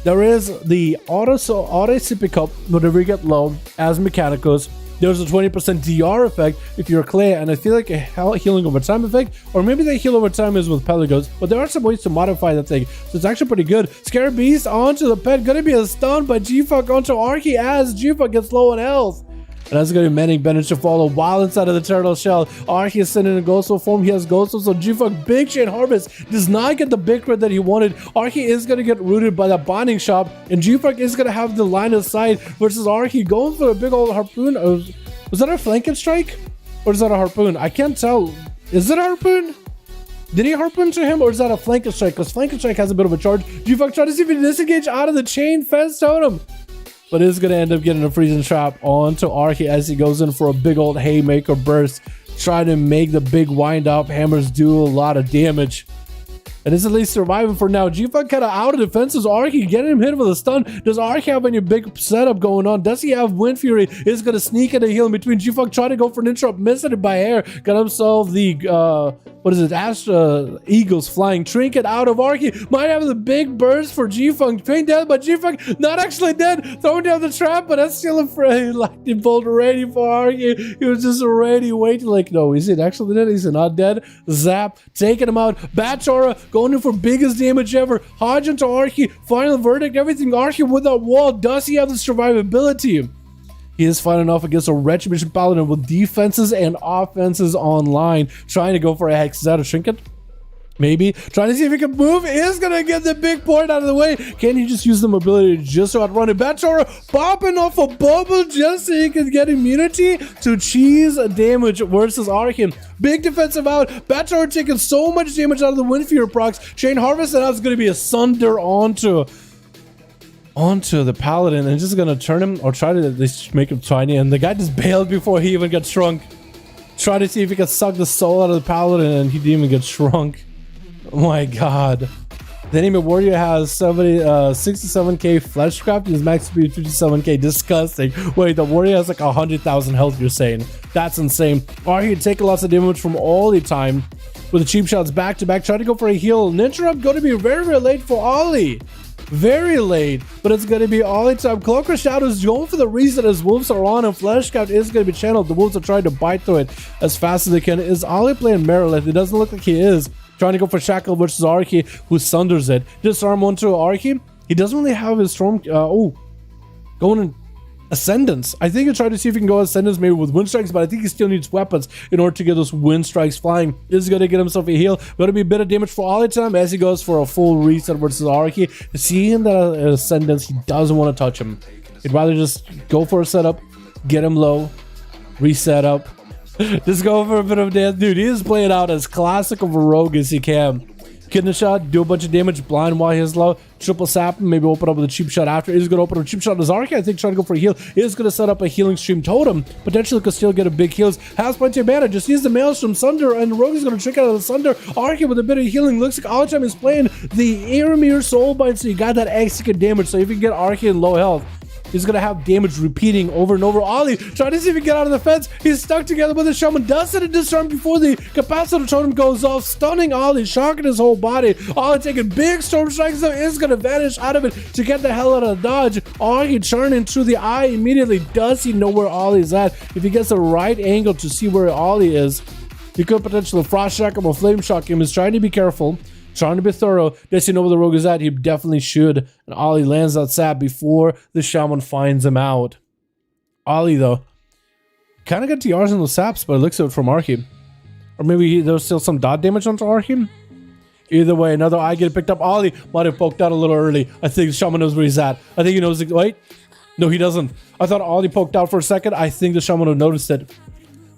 A: There is the auto CP cup whenever you get low as mechanicals. There's a 20% DR effect if you're clay, and I feel like a healing over time effect, or maybe the heal over time is with Peligos, but there are some ways to modify that thing, so it's actually pretty good. Scare Beast onto the pet, gonna be a stun by G-Fuck onto Archie as G-Fuck gets low on health. And that's going to be many benefits to follow while inside of the turtle shell. Archie is sitting in a ghostful form. He has ghostful, so G-Fuck Big Chain Harvest does not get the big crit that he wanted. Archie is going to get rooted by that bonding shop, and G-Fuck is going to have the line of sight versus Archie going for a big old harpoon. Was that a flanking strike? Or is that a harpoon? I can't tell. Is it a harpoon? Did he harpoon to him, or is that a flanking strike? Because flanking strike has a bit of a charge. G-Fuck trying to see if he can disengage out of the chain fence totem, but is going to end up getting a freezing trap onto Archie as he goes in for a big old haymaker burst, trying to make the big wind up hammers do a lot of damage. And is at least surviving for now. G-Fuck kind of out of defenses. Archie getting him hit with a stun. Does Archie have any big setup going on? Does he have Wind Fury? Is going to sneak in a heal in between. G-Fuck trying to go for an interrupt, missing it by hair. Got himself the what is it? Astra Eagles flying trinket out of Archie. Might have the big burst for G-Fuck. Being dead, but G-Fuck not actually dead. Throwing down the trap, but that's still afraid. Lightning bolt ready for Archie. He was just already waiting. Like, no, is it actually dead? Is he not dead? Zap, taking him out. Batchora going in for biggest damage ever. Hodge into Archie. Final verdict, everything. Archie with that wall. Does he have the survivability? He is fighting off against a Retribution Paladin with defenses and offenses online. Trying to go for a Hex. Is that a trinket? Maybe. Trying to see if he can move. Is going to get the big point out of the way. Can he just use the mobility just to outrun it? Batchora popping off a bubble just so he can get immunity to cheese damage versus Archie. Big defensive out. Batchora taking so much damage out of the Wind Fury procs. Chain Harvest, and that's going to be a Sunder onto the Paladin, and just gonna turn him, or try to at least make him tiny, and the guy just bailed before he even got shrunk. Try to see if he can suck the soul out of the Paladin, and he didn't even get shrunk. Oh my god. The enemy warrior has 67k flesh craft and his max speed 57k. Disgusting. Wait, the warrior has like 100,000 health, you're saying? That's insane. Archie taking lots of damage from all the time with the cheap shots back to back. Try to go for a heal. Ninterrupt going to be very, very late for Ollie. Very late, but it's going to be Ollie time. Cloaker Shadow is going for the reason as wolves are on, and Fleshcraft is going to be channeled. The wolves are trying to bite through it as fast as they can. Is Ollie playing Maryland? It doesn't look like he is. Trying to go for Shackle versus Archie, who sunders it. Disarm onto Archie. He doesn't really have his storm. Going in Ascendance. I think he tried to see if he can go Ascendance maybe with Wind Strikes, but I think he still needs weapons in order to get those Wind Strikes flying. Is going to get himself a heal. Going to be a bit of damage for Ollie time as he goes for a full reset versus Archie. Seeing that Ascendance, he doesn't want to touch him. He'd rather just go for a setup, get him low, reset up. Just go for a bit of dance. Dude, he is playing out as classic of a rogue as he can. Kidney shot, do a bunch of damage, blind while he's low, triple sap, maybe open up with a cheap shot after. He's going to open up a cheap shot as Archie, I think, trying to go for a heal. Is going to set up a healing stream totem. Potentially could still get a big heals. Has plenty of mana, just use the Maelstrom Sunder, and Rogue is going to trick out of the Sunder. Archie with a bit of healing. Looks like all the time he's playing the Aramir Soulbind, so you got that extra damage. So if you can get Archie in low health, he's going to have damage repeating over and over. Ollie trying to see if he can get out of the fence. He's stuck together with the Shaman. Does it disarm before the capacitor totem goes off. Stunning Ollie, shocking his whole body. Ollie taking big storm strikes, so is going to vanish out of it to get the hell out of the dodge. Ollie turning to the eye immediately. Does he know where Ollie's at? If he gets the right angle to see where Ollie is, he could potentially frost shock him or flame shock him. He's trying to be careful. Trying to be thorough. Does he know where the rogue is at? He definitely should. And Ollie lands that sap before the shaman finds him out. Ollie, though, kind of got TRs in those saps, but it looks like from Archie. Or maybe there's still some dot damage onto Archie. Either way, another eye getting picked up. Ollie might have poked out a little early. I think the shaman knows where he's at. I think he knows. Wait. No, he doesn't. I thought Ollie poked out for a second. I think the shaman would have noticed it.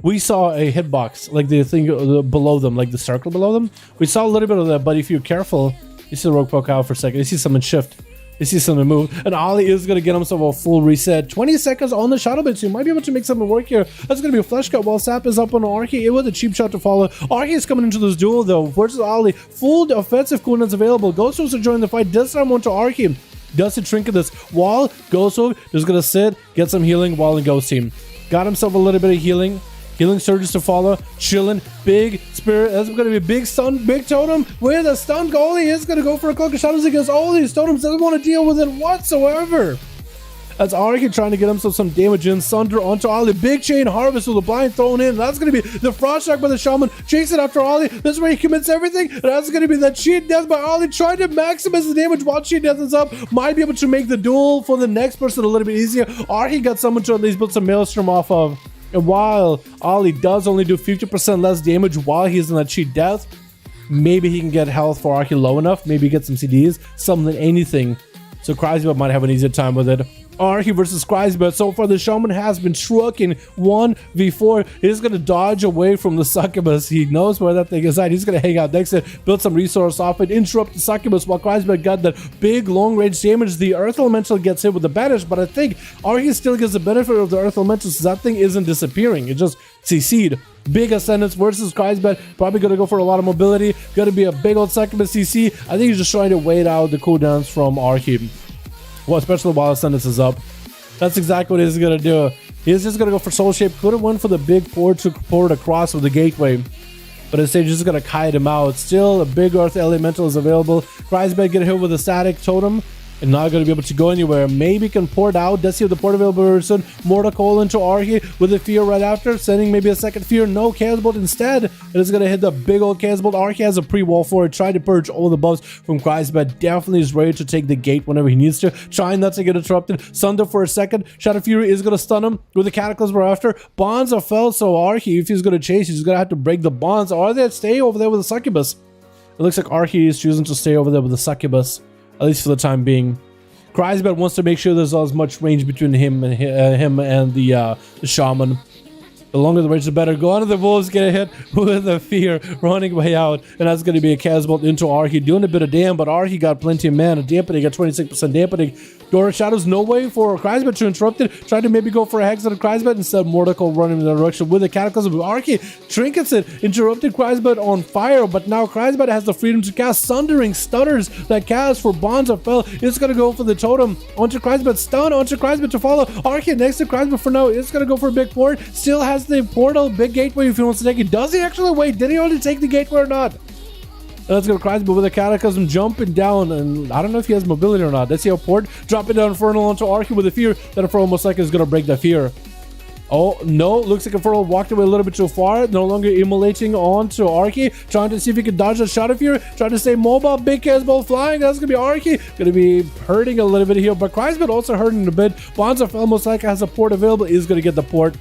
A: We saw a hitbox, like the thing below them, like the circle below them. We saw a little bit of that, but if you're careful, you see the rogue poke out for a second. You see someone shift. You see someone move. And Ollie is going to get himself a full reset. 20 seconds on the Shadow Blade, so you might be able to make something work here. That's going to be a flesh cut while Sap is up on Archie. It was a cheap shot to follow. Archie is coming into this duel, though, versus Ollie. Full offensive cooldowns available. Ghost to join the fight. This time on to Archie. Does he trinket this wall? Ghost is going to sit, get some healing while in Ghost Team. Got himself a little bit of healing. Healing surges to follow. Chilling. Big spirit. That's going to be big stun. Big totem with a stun goal. He is going to go for a cloak of shadows against all these totems. Doesn't want to deal with it whatsoever. That's Arky trying to get himself some damage in. Sunder onto Ollie. Big chain harvest with a blind thrown in. That's going to be the frost shock by the shaman. Chasing after Ollie. This is where he commits everything. And that's going to be that cheat death by Ollie. Trying to maximize the damage while cheat death is up. Might be able to make the duel for the next person a little bit easier. Arky got someone to at least build some maelstrom off of. And while Ollie does only do 50% less damage while he's in that cheat death, maybe he can get health for Arky low enough. Maybe get some CDs. Something, anything. So Chrysbot might have an easier time with it. Arky versus Chrysbot. So far, the shaman has been trucking 1v4. He's going to dodge away from the succubus. He knows where that thing is at. He's going to hang out next to it, build some resource off it, interrupt the succubus while Chrysbot got that big long-range damage. The Earth Elemental gets hit with the banish, but I think Arky still gets the benefit of the Earth Elemental since that thing isn't disappearing. It just CC'd. Big Ascendance versus Chrysbot. Probably going to go for a lot of mobility. Going to be a big old succubus CC. I think he's just trying to wait out the cooldowns from Arky. Well, especially while Ascendance is up. That's exactly what he's going to do. He's just going to go for Soul Shape. Could have went for the big port to port across with the gateway. But instead, he's just going to kite him out. Still, a big Earth Elemental is available. Chrysbot get hit with a static totem. And not going to be able to go anywhere. Maybe can port out. Does he have the port available very soon? Mortal Coil into Arky with a fear right after. Sending maybe a second fear. No Chaos Bolt instead. It is going to hit the big old Chaos Bolt. Arky has a pre-wall for it. Trying to purge all the buffs from Chrysbot. Definitely is ready to take the gate whenever he needs to. Trying not to get interrupted. Sunder for a second. Shadow Fury is going to stun him with the Cataclysm right after. Bonds are fell. So Arky, if he's going to chase, he's going to have to break the bonds. Or they stay over there with the Succubus. It looks like Arky is choosing to stay over there with the Succubus. At least for the time being. Chrysbot wants to make sure there's as much range between him and the shaman. The longer the range, the better. Go on to the wolves, get a hit with a fear, running way out, and that's going to be a Chaos Bolt into Arky, doing a bit of damn, but Arky got plenty of mana. Dampening, got 26% dampening. Door of Shadows, no way for Chrysbot to interrupt it. Tried to maybe go for a Hex on Chrysbot, instead Mortal Coil running in the direction with the Cataclysm. Arky trinkets it, interrupted Chrysbot on fire, but now Chrysbot has the freedom to cast Sundering Stunners that cast for Bonds of Fell. It's going to go for the totem onto Chrysbot, stun onto Chrysbot to follow. Arky next to Chrysbot for now. It's going to go for a big port. Still has the portal, big gateway if he wants to take it. Does he actually wait? Did he only take the gateway or not? Let's go to Chrysbot with a Cataclysm jumping down, and I don't know if he has mobility or not. Let's see a port. Drop it down Infernal onto Arky with a fear. That Infernal most likely is going to break that fear. Oh, no. Looks like Infernal walked away a little bit too far. No longer immolating onto Arky. Trying to see if he can dodge the Shadow Fear. Trying to stay mobile. Big Chaos Bolt flying. That's going to be Arky. Going to be hurting a little bit here, but Chrysbot also hurting a bit. Bonds of Fell most likely has a port available. Is going to get the port.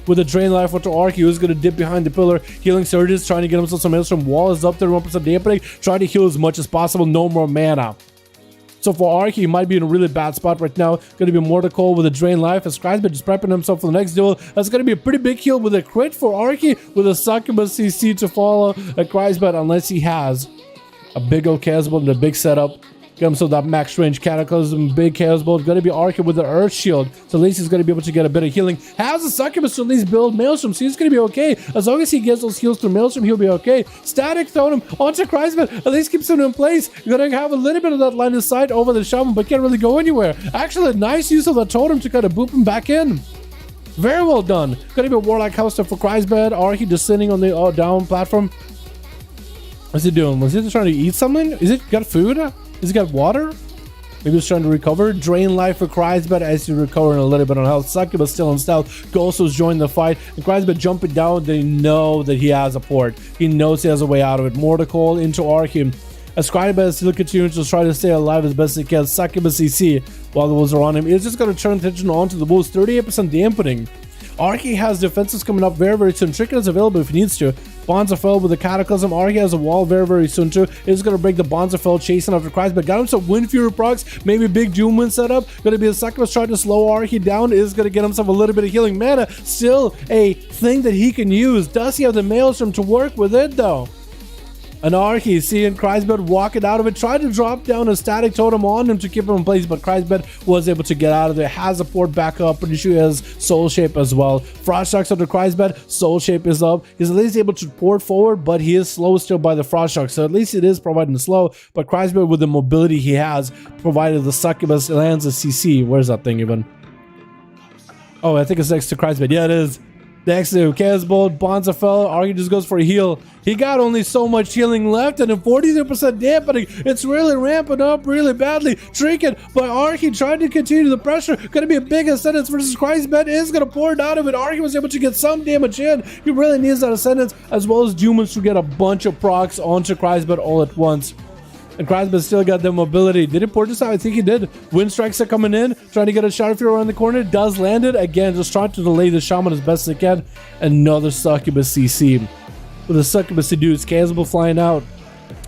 A: With a Drain Life onto Arky, who's going to dip behind the pillar. Healing Surges, trying to get himself some Maelstrom. Wall is up 31% dampening. Trying to heal as much as possible. No more mana. So for Arky, he might be in a really bad spot right now. Going to be Mortal Coil with a Drain Life as Chrysbot just prepping himself for the next duel. That's going to be a pretty big heal with a crit for Arky with a Succubus CC to follow a Chrysbot unless he has a big old Chaos Bolt and a big setup. Get himself that max range Cataclysm, big Chaos Bolt. Going to be Arky with the Earth Shield. So at least he's going to be able to get a bit of healing. Has a Succubus to at least build Maelstrom. So he's going to be okay. As long as he gets those heals through Maelstrom, he'll be okay. Static Totem onto Chrysbot. At least keeps him in place. You're going to have a little bit of that line of sight over the Shaman, but can't really go anywhere. Actually, a nice use of the Totem to kind of boop him back in. Very well done. Going to be a Warlock House for Chrysbot. Arky descending on the down platform. What's he doing? Was he just trying to eat something? Is it got food? Is he got water? Maybe he's trying to recover. Drain Life for Chrysbot as he's recovering a little bit on health. Succubus still in stealth. Ghostos joined the fight. And Chrysbot jumping down. They know that he has a port. He knows he has a way out of it. Mortal Coil into Arky. As Chrysbot still continues to try to stay alive as best he can. Succubus CC while the wolves are on him. He's just going to turn attention onto the wolves. 38% dampening. Arky has defenses coming up very, very soon. Trinket is available if he needs to. Bonds of Fell with the Cataclysm. Arky has a wall very, very soon too. He's going to break the Bonds of Fell chasing after Chrysbot. Got him some Wind Fury procs. Maybe big Doom Wind setup. Going to be a Succubus trying to slow Arky down. Is going to get himself a little bit of healing mana. Still a thing that he can use. Does he have the Maelstrom to work with it though? An Arky seeing Chrysbot walking out of it, tried to drop down a Static Totem on him to keep him in place, but Chrysbot was able to get out of there. Has a port back up, pretty sure he has Soul Shape as well. Frost Shocks under Chrysbot, Soul Shape is up. He's at least able to port forward, but he is slow still by the Frost Shock, so at least it is providing the slow. But Chrysbot, with the mobility he has, provided the Succubus lands a CC. Where's that thing even? Oh, I think it's next to Chrysbot. Yeah, it is. Next to Chaos Bolt, Bonza fell. Arky just goes for a heal. He got only so much healing left, and a 42% dampening. It's really ramping up really badly. Trinket by Arky trying to continue the pressure. Gonna be a big ascendance versus Christbet is gonna pour it out of it. Arky was able to get some damage in. He really needs that ascendance, as well as humans to get a bunch of procs onto Christbet all at once. And Christbet still got the mobility. Did it pour this out? I think he did. Wind strikes are coming in, trying to get a Shadow Fury around the corner. Does land it. Again, just trying to delay the Shaman as best as they can. Another Succubus CC. With the Succubus seduced, Cannibal flying out.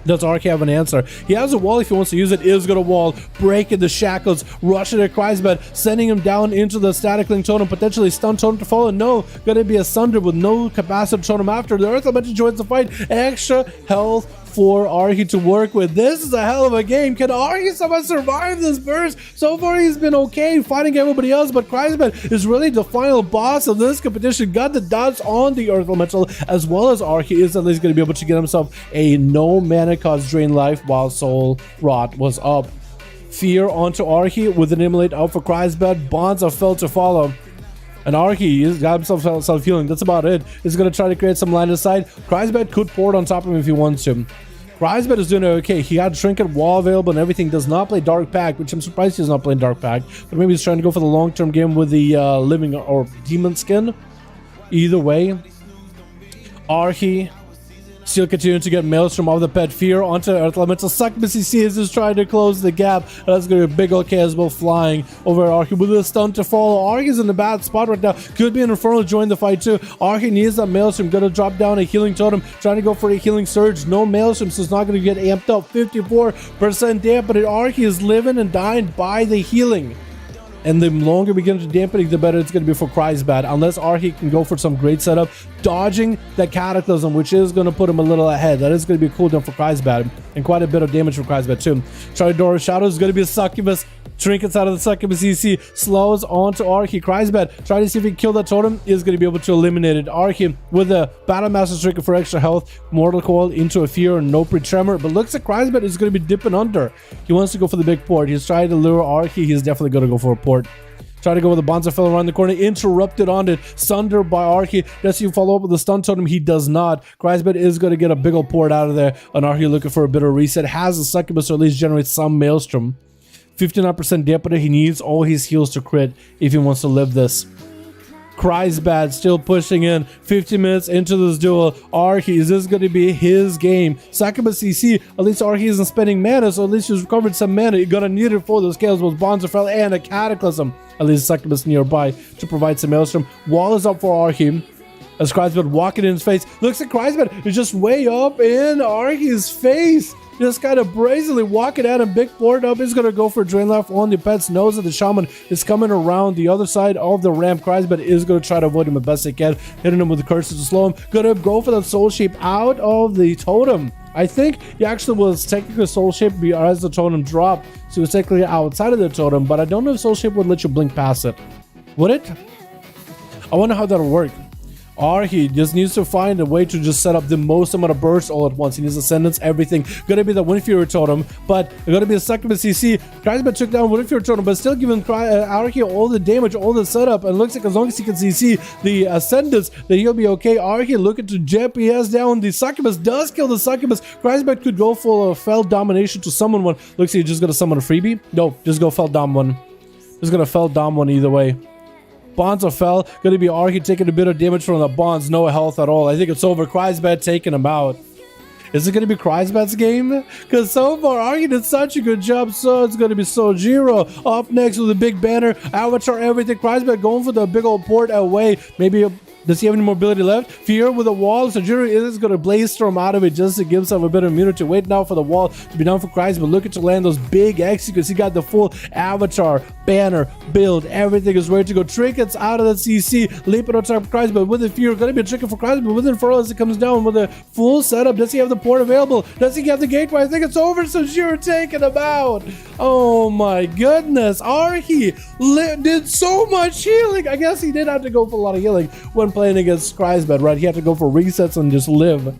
A: Does Arky have an answer? He has a wall if he wants to use it. Is gonna wall, breaking the shackles, rushing at Christbet, sending him down into the static link totem, potentially stun totem to follow. No, gonna be a Sunder with no capacity totem after. The Earth Elemental joins the fight. Extra health for Arky to work with. This is a hell of a game. Can Arky somehow survive this burst? So far he's been okay fighting everybody else, but Christbet is really the final boss of this competition. Got the dots on the Earth Elemental, as well as Arky is at least going to be able to get himself a no mana cost drain life while Soul Rot was up. Fear onto Arky with an immolate out for Christbet. Bonds are fell to follow. And Arky, he's got himself self-healing. That's about it. He's going to try to create some line of sight. Christbet could pour it on top of him if he wants to. Christbet is doing okay. He had Trinket Wall available and everything. Does not play Dark Pact, which I'm surprised he's not playing Dark Pact. But maybe he's trying to go for the long-term game with the Living or Demon Skin. Either way, Arky still continuing to get Maelstrom off the pet. Fear onto Earth Elemental. Succubus CC is just trying to close the gap. That's going to be a big old Casbo flying over Arky with a stun to follow. Arky's in a bad spot right now. Could be an Infernal join the fight too. Arky needs that Maelstrom. Going to drop down a healing totem. Trying to go for a healing surge. No Maelstrom, so it's not going to get amped up. 54% dampening. Arky is living and dying by the healing. And the longer we get into dampening, the better it's going to be for Christbet. Unless Arky can go for some great setup, dodging the Cataclysm, which is going to put him a little ahead. That is going to be a cooldown for Christbet, and quite a bit of damage for Christbet too. Charidora Shadow is going to be a Succubus. Trinkets out of the Succubus CC, slows onto Arky. Christbet trying to see if he can kill that totem, is going to be able to eliminate it. Arky with a Battlemaster Trinket for extra health, Mortal Coil into a Fear, no pre-tremor, but looks like Christbet is going to be dipping under. He wants to go for the big port. He's trying to lure Arky. He's definitely going to go for a port. Try to go with the Bonza fell around the corner, interrupted on it, Sunder by Arky. Does he follow up with the stun totem? He does not. Christbet is going to get a big old port out of there, and Arky looking for a bit of reset. Has a Succubus, or at least generate some Maelstrom. 59% dampener. He needs all his heals to crit if he wants to live this. Christbet still pushing in. 50 minutes into this duel. Arky, is this going to be his game? Succubus CC, at least Arky isn't spending mana, so at least he's recovered some mana. You're going to need it for those scales with Bonds fell and a Cataclysm. At least Succubus nearby to provide some Maelstrom. Wall is up for Arky. As Christbet walking in his face. Looks like Christbet is just way up in Arky's face. Just kind of brazenly walking at him. Big board up. He's going to go for drain life on the pets. Knows that the Shaman is coming around the other side of the ramp. Christbet is going to try to avoid him as best they can. Hitting him with the curses to slow him. Going to go for that soul shape out of the totem. I think he actually was technically soul shape as the totem dropped. So he was technically outside of the totem. But I don't know if soul shape would let you blink past it. Would it? I wonder how that'll work. Arky just needs to find a way to just set up the most amount of bursts all at once. He needs Ascendance, everything. Gonna be the Wind Fury totem, but gonna be a Succubus CC. Christbet took down Wind Fury totem, but still giving Arky all the damage, all the setup, and looks like as long as he can CC the Ascendance, that he'll be okay. Arky looking to JPS down. The Succubus does kill the Succubus. Christbet could go for a Fell Domination to summon one. Looks like he's just gonna summon a freebie. No, just go Fell Dom one. Just gonna Fell Dom one either way. Bonds are fell. Going to be Arky taking a bit of damage from the Bonds. No health at all. I think it's over. Christbet taking him out. Is it going to be Christbet's game? Because so far, Arky did such a good job. So it's going to be Sojiro up next with a big banner. Avatar, everything. Christbet going for the big old port away. Maybe a Does he have any mobility left? Fear with a wall. So Jiri is going to blaze storm out of it just to give himself a bit of immunity. Wait now for the wall to be done for Christ, but looking to land those big executes. He got the full avatar, banner, build. Everything is ready to go. Trinkets out of the CC. Leaping on top of Christ, but with the Fear, going to be a trinket for Christ, but with Infernal as it comes down with a full setup. Does he have the port available? Does he have the gateway? I think it's over. So Jiri taking him out. Oh my goodness. Arky did so much healing. I guess he did have to go for a lot of healing when playing against Christbet, right? He had to go for resets and just live.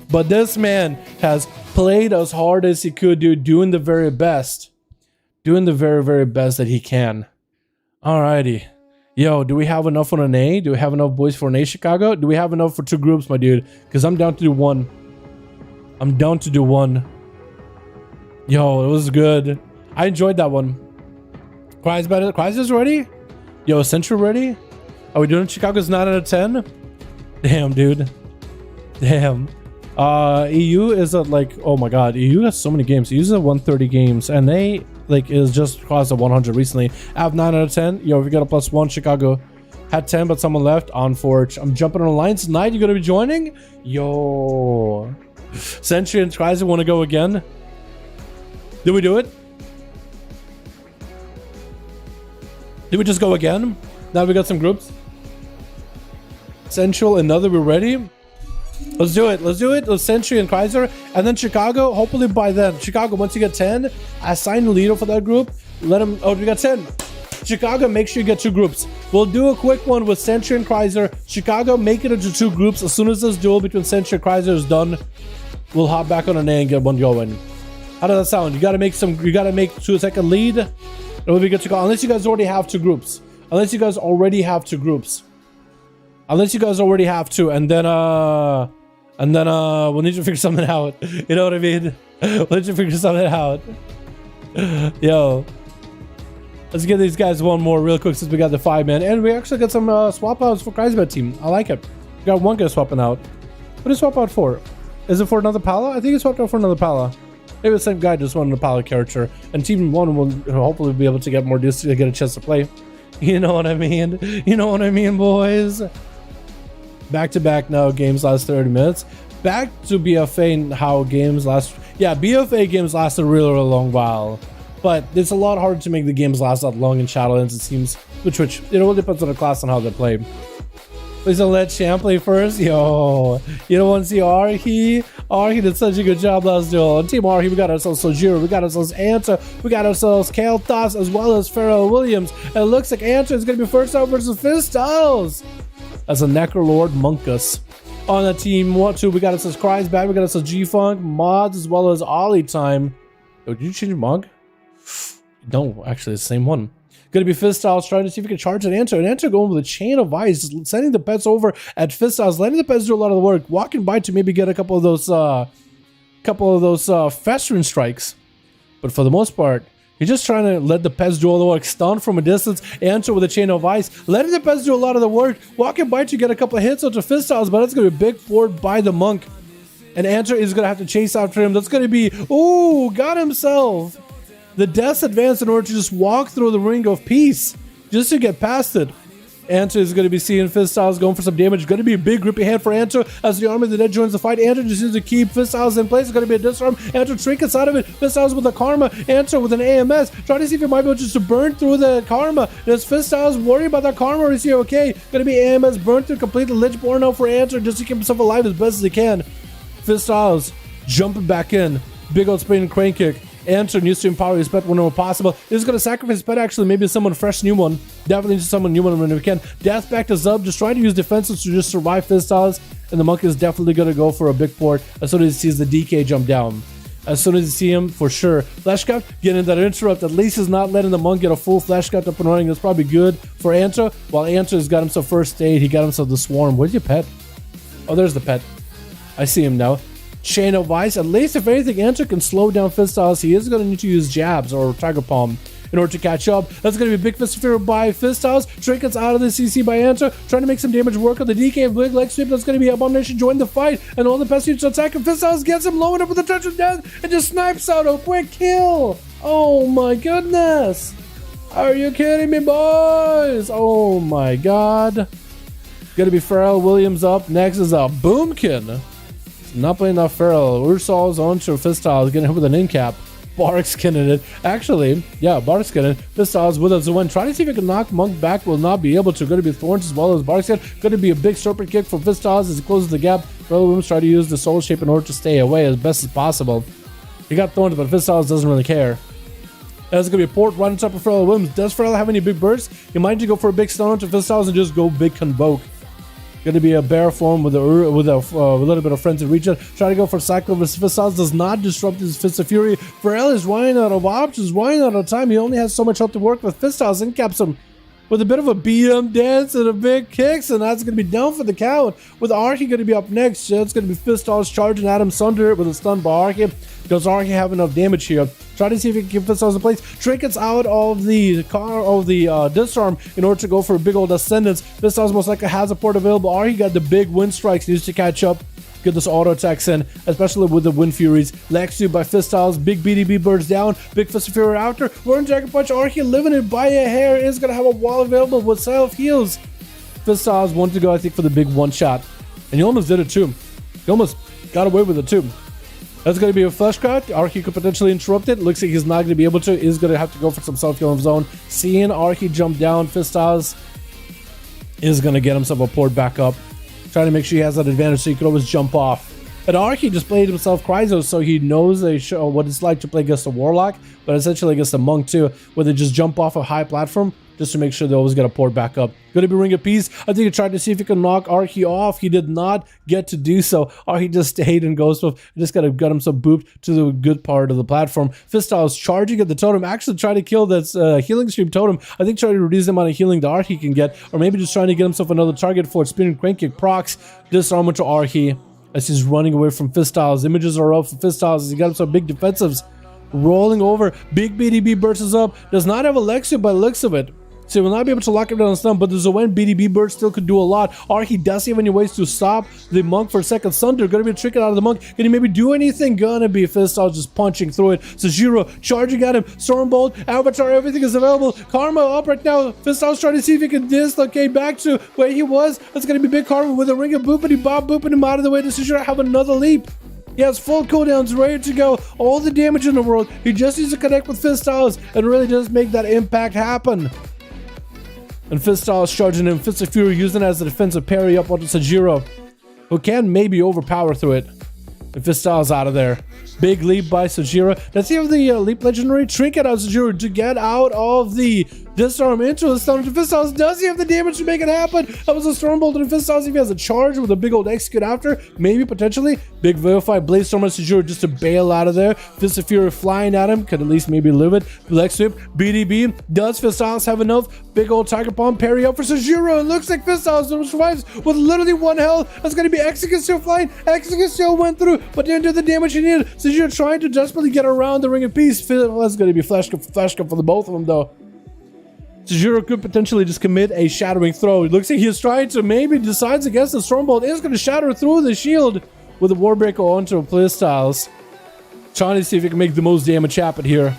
A: But this man has played as hard as he could do, doing the very best. Doing the very, very best that he can. Alrighty. Yo, do we have enough on an A? Do we have enough boys for an A, Chicago? Do we have enough for 2 groups, my dude? Because I'm down to do 1. I'm down to do 1. Yo, it was good. I enjoyed that one. Cries better. Cries is ready? Yo, Central ready? Are we doing Chicago's 9 out of 10? Damn, dude. Damn. EU is at like, oh my god, EU has so many games. EU's at 130 games, and they like is just crossed at 100 recently. I have 9 out of 10. Yo, we got a +1. Chicago had 10, but someone left. On Forge. I'm jumping on Alliance tonight. You gonna be joining? Yo, Sentry and Cries want to go again. Did we do it? Did we just go again? Now we got some groups. Central, another. We're ready. Let's do it. Let's do it. Let's Sentry and Kaiser, and then Chicago. Hopefully by then, Chicago. Once you get 10, assign the leader for that group. Let him. Oh, we got 10. Chicago, make sure you get 2 groups. We'll do a quick one with Sentry and Kaiser. Chicago, make it into 2 groups. As soon as this duel between Sentry and Kaiser is done, we'll hop back on an A and get one going. How does that sound? You gotta make some. You gotta make 2-second lead. It will be good to go. Unless you guys already have 2 groups. Unless you guys already have 2 groups. Unless you guys already have 2, and then we'll need to figure something out. You know what I mean? We'll need to figure something out. Yo, let's give these guys one more real quick since we got the 5-man, and we actually got some swap outs for Kreisbet team. I like it. We got one guy swapping out. What is swap out for? Is it for another Pala? I think it's swapped out for another Pala. Maybe the same guy just wanted a Pala character, and team 1 will hopefully be able to get more distance to get a chance to play. You know what I mean? You know what I mean, boys? Back to back now, games last 30 minutes. Back to BFA and how games last. Yeah, BFA games last a really long while, but it's a lot harder to make the games last that long in Shadowlands, it seems. Which it all depends on the class and how they play. Please don't let Champ play first. Yo, you don't want to see Arhi? Arhi did such a good job last duel. On Team Arhi, we got ourselves Sojiro, we got ourselves Anta, we got ourselves Kael'thas, as well as Pharrell Williams. And it looks like Anta is going to be first out versus Fistiles as a Necrolord Monkus. On the team 1-2, we got ourselves Cries back, we got ourselves G-Funk, Mods, as well as Ollie Time. Oh, did you change your mug? No, actually, it's the same one. Gonna be Fistiles trying to see if we can charge an Anta. And Anta going with a chain of ice, sending the pets over at Fistiles, letting the pets do a lot of the work, walking by to maybe get a couple of those festering strikes. But for the most part, he's just trying to let the pets do all the work. Stun from a distance, Anta with a chain of ice, letting the pets do a lot of the work, walking by to get a couple of hits onto Fistiles, but that's gonna be a big board by the monk. And Anta is gonna have to chase after him. That's gonna be, ooh, got himself the Death's Advance in order to just walk through the Ring of Peace, just to get past it. Anta is going to be seeing Fistiles going for some damage. Going to be a big grippy hand for Anta as the Army of the Dead joins the fight. Anta just needs to keep Fistiles in place. It's going to be a disarm. Anta trinkets out of it. Fistiles with a Karma. Anta with an AMS. Trying to see if he might be able just to burn through the Karma. Does Fistiles worry about that Karma, or is he okay? Going to be AMS burned through completely. Lichborn out for Anta just to keep himself alive as best as he can. Fistiles jumping back in. Big old spin and crane kick. Anta needs to empower his pet whenever possible. He's going to sacrifice his pet, actually. Maybe someone fresh, new one. Definitely needs someone new one when we can. Death back to Zub, just trying to use defenses to just survive Fistiles. And the monk is definitely going to go for a big port as soon as he sees the DK jump down. As soon as you see him, for sure. Flashcraft getting that interrupt. At least he's not letting the monk get a full Flashcraft up and running. That's probably good for Anta. While Anta has got himself first aid, he got himself the swarm. Where's your pet? Oh, there's the pet. I see him now. Chain of Ice. At least if anything, Anta can slow down Fistiles. He is going to need to use jabs or Tiger Palm in order to catch up. That's going to be a big fist of fear by Fistiles. Trinkets out of the CC by Anta, trying to make some damage work on the DK and big leg sweep. That's going to be Abomination join the fight, and all the pest units attack, and Fistiles gets him low enough with the touch of death and just snipes out a quick kill. Oh my goodness. Are you kidding me, boys? Oh my god. Gonna be Pharrell Williams up. Next is a Boomkin. Not playing enough Feral. Ursol's on to Fistiles, getting hit with an in-cap. Barkskin in it. Actually, yeah, Barkskin in it. Fistiles with us to win. Trying to see if he can knock Monk back. Will not be able to. Going to be Thorns as well as Barkskin. Going to be a big serpent kick for Fistiles as he closes the gap. Feral Williams try to use the soul shape in order to stay away as best as possible. He got Thorns, but Fistiles doesn't really care. That's going to be a port right on top of Feral Williams. Does Feral have any big bursts? He might need to go for a big stun onto Fistiles and just go big Convoke. Going to be a bear form with a little bit of frenzy region. Try to go for Cyclone versus Fistiles. Does not disrupt his Fist of Fury. Pharrell is running out of options, running out of time. He only has so much health to work with. Fistiles incaps him. with a bit of a BM dance and a big kicks, and that's going to be down for the count. With Archie going to be up next, it's going to be Fistal's charging at him, Sunder with a stun by Archie. Does Archie have enough damage here? Try to see if he can keep Fistal's in place. Trinkets out of the disarm in order to go for a big old ascendance. Fistal's most likely has a port available. Archie got the big wind strikes, needs to catch up. Get this auto attacks in, especially with the Wind Furies. Lexu by Fistiles, big BDB birds down, big Fist of Fury after. Warren Dragon Punch, Archie living it by a hair, is going to have a wall available with self heals. Fistiles want to go, I think, for the big one shot. And he almost did it too. He almost got away with it too. That's going to be a flesh cut. Archie could potentially interrupt it. Looks like he's not going to be able to. He's going to have to go for some self heal of his own. Seeing Archie jump down, Fistiles is going to get himself a port back up. Trying to make sure he has that advantage so he could always jump off. And Archie just played himself Cryzo, so he knows what it's like to play against a Warlock, but essentially against a Monk too, where they just jump off a high platform just to make sure they always get a port back up. Going to be Ring of Peace. I think he tried to see if he could knock Archie off. He did not get to do so. Archie just stayed in Ghost Mode. Just got himself booped to the good part of the platform. Fistiles charging at the totem. Actually trying to kill that healing stream totem. I think trying to reduce the amount of healing that Archie can get, or maybe just trying to get himself another target for spinning crank kick procs. Disarm to Archie as he's running away from Fistiles. Images are up for Fistiles as he got himself big defensives. Rolling over. Big BDB bursts up. Does not have Alexia by the looks of it. So he will not be able to lock him down on stun, but there's a when BDB Bird still could do a lot. Archie does have any ways to stop the Monk for a second. Sunder gonna be tricking out of the Monk. Can he maybe do anything? Gonna be Fistal just punching through it. Sajiro charging at him. Stormbolt, Avatar, everything is available. Karma up right now. Fistal's trying to see if he can dislocate back to where he was. That's gonna be big Karma with a ring of boopity bob, booping him out of the way. Does Sajiro have another leap? He has full cooldowns ready to go. All the damage in the world. He just needs to connect with Fistiles and really just make that impact happen. And Fistiles charging him. Fist of Fury using it as a defensive parry up onto Sajiro, who can maybe overpower through it. And Fistiles out of there. Big leap by Sajiro. Let's see if the leap legendary trinket out of Sajiro to get out of the disarm into the stun. Fistiles, does he have the damage to make it happen? That was a Stormbolt and Fistiles if he has a charge with a big old execute after. Maybe potentially. Big Vivify Blaze Storm on Sajiro just to bail out of there. Fist of Fury flying at him. Could at least maybe live it. Flex Whip. BDB. Does Fistiles have enough? Big old Tiger Palm parry up for Sajiro. It looks like Fistiles survives with literally one health. That's going to be Execute still flying. Execute still went through, but didn't do the damage he needed. Sajiro trying to desperately get around the Ring of Peace. That's going to be flash cup for the both of them though. Sajiro could potentially just commit a shattering throw. It looks like he's trying to maybe decides against the Stormbolt. Is going to shatter through the shield with a Warbreaker onto Playstyles. Trying to see if he can make the most damage happen here.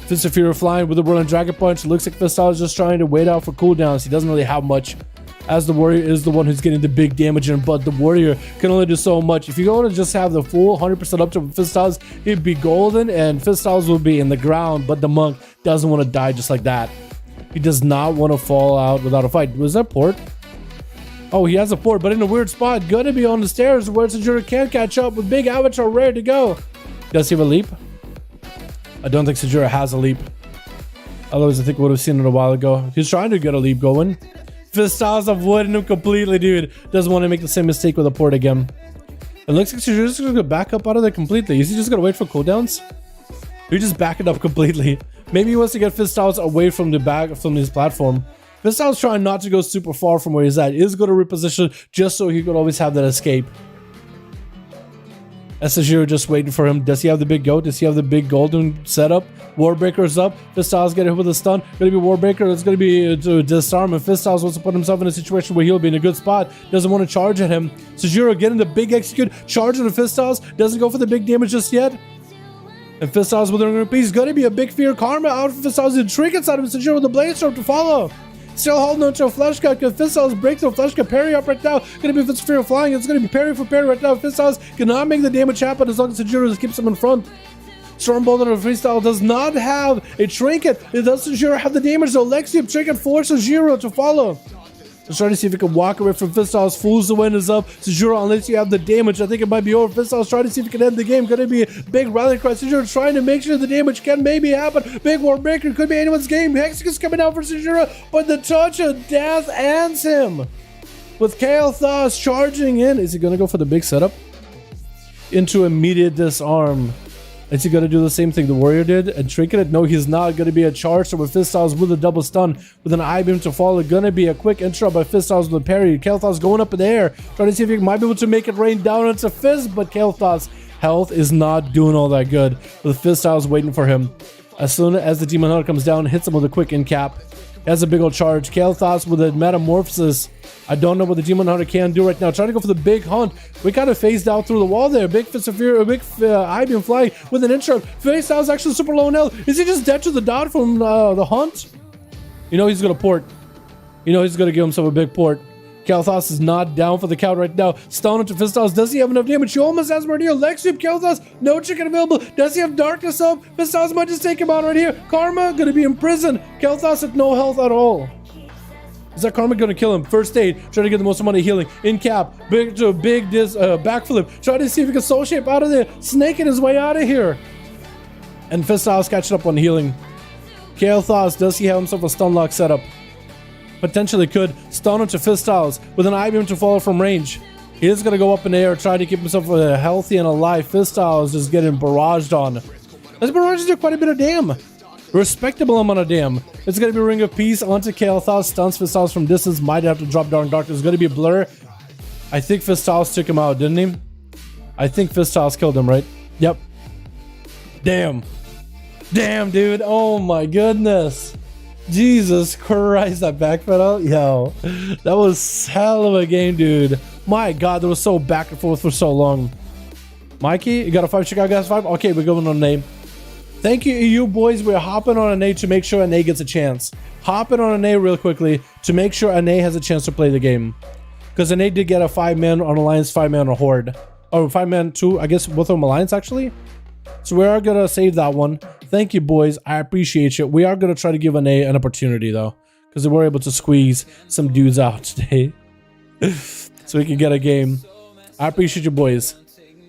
A: Fist of Fury flying with the Whirling Dragon Punch. Looks like Playstyles is just trying to wait out for cooldowns. He doesn't really have much, as the Warrior is the one who's getting the big damage in, but the Warrior can only do so much. If you go to just have the full 100% up to Fistiles, he'd be golden and Fistiles will be in the ground, but the Monk doesn't want to die just like that. He does not want to fall out without a fight. Was that port? Oh, he has a port, but in a weird spot. Gonna be on the stairs where Sajiro can't catch up with big Avatar ready to go. Does he have a leap? I don't think Sajiro has a leap. Otherwise, I think we would have seen it a while ago. He's trying to get a leap going. Fistiles avoiding him completely, dude. Doesn't want to make the same mistake with a port again. It looks like Sajiro's going to back up out of there completely. Is he just going to wait for cooldowns? He just back it up completely. Maybe he wants to get Fistiles away from the back from his platform. Fistiles trying not to go super far from where he's at. He is going to reposition just so he could always have that escape. Sajiro just waiting for him. Does he have the big goat? Does he have the big golden setup? Warbreaker's up. Fistiles getting hit with a stun. Gonna be Warbreaker. It's gonna be to disarm. And Fistiles wants to put himself in a situation where he'll be in a good spot. Doesn't want to charge at him. Sajiro getting the big execute. Charging the Fistiles. Doesn't go for the big damage just yet. And Fistiles with the Ring of Peace. Gonna be a big fear. Karma out for Fistiles. And trinkets out of Sajiro with the Blade Storm to follow. Still holding on to a flesh cut because Fistiles breakthrough. Flesh cut parry up right now. Gonna be Fist of Fury flying. It's gonna be parry for parry right now. Fistiles cannot make the damage happen as long as Sajiro just keeps him in front. Stormbolt on a freestyle does not have a trinket. It does Sajiro have the damage though. Lexium trinket for Sajiro to follow. Let's try to see if he can walk away from Fistiles. Fools the wind is up. Sajiro, unless you have the damage, I think it might be over. Fistiles trying to see if he can end the game. Gonna be a big rally cry. Sajiro trying to make sure the damage can maybe happen. Big Warbreaker could be anyone's game. Hexagon's coming out for Sajiro, but the touch of death ends him. With Kael'thas charging in. Is he gonna go for the big setup? Into immediate disarm. Is he going to do the same thing the warrior did and trinket it? No, he's not. Going to be a charge. So with Fistiles with a double stun, with an I-beam to follow. Going to be a quick intro by Fistiles with a parry. Kael'thas going up in the air, trying to see if he might be able to make it rain down into Fist, but Kael'thas' health is not doing all that good. With Fistiles waiting for him. As soon as the Demon Hunter comes down, hits him with a quick in cap. Has a big old charge. Kael'thas with a metamorphosis. I don't know what the Demon Hunter can do right now. Trying to go for the big hunt. We kind of phased out through the wall there. Big Fist of Fear, a big I-beam fly with an intro. Fistiles actually super low in health. Is he just dead to the dot from the hunt? You know he's going to port. You know he's going to give himself a big port. Kael'thas is not down for the count right now. Stun into Fistiles. Does he have enough damage? He almost has right here. Leg sweep Kael'thas. No chicken available. Does he have darkness up? Fistiles might just take him out right here. Karma going to be imprisoned. Kael'thas with no health at all. Is that Karma going to kill him? First aid. Trying to get the most amount of healing. In cap. Big backflip. Trying to see if he can soul shape out of there. Snaking his way out of here. And Fistiles catching up on healing. Kael'thas, does he have himself a stun lock setup? Potentially could. Stun into Fistiles with an I-beam to follow from range. He is going to go up in the air, try to keep himself healthy and alive. Fistiles just getting barraged on. This barrage did quite a bit of damn. Respectable amount of damn. It's going to be Ring of Peace onto Kael'thas. Stuns Fistiles from distance. Might have to drop down Darkness. It's going to be a blur. I think Fistiles took him out, didn't he? I think Fistiles killed him, right? Yep. Damn. Damn, dude. Oh my goodness. Jesus Christ, that back pedal. Yo, that was hell of a game, dude. My God, that was so back and forth for so long. Mikey, you got a 5 Chicago gas 5? Okay, we're going on a name. Thank you, EU boys. We're hopping on an A to make sure an A gets a chance. Hopping on an A real quickly to make sure an A has a chance to play the game. Because an A did get a 5-man on Alliance, 5-man on Horde. Oh, 5-man 2, I guess both of them Alliance actually. So we are going to save that one. Thank you, boys. I appreciate you. We are going to try to give an A an opportunity, though. Because we were able to squeeze some dudes out today. So we can get a game. I appreciate you, boys.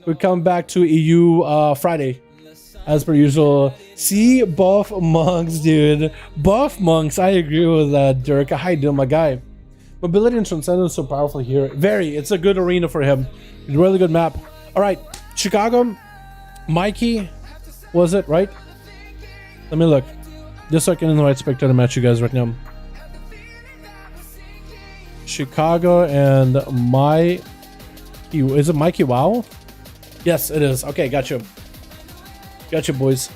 A: We're coming back to EU Friday. As per usual. See, buff monks, dude. Buff monks. I agree with that, Dirk. How you doing, my guy? Mobility and Transcendence is so powerful here. Very. It's a good arena for him. It's a really good map. All right. Chicago. Mikey. Was it, right? Let me look. Just so I can invite spectator match you guys right now. Chicago and my... Is it Mikey WoW? Yes, it is. Okay, gotcha. Gotcha, boys.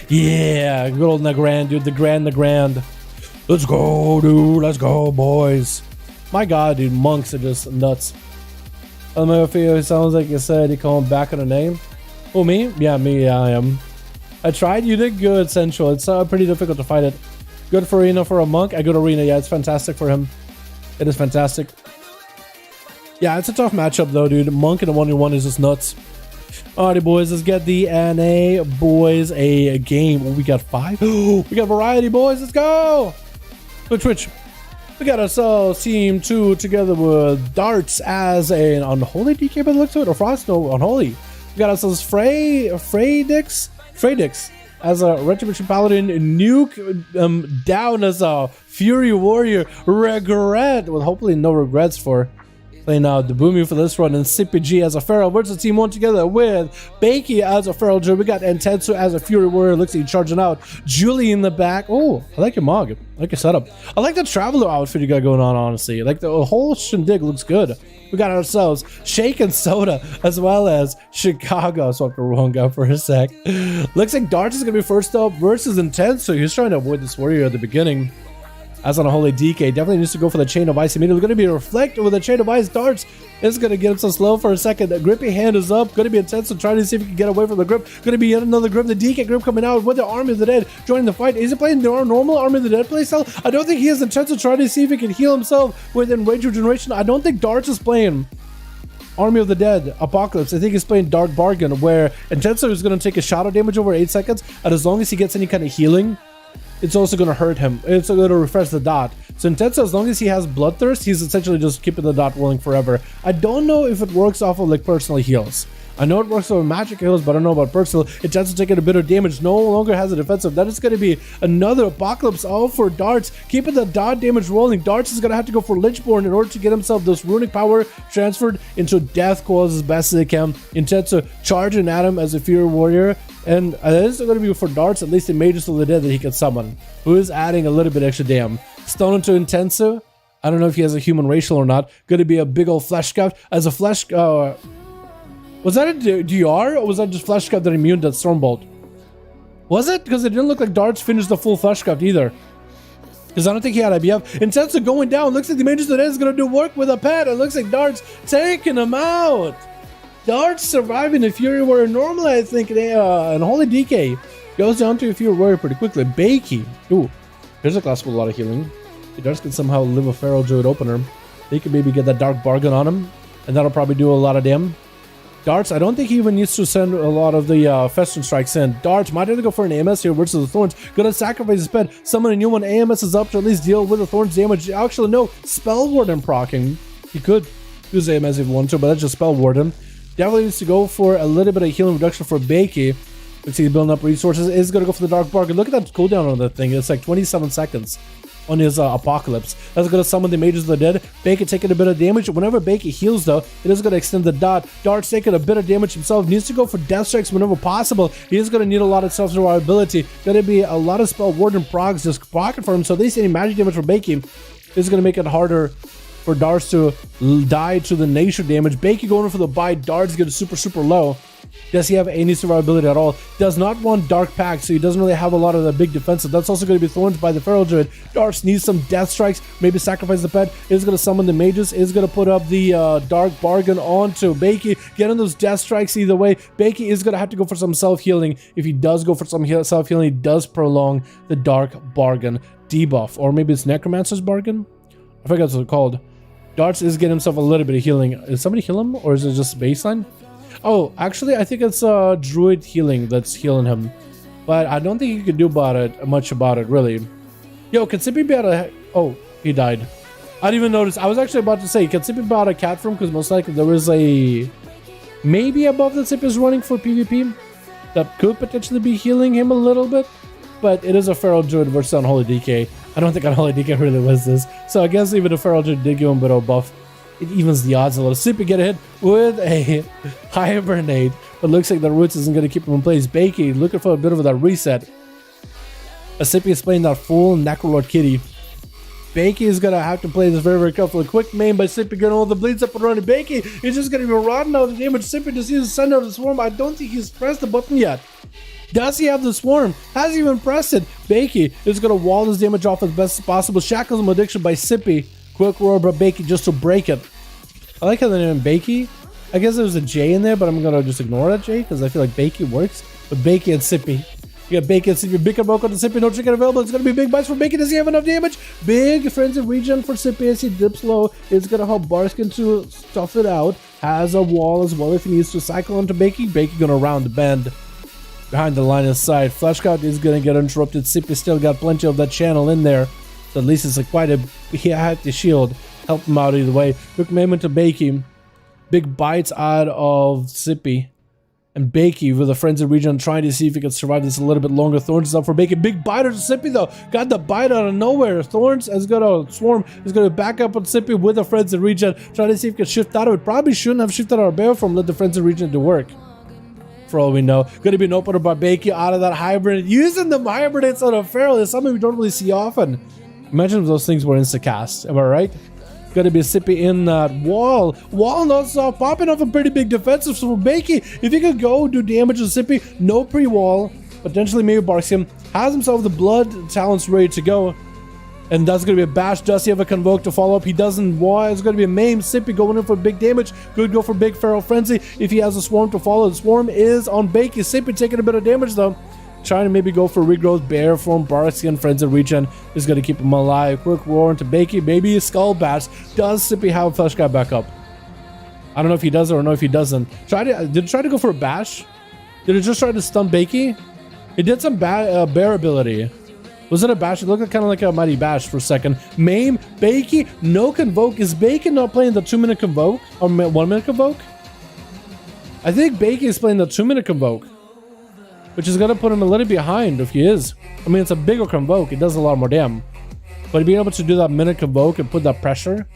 A: Yeah, good old Nagrand, dude. The Grand. Let's go, dude. Let's go, boys. My God, dude. Monks are just nuts. It sounds like you said you call him back on a name. Oh, me? Yeah, me. Yeah, I am. I tried. You did good, Central. It's pretty difficult to fight it. Good for arena for a monk. A good arena. Yeah, it's fantastic for him. It is fantastic. Yeah, it's a tough matchup, though, dude. Monk in a 1v1 is just nuts. Alrighty, boys. Let's get the NA boys a game. Oh, we got 5. Oh, we got variety, boys. Let's go. Twitch. We got ourselves Team 2 together with Darts as an Unholy DK by the looks of it. Or Frost? No, Unholy. We got ourselves Freydix as a Retribution Paladin. Nuke down as a Fury Warrior. Regret. With hopefully no regrets for playing out the Boomy for this run, and CPG as a Feral versus Team 1 together with Bakey as a Feral Druid. We got Intensu as a Fury Warrior. Looks like he's charging out. Julie in the back. Oh, I like your mog. I like your setup. I like the Traveler outfit you got going on, honestly. Like the whole shindig looks good. We got ourselves Shake and Soda as well as Chicago. I swapped the wrong guy for a sec. Looks like Darts is going to be first up versus Intensu. He's trying to avoid this Warrior at the beginning. As on a Holy DK, definitely needs to go for the Chain of Ice immediately. Going to be a Reflect with a Chain of Ice. Darts is going to get him so slow for a second. The grippy hand is up. Going to be intense and trying to see if he can get away from the grip. Going to be yet another grip. The DK grip coming out with the Army of the Dead joining the fight. Is he playing the normal Army of the Dead playstyle? I don't think he has intense to try to see if he can heal himself with Enrage Regeneration. I don't think Darts is playing Army of the Dead Apocalypse. I think he's playing Dark Bargain, where Intenso is going to take a shadow damage over 8 seconds, and as long as he gets any kind of healing, it's also going to hurt him. It's going to refresh the dot. So Intenso, as long as he has Bloodthirst, he's essentially just keeping the dot rolling forever. I don't know if it works off of like personal heals. I know it works over magic heals, but I don't know about perks. It tends to take a bit of damage. No longer has a defensive. That is going to be another apocalypse all for Darts. Keeping the dot damage rolling. Darts is going to have to go for Lichborn in order to get himself this runic power transferred into death coils as best as they can. Intends to charge an Atom as a Fury Warrior. And this is going to be for Darts, at least a Mages of the Dead that he can summon, who is adding a little bit extra damn. Stone into Intensive. I don't know if he has a human racial or not. Going to be a big old flesh scout. As a flesh... was that a DR, or was that just flesh scout that immune to Stormbolt? Was it? Because it didn't look like Darts finished the full flesh scout either. Because I don't think he had IBF. Intensive going down. Looks like the Mages of the Dead is going to do work with a pet. It looks like Darts taking him out. Darts surviving a Fury Warrior. Normally, I think an Holy DK goes down to a Fury Warrior pretty quickly. Bakey. Ooh, there's a class with a lot of healing. If Darts can somehow live a Feral Druid opener, they could maybe get that Dark Bargain on him, and that'll probably do a lot of damage. Darts, I don't think he even needs to send a lot of the Festering Strikes in. Darts might have to go for an AMS here versus the Thorns. Gonna sacrifice his pet, summon a new one. AMS is up to at least deal with the Thorns damage. Actually, no, Spell Warden proccing. He could use AMS if he wanted to, but that's just Spell Warden. Definitely needs to go for a little bit of healing reduction for Bakey. Let's see, he's building up resources. Is gonna go for the Dark Bargain. Look at that cooldown on that thing. It's like 27 seconds. On his Apocalypse. That's going to summon the Mages of the Dead. Bakey taking a bit of damage. Whenever Bakey heals, though, it is going to extend the dot. Dart's taking a bit of damage himself. Needs to go for Death Strikes whenever possible. He is going to need a lot of self-survivability. Going to be a lot of Spell Warden procs just pocket for him. So at least any magic damage for Bakey is going to make it harder for Darts to die to the nature damage. Bakey going for the bite. Darts getting super low. Does he have any survivability at all? Does not want Dark Pact, so he doesn't really have a lot of the big defensive. That's also going to be Thorns by the Feral Druid. Darts needs some Death Strikes, maybe sacrifice the pet. Is going to summon the Mages. Is going to put up the Dark Bargain onto Bakey. Getting those Death Strikes either way. Bakey is going to have to go for some self-healing. If he does go for some self-healing, he does prolong the Dark Bargain debuff. Or maybe it's Necromancer's Bargain? I forget what it's called. Darts is getting himself a little bit of healing. Is somebody heal him? Or is it just baseline? Oh, actually, I think it's Druid healing that's healing him. But I don't think you can do much about it, really. Yo, can Sippy be out of... Oh, he died. I didn't even notice. I was actually about to say, can Sippy be out of cat form? Because most likely there was a... Maybe above that Sippy is running for PvP. That could potentially be healing him a little bit. But it is a Feral Druid versus Unholy DK. I don't think Unholy DK really was this. So I guess even a Feral Druid did give him a bit of a buff. It evens the odds a little. Sippy get a hit with a Hibernate, but looks like the Roots isn't going to keep him in place. Bakey looking for a bit of that reset. Sippy is playing that full Necrolord Kitty. Bakey is going to have to play this very carefully. Quick main by Sippy, getting all the bleeds up and running. Bakey is just going to be rotting out the damage. Sippy just uses send out the swarm. I don't think he's pressed the button yet. Does he have the swarm? Hasn't even pressed it. Bakey is going to wall his damage off as best as possible. Shackles and Addiction by Sippy. Quick roar by Bakey just to break it. I like how the name Bakey. I guess there's a J in there, but I'm gonna just ignore that J because I feel like Bakey works. But Bakey and Sippy. You got Bakey and Sippy. Big and Boko to Sippy. No chicken available. It's gonna be big bites for Bakey. Does he have enough damage? Big Frenzy Regen for Sippy as he dips low. It's gonna help Barskin to stuff it out. Has a wall as well if he needs to cycle onto Bakey. Bakey gonna round the bend. Behind the line of sight. Fleshcart is gonna get interrupted. Sippy still got plenty of that channel in there. So at least it's like quite a... He had the shield. Help him out either way. Quick moment to Bakey. Big bites out of Sippy. And Bakey with a Frenzy Regen trying to see if he can survive this a little bit longer. Thorns is up for Bakey. Big biter to Sippy though. Got the bite out of nowhere. Thorns has got a swarm. Is going to back up on Sippy with a Frenzy Regen. Trying to see if he can shift out of it. Probably shouldn't have shifted our bear from. Let the Frenzy Regen do work. For all we know. Going to be an opener by Bakey out of that hybrid. Using the hybrids on a Feral is something we don't really see often. Imagine if those things were insta-cast. Am I right? Gonna be Sippy in that wall. Wall not soft, popping off a pretty big defensive. So for Bakey, if he could go do damage to Sippy, no pre-wall, potentially maybe barks him, has himself the blood talents ready to go. And that's gonna be a bash. Does he have a convoke to follow up? He doesn't. Why? It's gonna be a maim. Sippy going in for big damage. Could go for big Feral Frenzy if he has a swarm to follow. The swarm is on Bakey. Sippy taking a bit of damage though. Trying to maybe go for regrowth, bear form, Barskin, Frenzy Regen is going to keep him alive. Quick roar into Bakey, maybe a skull bash. Does Sippy have a flesh guy back up? I don't know if he does or know if he doesn't. Did it try to go for a bash? Did it just try to stun Bakey? It did some bear ability. Was it a bash? It looked kind of like a mighty bash for a second. Maim, Bakey, no convoke. Is Bakey not playing the 2-minute convoke or 1-minute convoke? I think Bakey is playing the 2-minute convoke, which is going to put him a little behind if he is. I mean, it's a bigger convoke. It does a lot more damage. But being able to do that minute convoke and put that pressure,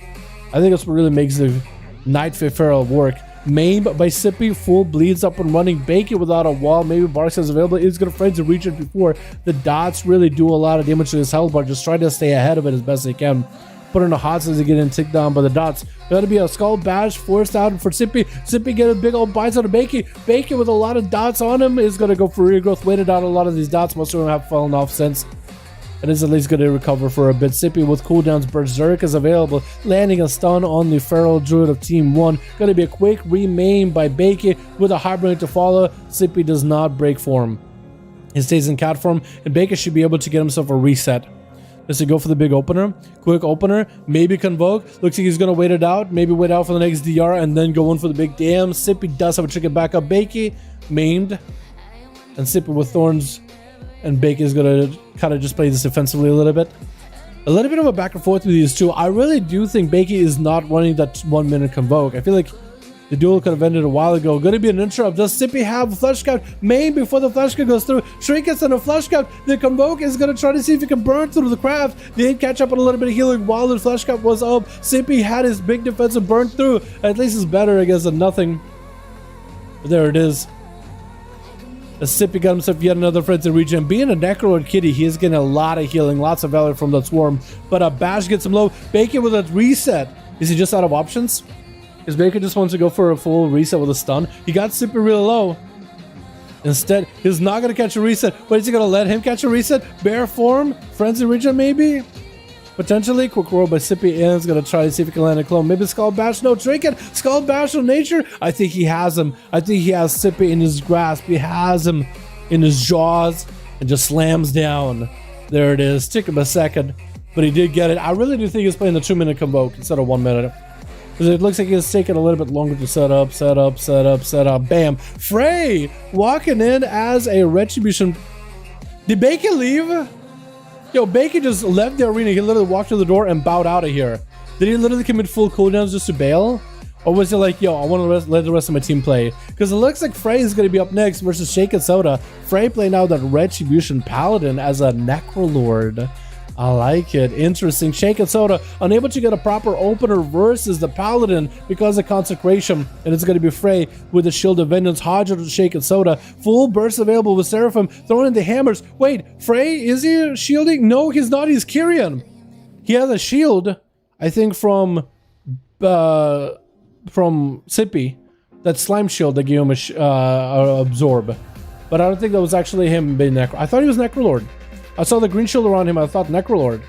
A: I think that's what really makes the Night Fae Feral work. Maimed by Sippy, full bleeds up and running. Bakey without a wall. Maybe Barks is available. He's going to try to reach it before. The dots really do a lot of damage to his health bar. Just try to stay ahead of it as best they can. Put in the hots as they get in, ticked down by the dots. Got to be a skull bash forced out for Sippy. Sippy get a big old bites out of Bakey. Bakey with a lot of dots on him is going to go for regrowth. Waited out a lot of these dots. Most of them have fallen off since. And is at least going to recover for a bit. Sippy with cooldowns. Berserk is available. Landing a stun on the Feral Druid of Team 1. Going to be a quick remain by Bakey with a hybrid to follow. Sippy does not break form. He stays in cat form. And Bakey should be able to get himself a reset. Does he go for the big opener? Quick opener. Maybe convoke. Looks like he's going to wait it out. Maybe wait out for the next DR and then go in for the big damn. Sippy does have a chicken back up. Bakey maimed. And Sippy with thorns. And Bakey is going to kind of just play this defensively a little bit. A little bit of a back and forth with these two. I really do think Bakey is not running that 1-minute convoke. I feel like the duel could have ended a while ago. Going to be an interrupt. Does Sippy have a flesh cap? Maybe before the flesh cap goes through. Shrinkets and a flesh cap. The convoke is going to try to see if he can burn through the craft. They did catch up on a little bit of healing while the flesh cap was up. Sippy had his big defensive burn through. At least it's better, I guess, than nothing. But there it is. As Sippy got himself yet another frenzy regen. Being a Necrolord kitty, he is getting a lot of healing, lots of valor from that swarm. But a bash gets him low. Bakey with a reset. Is he just out of options? Because Bakey just wants to go for a full reset with a stun. He got Sippy real low. Instead, he's not going to catch a reset. But is he going to let him catch a reset? Bear form? Frenzy regen maybe? Potentially. Quick roll by Sippy and is going to try to see if he can land a clone. Maybe Skull Bash. No, Trinket. Skull Bash of nature. I think he has him. I think he has Sippy in his grasp. He has him in his jaws and just slams down. There it is. Took him a second, but he did get it. I really do think he's playing the 2-minute convoke instead of 1 minute. Because it looks like it's taking a little bit longer to set up. Bam. Frey walking in as a retribution. Did Bakey leave? Yo, Bakey just left the arena. He literally walked through the door and bowed out of here. Did he literally commit full cooldowns just to bail? Or was it like, yo, I want to let the rest of my team play? Because it looks like Frey is going to be up next versus Shaken Soda. Frey playing now that Retribution Paladin as a Necrolord. I like it. Interesting. Shaken Soda unable to get a proper opener versus the Paladin because of Consecration. And it's going to be Frey with the Shield of Vengeance. Hodger to Shaken Soda. Full burst available with Seraphim. Throwing in the hammers. Wait, Frey, is he shielding? No, he's not. He's Kyrian. He has a shield, I think, from Sippy. That slime shield that gave him a absorb. But I don't think that was actually him being Necro. I thought he was Necrolord. I saw the green shield around him. I thought Necrolord.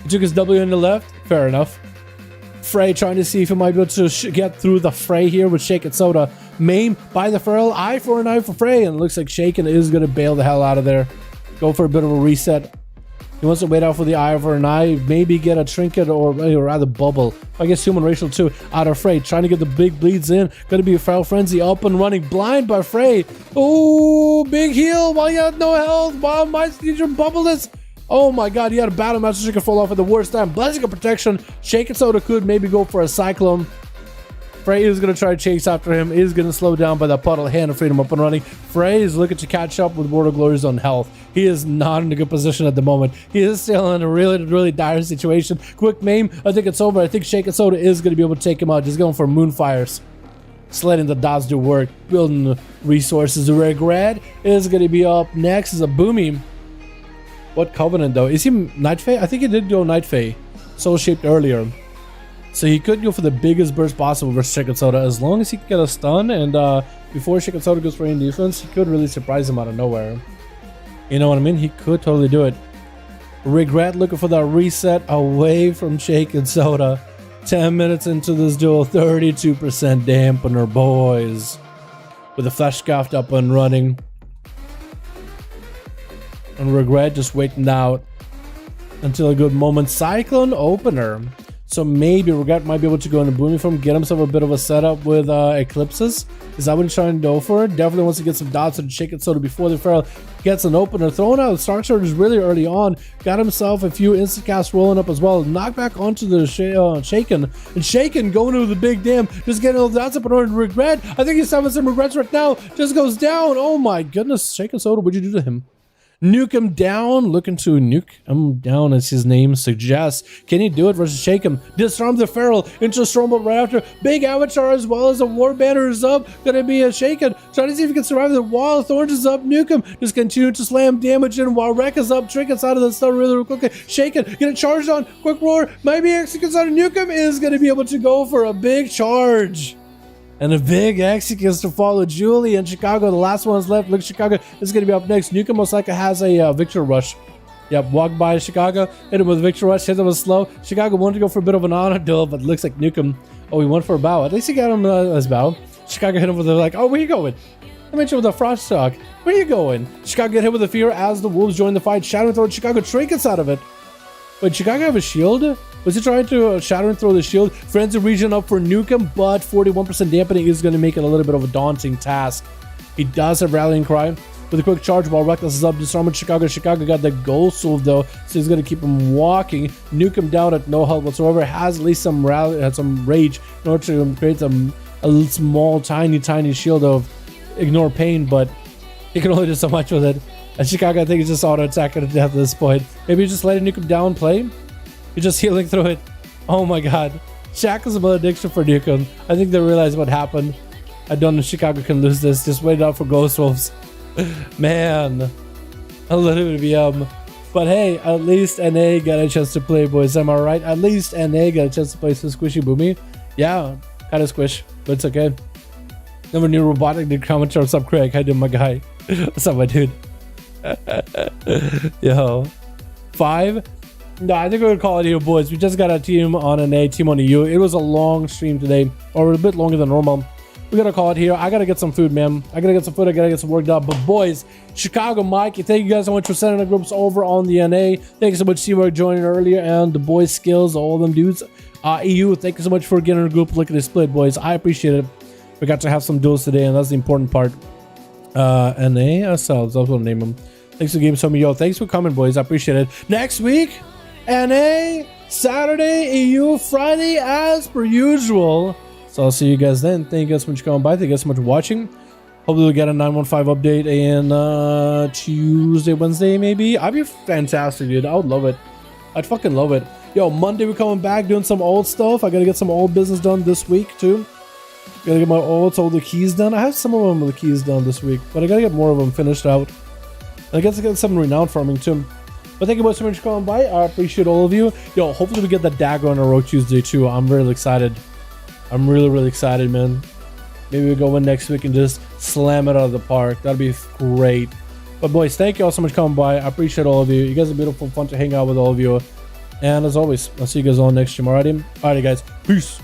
A: He took his W in the left. Fair enough. Frey trying to see if he might be able to get through the fray here with Shaken Soda. Maim by the Feral. Eye for an eye for Frey. And it looks like Shaken is going to bail the hell out of there. Go for a bit of a reset. He wants to wait out for the eye for an eye. Maybe get a trinket or rather bubble. I guess human racial too. Out of Frey. Trying to get the big bleeds in. Going to be a Feral Frenzy up and running. Blind by Frey. Oh, big heal while you have no health. Wow, my teacher bubble this. Oh my god, he had a battle match so she could fall off at the worst time. Blessing of protection. Shaken Soda could maybe go for a cyclone. Frey is going to try to chase after him. Is going to slow down by that puddle. Hand of Freedom up and running. Frey is looking to catch up with World of Glory's on health. He is not in a good position at the moment. He is still in a really dire situation. Quick maim. I think it's over. I think Shaken Soda is going to be able to take him out. Just going for Moonfires. Just letting the dots do work. Building resources. Regret is going to be up next. Is a Boomy. What Covenant though? Is he Night Fae? I think he did go Night Fae. Soul shaped earlier. So he could go for the biggest burst possible versus Shaken Soda as long as he can get a stun and before Shaken Soda goes for any defense, he could really surprise him out of nowhere. You know what I mean? He could totally do it. Regret looking for that reset away from Shaken Soda. 10 minutes into this duel, 32% dampener, boys. With the flash scuffed up and running. And Regret just waiting out until a good moment. Cyclone opener. So maybe Regret might be able to go into Booming Form, get himself a bit of a setup with Eclipses. Is that what he's trying to go for? Definitely wants to get some dots and shake it so before the Feral gets an opener. Throwing out Stark Surge really early on. Got himself a few instant casts rolling up as well. Knock back onto the Shaken. And Shaken going into the big dam. Just getting all the dots up in order to Regret. I think he's having some regrets right now. Just goes down. Oh my goodness. Shaken Soda, what'd you do to him? Nuke him down, looking to nuke him down as his name suggests. Can he do it versus shake him? Disarm the Feral into Stormbolt right after. Big Avatar as well as a War Banner is up. Gonna be a shaken. Trying to see if he can survive the Wall of Thorns is up. Nuke him. Just continue to slam damage in while Wreck is up. Trinkets out of the stun really quickly. Shaken. Get a charge on. Quick roar. Maybe executes out of nuke him. Is gonna be able to go for a big charge. And a big executes to follow Julie and Chicago. The last one's left. Look, Chicago is going to be up next. Nukem most likely has a Victor Rush. Yep, walk by Chicago, hit him with Victor Rush, hit him with slow. Chicago wanted to go for a bit of an honor duel, but it looks like Nukem. Oh, he went for a bow. At least he got him his bow. Chicago hit him with like, oh, where you going? I mentioned with a Frost Shock. Where you going? Chicago get hit with a Fear as the Wolves join the fight. Shadow throw Chicago trinkets out of it. Wait, Chicago have a shield? Was he trying to shatter and throw the shield? Frenzy region up for Nukem, but 41% dampening is going to make it a little bit of a daunting task. He does have Rallying Cry with a quick charge while Reckless is up. Disarming Chicago. Chicago got the goal solved though, so he's going to keep him walking. Nukem down at no help whatsoever. Has at least some rage in order to create a small, tiny shield of ignore pain, but he can only do so much with it. And Chicago, I think, is just auto-attacking to death at this point. Maybe just letting Nukem down play. You're just healing through it. Oh my god. Shaq is a malediction for Nukem. I think they realized what happened. I don't know if Chicago can lose this. Just wait out for Ghost Wolves. Man. A little bit of VM. But hey, at least NA got a chance to play, boys. Am I right? At least NA got a chance to play some Squishy Boomy. Yeah, kind of squish, but it's okay. Never knew robotic did commentary. What's up, Craig? How you doing, my guy? What's up, my dude? Yo. 5? No, I think we're gonna call it here, boys. We just got a team on an A, team on a U. It was a long stream today, or a bit longer than normal. We gotta call it here. I gotta get some food, man. I gotta get some food. I gotta get some work done. But boys, Chicago Mike, thank you guys so much for sending the groups over on the NA. Thank you so much, Seawork, joining earlier, and the boys skills, all them dudes. EU, thank you so much for getting a group. Look at this split, boys. I appreciate it. We got to have some duels today, and that's the important part. NA ourselves. That's what I'll name them. Thanks for giving some of yo. Thanks for coming, boys. I appreciate it. Next week, NA, Saturday, EU, Friday, as per usual. So I'll see you guys then. Thank you guys so much for coming by. Thank you guys so much for watching. Hopefully we'll get a 915 update in Tuesday, Wednesday, maybe. I'd be fantastic, dude. I would love it. I'd fucking love it. Yo, Monday we're coming back doing some old stuff. I gotta get some old business done this week too. Gotta get my all the keys done. I have some of them with the keys done this week, but I gotta get more of them finished out. And I guess I get some renowned farming too. But thank you guys so much for coming by. I appreciate all of you. Yo, hopefully we get the dagger on a Rogue Tuesday too. I'm really excited. I'm really excited, man. Maybe we go in next week and just slam it out of the park. That'd be great. But boys, thank you all so much for coming by. I appreciate all of you. You guys are beautiful, fun to hang out with all of you. And as always, I'll see you guys all next stream. Alrighty, guys. Peace.